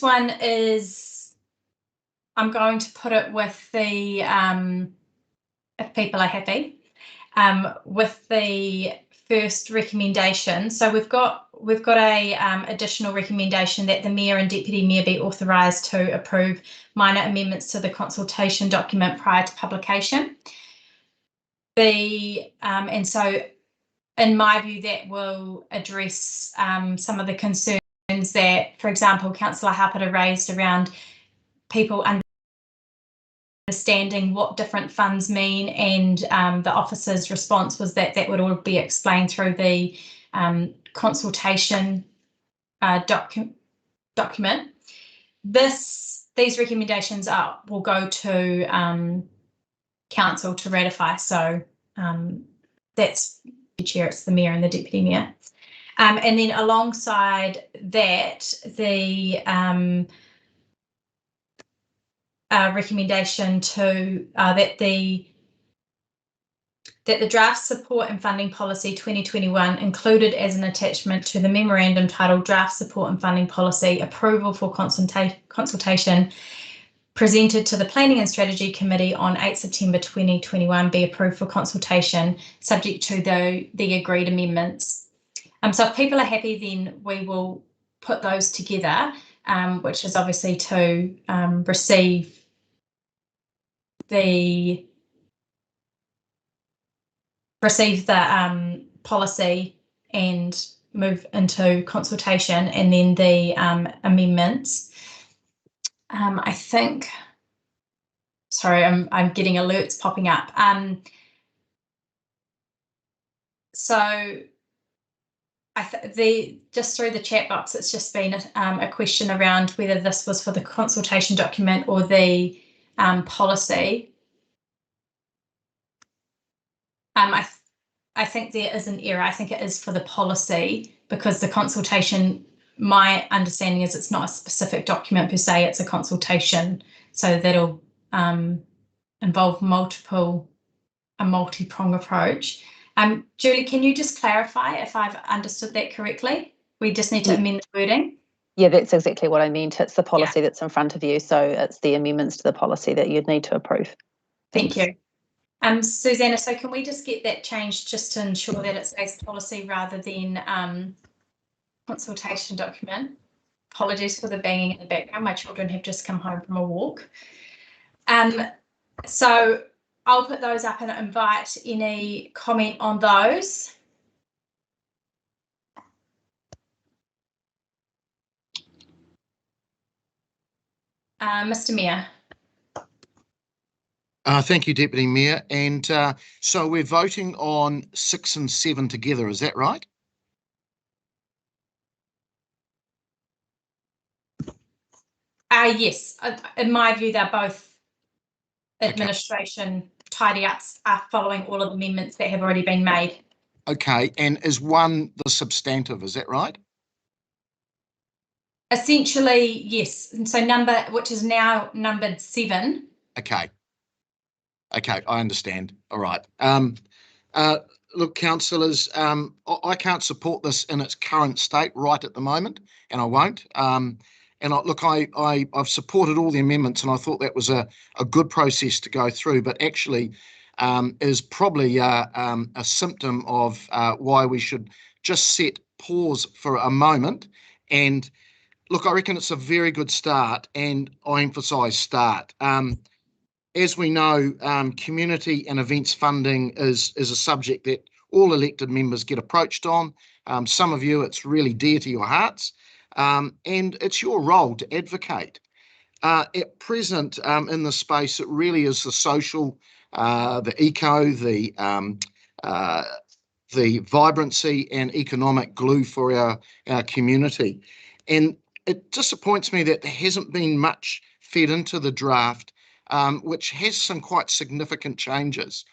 one is, I'm going to put it with the if people are happy, with the first recommendation. So we've got a additional recommendation that the Mayor and Deputy Mayor be authorised to approve minor amendments to the consultation document prior to publication. And so in my view, that will address some of the concerns that, for example, Councillor Harper raised around people understanding what different funds mean, and the officer's response was that that would all be explained through the consultation document. These recommendations will go to council to ratify. So that's the chair, it's the Mayor and the Deputy Mayor. And then alongside that, the recommendation to that the draft support and funding policy 2021 included as an attachment to the memorandum titled Draft Support and Funding Policy Approval for Consultation presented to the Planning and Strategy Committee on 8 September 2021 be approved for consultation subject to the agreed amendments. So if people are happy, then we will put those together, which is obviously to receive the policy and move into consultation, and then the amendments. I think, sorry, I'm getting alerts popping up. So just through the chat box, it's just been a question around whether this was for the consultation document or the policy. I think there is an error. I think it is for the policy, because the consultation, my understanding is it's not a specific document per se, it's a consultation. So that'll involve a multi-prong approach. Julie, can you just clarify if I've understood that correctly? We just need to amend the wording. Yeah, that's exactly what I meant. It's the policy that's in front of you. So it's the amendments to the policy that you'd need to approve. Thank you. Susanna, so can we just get that changed just to ensure that it says policy rather than consultation document? Apologies for the banging in the background. My children have just come home from a walk. So I'll put those up and invite any comment on those. Mr. Mayor. Thank you, Deputy Mayor. And so we're voting on 6 and 7 together, is that right? Yes, in my view, they're both administration tidy ups following all of the amendments that have already been made. Okay, and is one the substantive, is that right? Essentially, yes. And so which is now numbered 7. Okay, I understand. All right. look, councillors, I can't support this in its current state right at the moment, and I won't. And I've supported all the amendments, and I thought that was a good process to go through, but actually is probably a symptom of why we should just set pause for a moment. And look, I reckon it's a very good start, and I emphasise start. As we know, community and events funding is a subject that all elected members get approached on. Some of you, it's really dear to your hearts, and it's your role to advocate. At present, in this space, it really is the social, the eco, the vibrancy and economic glue for our community. And it disappoints me that there hasn't been much fed into the draft, which has some quite significant changes.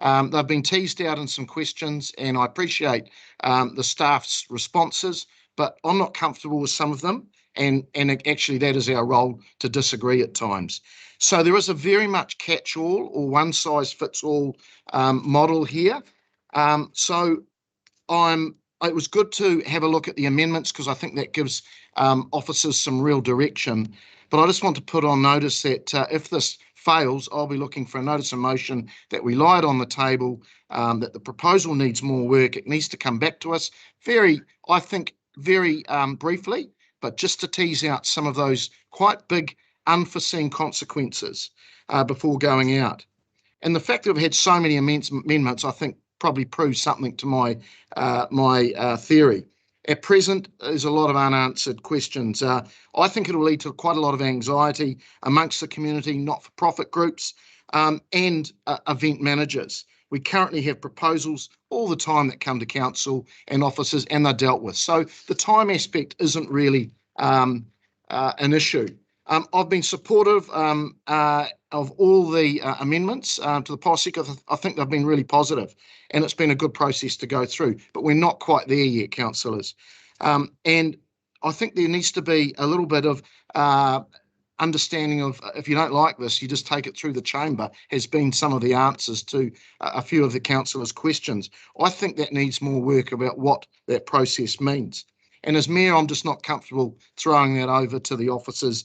They've been teased out in some questions, and I appreciate the staff's responses, but I'm not comfortable with some of them, and actually that is our role to disagree at times. So there is a very much catch-all or one-size-fits-all model here. It was good to have a look at the amendments, because I think that gives officers some real direction. But I just want to put on notice that if this fails, I'll be looking for a notice of motion that we lie it on the table, that the proposal needs more work. It needs to come back to us very briefly, but just to tease out some of those quite big unforeseen consequences before going out. And the fact that we've had so many amendments, I think, probably proves something to my theory. At present, there's a lot of unanswered questions. I think it'll lead to quite a lot of anxiety amongst the community, not-for-profit groups, and event managers. We currently have proposals all the time that come to council and officers, and they're dealt with. So the time aspect isn't really an issue. I've been supportive of all the amendments to the policy, because I think they've been really positive, and it's been a good process to go through, but we're not quite there yet, councillors. And I think there needs to be a little bit of understanding of, if you don't like this, you just take it through the chamber, has been some of the answers to a few of the councillors' questions. I think that needs more work about what that process means. And as Mayor, I'm just not comfortable throwing that over to the officers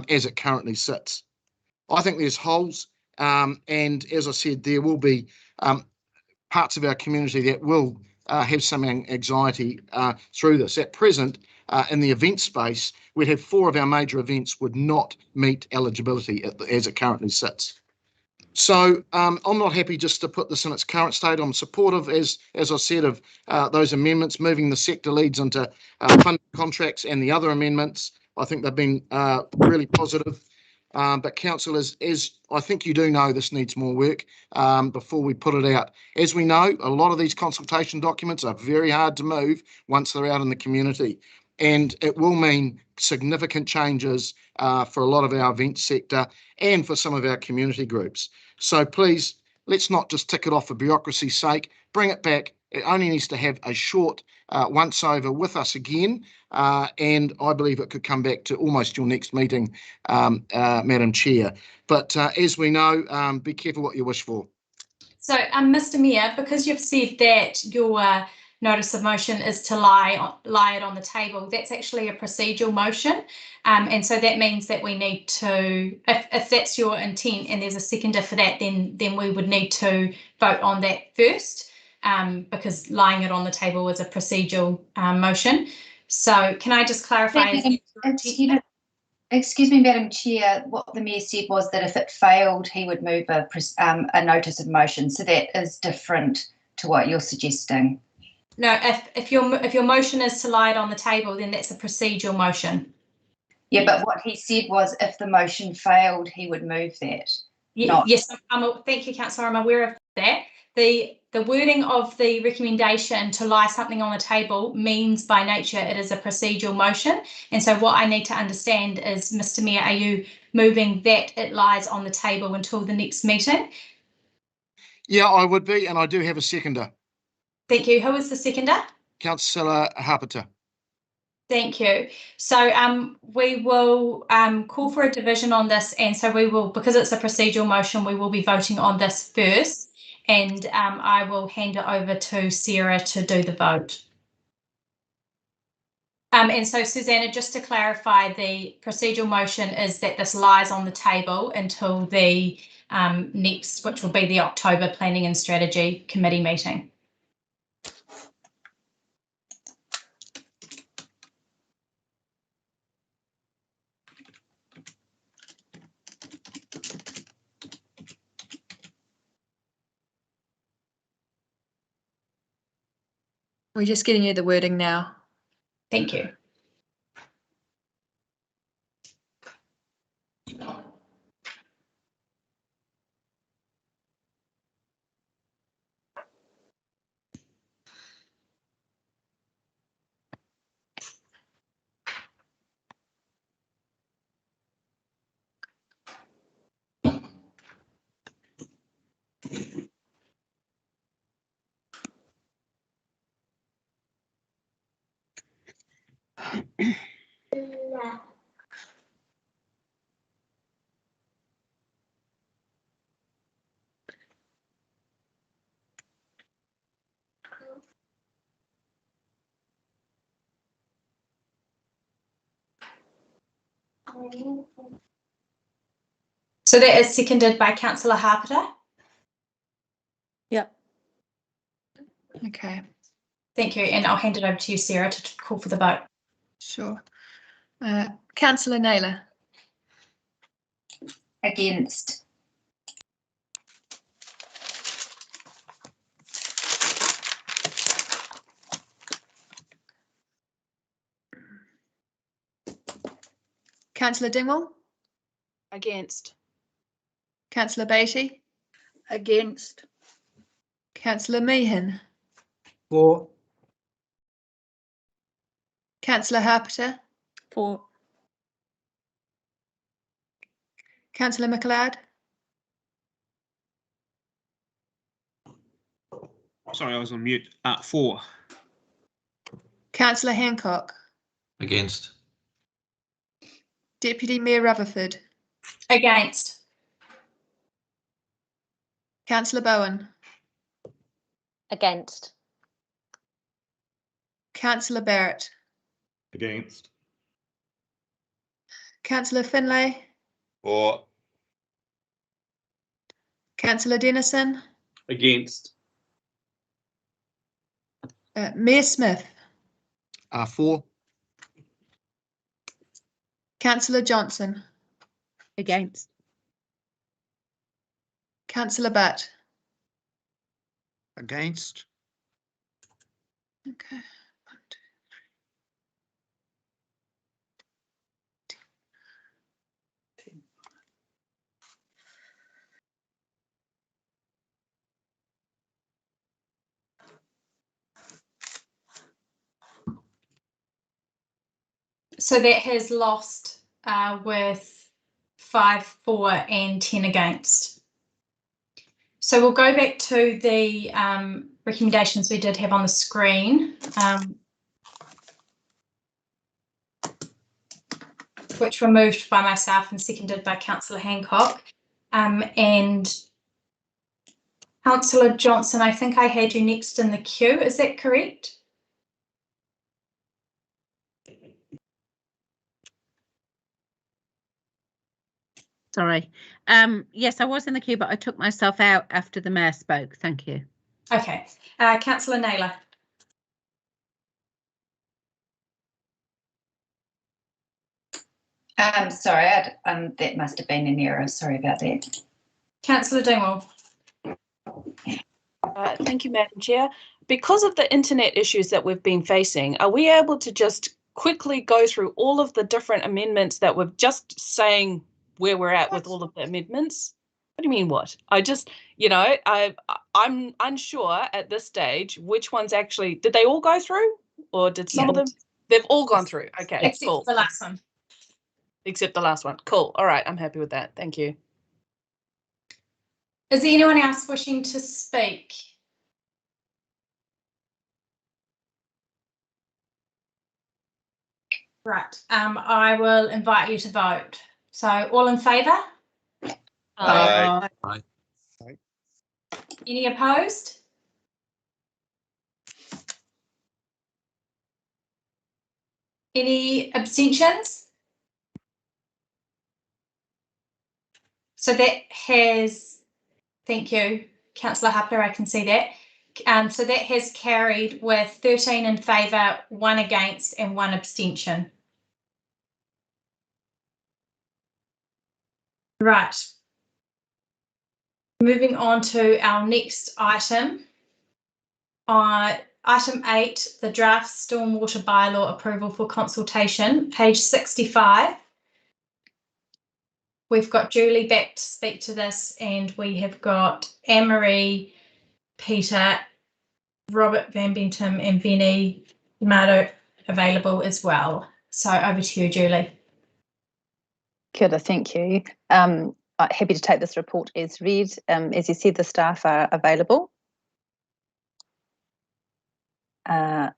as it currently sits. I think there's holes, and as I said, there will be parts of our community that will have some anxiety through this. At present, in the event space, we'd have 4 of our major events would not meet eligibility as it currently sits. So I'm not happy just to put this in its current state. I'm supportive, as I said, of those amendments, moving the sector leads into funding contracts and the other amendments. I think they've been really positive. But councillors, as I think you do know, this needs more work before we put it out. As we know, a lot of these consultation documents are very hard to move once they're out in the community. And it will mean significant changes for a lot of our event sector and for some of our community groups. So please, let's not just tick it off for bureaucracy's sake. Bring it back. It only needs to have a short once over with us again. And I believe it could come back to almost your next meeting, Madam Chair. But as we know, be careful what you wish for. So, Mr. Mayor, because you've said that your notice of motion is to lie it on the table, that's actually a procedural motion. And so that means that we need to, if that's your intent and there's a seconder for that, then we would need to vote on that first, because lying it on the table is a procedural motion. So can I just clarify? Excuse me, Madam Chair, what the Mayor said was that if it failed, he would move a notice of motion. So that is different to what you're suggesting. No, if your motion is to lie it on the table, then that's a procedural motion. Yeah, but what he said was if the motion failed, he would move that. Yes, thank you, Councillor. I'm aware of that. The wording of the recommendation to lie something on the table means by nature it is a procedural motion. And so what I need to understand is, Mr. Mayor, are you moving that it lies on the table until the next meeting? Yeah, I would be, and I do have a seconder. Thank you. Who is the seconder? Councillor Harpiter. Thank you. So we will call for a division on this, and so we will, because it's a procedural motion, we will be voting on this first, and I will hand it over to Sarah to do the vote. And so, Susanna, just to clarify, the procedural motion is that this lies on the table until the next, which will be the October Planning and Strategy Committee meeting. We're just getting you the wording now. Thank you. So that is seconded by Councillor Harpiter. Yep. Okay. Thank you, and I'll hand it over to you, Sarah, to call for the vote. Sure. Councillor Naylor. Against. Councillor Dingwall. Against. Councillor Beatty. Against. Councillor Meehan. For. Councillor Harpiter. For. Councillor McLeod. Sorry, I was on mute. 4. Councillor Hancock. Against. Deputy Mayor Rutherford. Against. Councillor Bowen. Against. Councillor Barrett. Against. Councillor Finlay. For. Councillor Dennison. Against. Mayor Smith. 4. Councillor Johnson. Against. Councillor Butt. Against. Okay. So that has lost with 5 for and 10 against. So we'll go back to the recommendations we did have on the screen, which were moved by myself and seconded by Councillor Hancock. And Councillor Johnson, I think I had you next in the queue. Is that correct? Sorry. Yes, I was in the queue, but I took myself out after the mayor spoke. Thank you. Okay. Councillor Naylor. Sorry, that must have been an error. Sorry about that. Councillor Dingwall. Thank you, Madam Chair. Because of the internet issues that we've been facing, are we able to just quickly go through all of the different amendments that we're just saying where we're at with all of the amendments? What do you mean what? I just, I'm unsure at this stage which ones actually, did they all go through? Or did some of them? They've all gone through. Okay, Except cool. the last one. Except the last one. Cool. All right, I'm happy with that. Thank you. Is there anyone else wishing to speak? Right, I will invite you to vote. So all in favour? Aye. Aye. Any opposed? Any abstentions? So that has, thank you, Councillor Harper, I can see that. So that has carried with 13 in favour, 1 against and 1 abstention. Right. Moving on to our next item. Item 8, the draft stormwater bylaw approval for consultation, page 65. We've got Julie back to speak to this, and we have got Anne-Marie, Peter, Robert Van Bentum and Vinnie Mardo available as well. So over to you, Julie. Kia ora, thank you. Happy to take this report as read. As you said, the staff are available to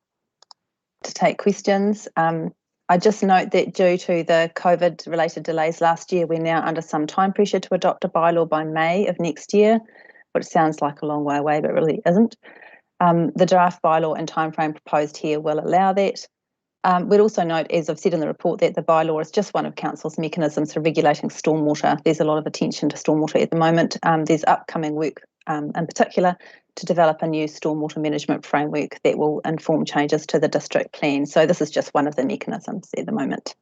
take questions. I just note that due to the COVID-related delays last year, we're now under some time pressure to adopt a bylaw by May of next year, which sounds like a long way away, but really isn't. The draft bylaw and timeframe proposed here will allow that. We'd also note, as I've said in the report, that the bylaw is just one of Council's mechanisms for regulating stormwater. There's a lot of attention to stormwater at the moment. There's upcoming work in particular to develop a new stormwater management framework that will inform changes to the district plan. So this is just one of the mechanisms at the moment.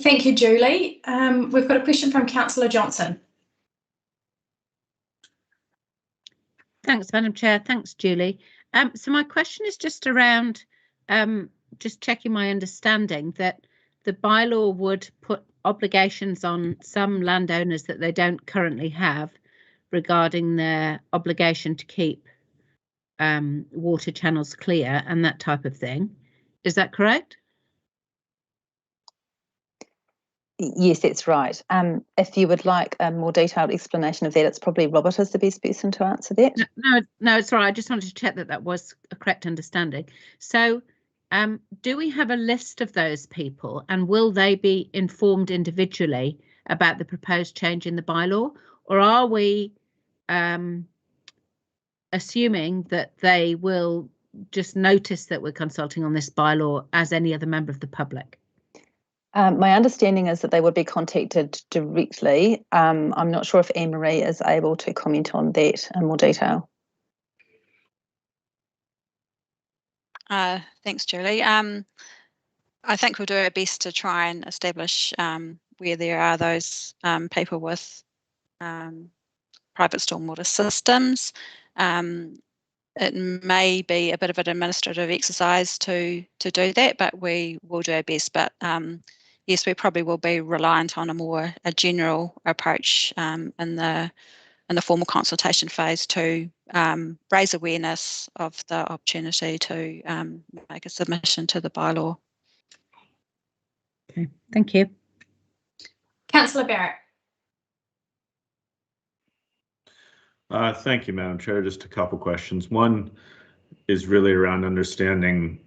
Thank you, Julie. We've got a question from Councillor Johnson. Thanks, Madam Chair. Thanks, Julie. So my question is just around just checking my understanding that the bylaw would put obligations on some landowners that they don't currently have regarding their obligation to keep water channels clear and that type of thing. Is that correct? Yes, that's right. If you would like a more detailed explanation of that, it's probably Robert is the best person to answer that. No, it's all right. I just wanted to check that that was a correct understanding. So do we have a list of those people, and will they be informed individually about the proposed change in the bylaw, or are we assuming that they will just notice that we're consulting on this bylaw as any other member of the public? My understanding is that they would be contacted directly. I'm not sure if Anne-Marie is able to comment on that in more detail. Thanks, Julie. I think we'll do our best to try and establish where there are those people with private stormwater systems. It may be a bit of an administrative exercise to do that, but we will do our best. But yes, we probably will be reliant on a general approach in the formal consultation phase to raise awareness of the opportunity to make a submission to the bylaw. Okay, thank you. Councillor Barrett. Thank you, Madam Chair. Just a couple questions. One is really around understanding,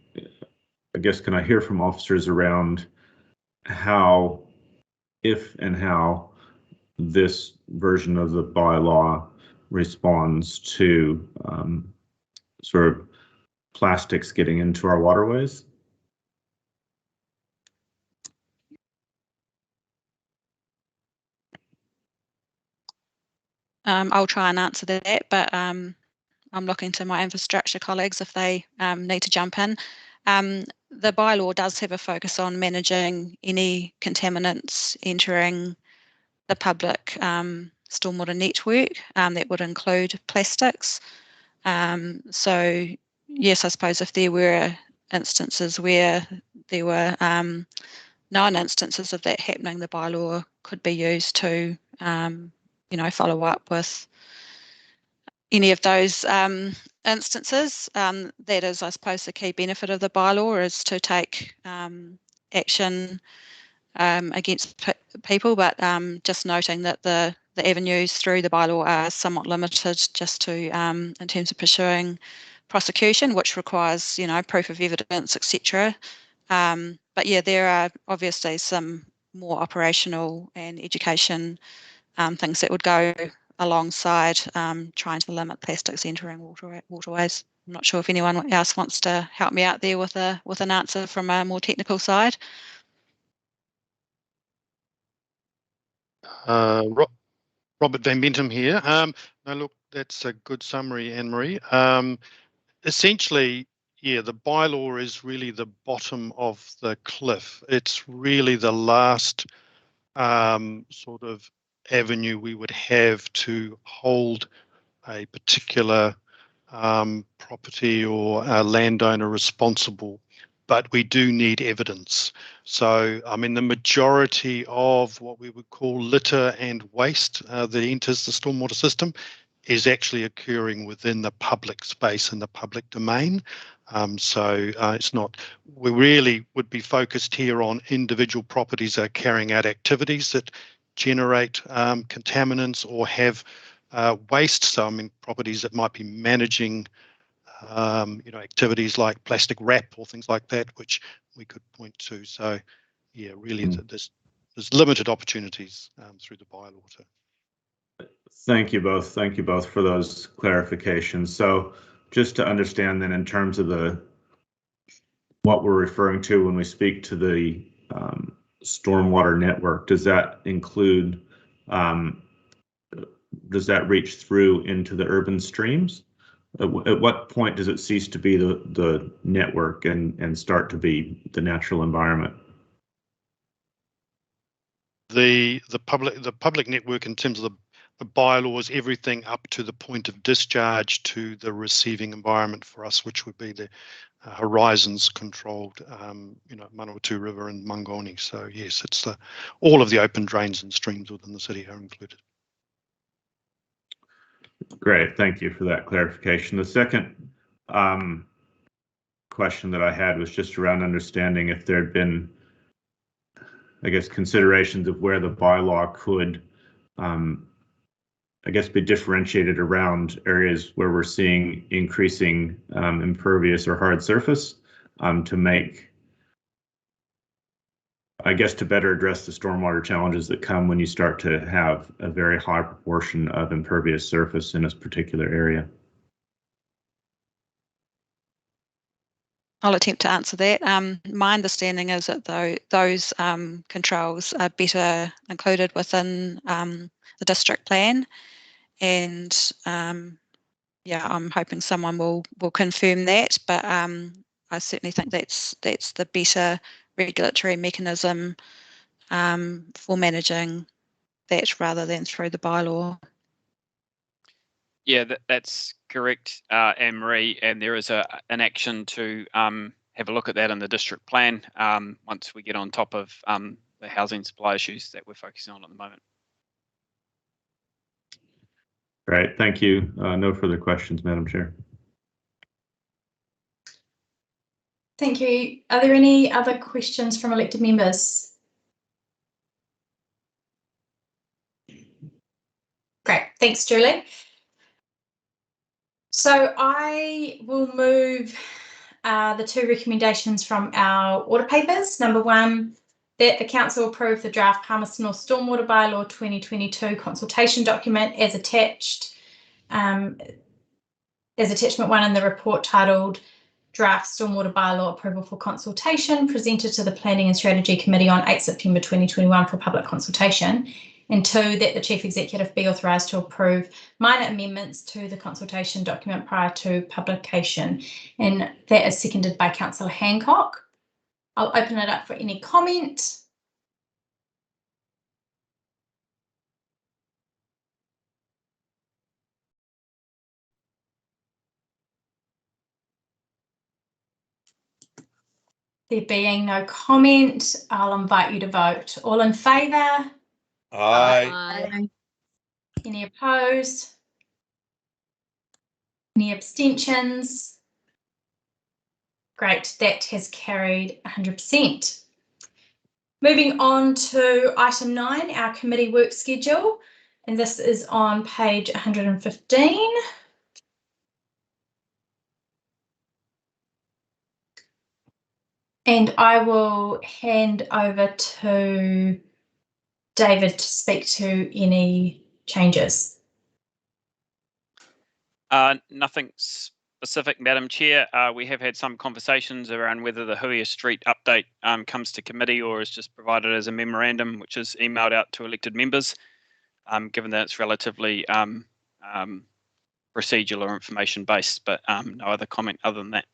I guess, can I hear from officers around how, if and how this version of the bylaw responds to sort of plastics getting into our waterways? I'll try and answer that, but I'm looking to my infrastructure colleagues if they need to jump in. The bylaw does have a focus on managing any contaminants entering the public stormwater network. That would include plastics. So yes, I suppose if there were instances where there were known instances of that happening, the bylaw could be used to follow up with any of those instances. That is, I suppose, the key benefit of the bylaw is to take action against people, but just noting that the avenues through the bylaw are somewhat limited just to in terms of pursuing prosecution, which requires proof of evidence, etc. But yeah, there are obviously some more operational and education things that would go alongside trying to limit plastics entering waterways. I'm not sure if anyone else wants to help me out there with an answer from a more technical side. Robert Van Bentham here. No, look, that's a good summary, Anne-Marie. Essentially, yeah, the bylaw is really the bottom of the cliff. It's really the last sort of avenue we would have to hold a particular property or a landowner responsible, but we do need evidence. So, I mean, the majority of what we would call litter and waste that enters the stormwater system is actually occurring within the public space and the public domain. It's not, we really would be focused here on individual properties that are carrying out activities that generate contaminants or have waste. So I mean, properties that might be managing activities like plastic wrap or things like that, which we could point to. So yeah, really there's limited opportunities through the bylaw. Thank you both. Thank you both for those clarifications. So just to understand then, in terms of what we're referring to when we speak to the stormwater network, does that include, does that reach through into the urban streams? At what point does it cease to be the network and start to be the natural environment? The public network, in terms of the bylaws, everything up to the point of discharge to the receiving environment for us, which would be the horizons controlled, Manawatu River and Mangoni. So yes, it's all of the open drains and streams within the city are included. Great, thank you for that clarification. The second question that I had was just around understanding if there had been, I guess, considerations of where the bylaw could, I guess, be differentiated around areas where we're seeing increasing impervious or hard surface to make, I guess, to better address the stormwater challenges that come when you start to have a very high proportion of impervious surface in a particular area. I'll attempt to answer that. My understanding is that those controls are better included within the district plan, and yeah, I'm hoping someone will confirm that. But I certainly think that's the better regulatory mechanism for managing that rather than through the bylaw. Yeah, that's correct, Anne-Marie, and there is an action to have a look at that in the district plan once we get on top of the housing supply issues that we're focusing on at the moment. Great, thank you. No further questions, Madam Chair. Thank you. Are there any other questions from elected members? Great, thanks, Julie. So I will move the two recommendations from our order papers. Number one, that the council approve the draft Palmerston North Stormwater Bylaw 2022 consultation document as attached, as attachment one in the report titled Draft Stormwater Bylaw Approval for Consultation, presented to the Planning and Strategy Committee on 8 September 2021 for public consultation. And two, that the Chief Executive be authorised to approve minor amendments to the consultation document prior to publication. And that is seconded by Councillor Hancock. I'll open it up for any comment. There being no comment, I'll invite you to vote. All in favour? Aye. Any opposed? Any abstentions? Great, that has carried 100%. Moving on to item 9, our committee work schedule, and this is on page 115. And I will hand over to David to speak to any changes. Nothing specific, Madam Chair. We have had some conversations around whether the Huia Street update comes to committee or is just provided as a memorandum, which is emailed out to elected members, given that it's relatively procedural or information based, but no other comment other than that.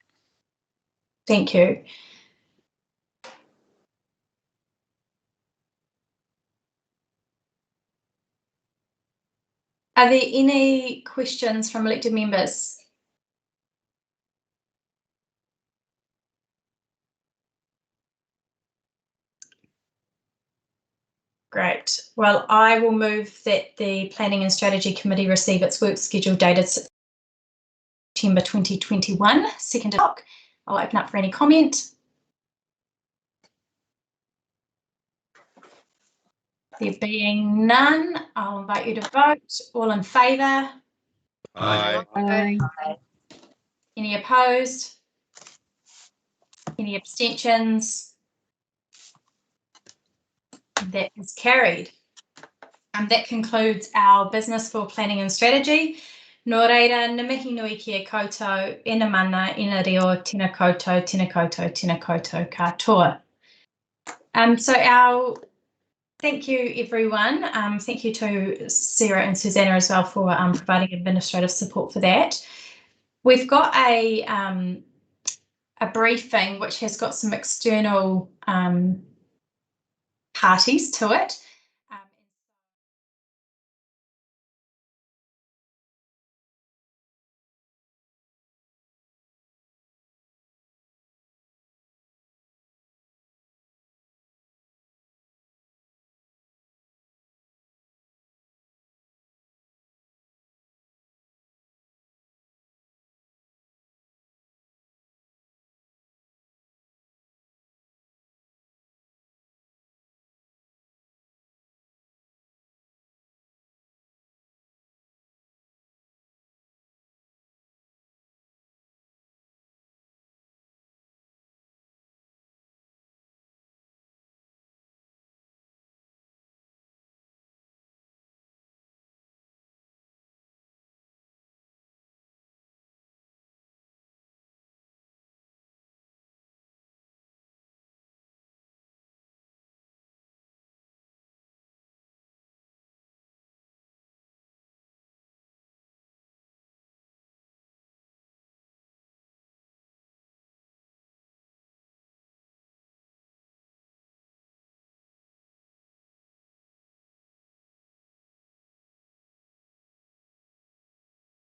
Thank you. Are there any questions from elected members? Great. Well, I will move that the Planning and Strategy Committee receive its work schedule dated September 2021, second o'clock. I'll open up for any comment. There being none, I'll invite you to vote. All in favour? Aye. Aye. Any opposed? Any abstentions? That is carried. That concludes our business for planning and strategy. Nō reira, na mihi nui kia koutou, e na mana, e na reo, tēnā koutou, tēnā koutou, tēnā koutou katoa. Thank you, everyone. Thank you to Sarah and Susanna as well for providing administrative support for that. We've got a briefing which has got some external parties to it.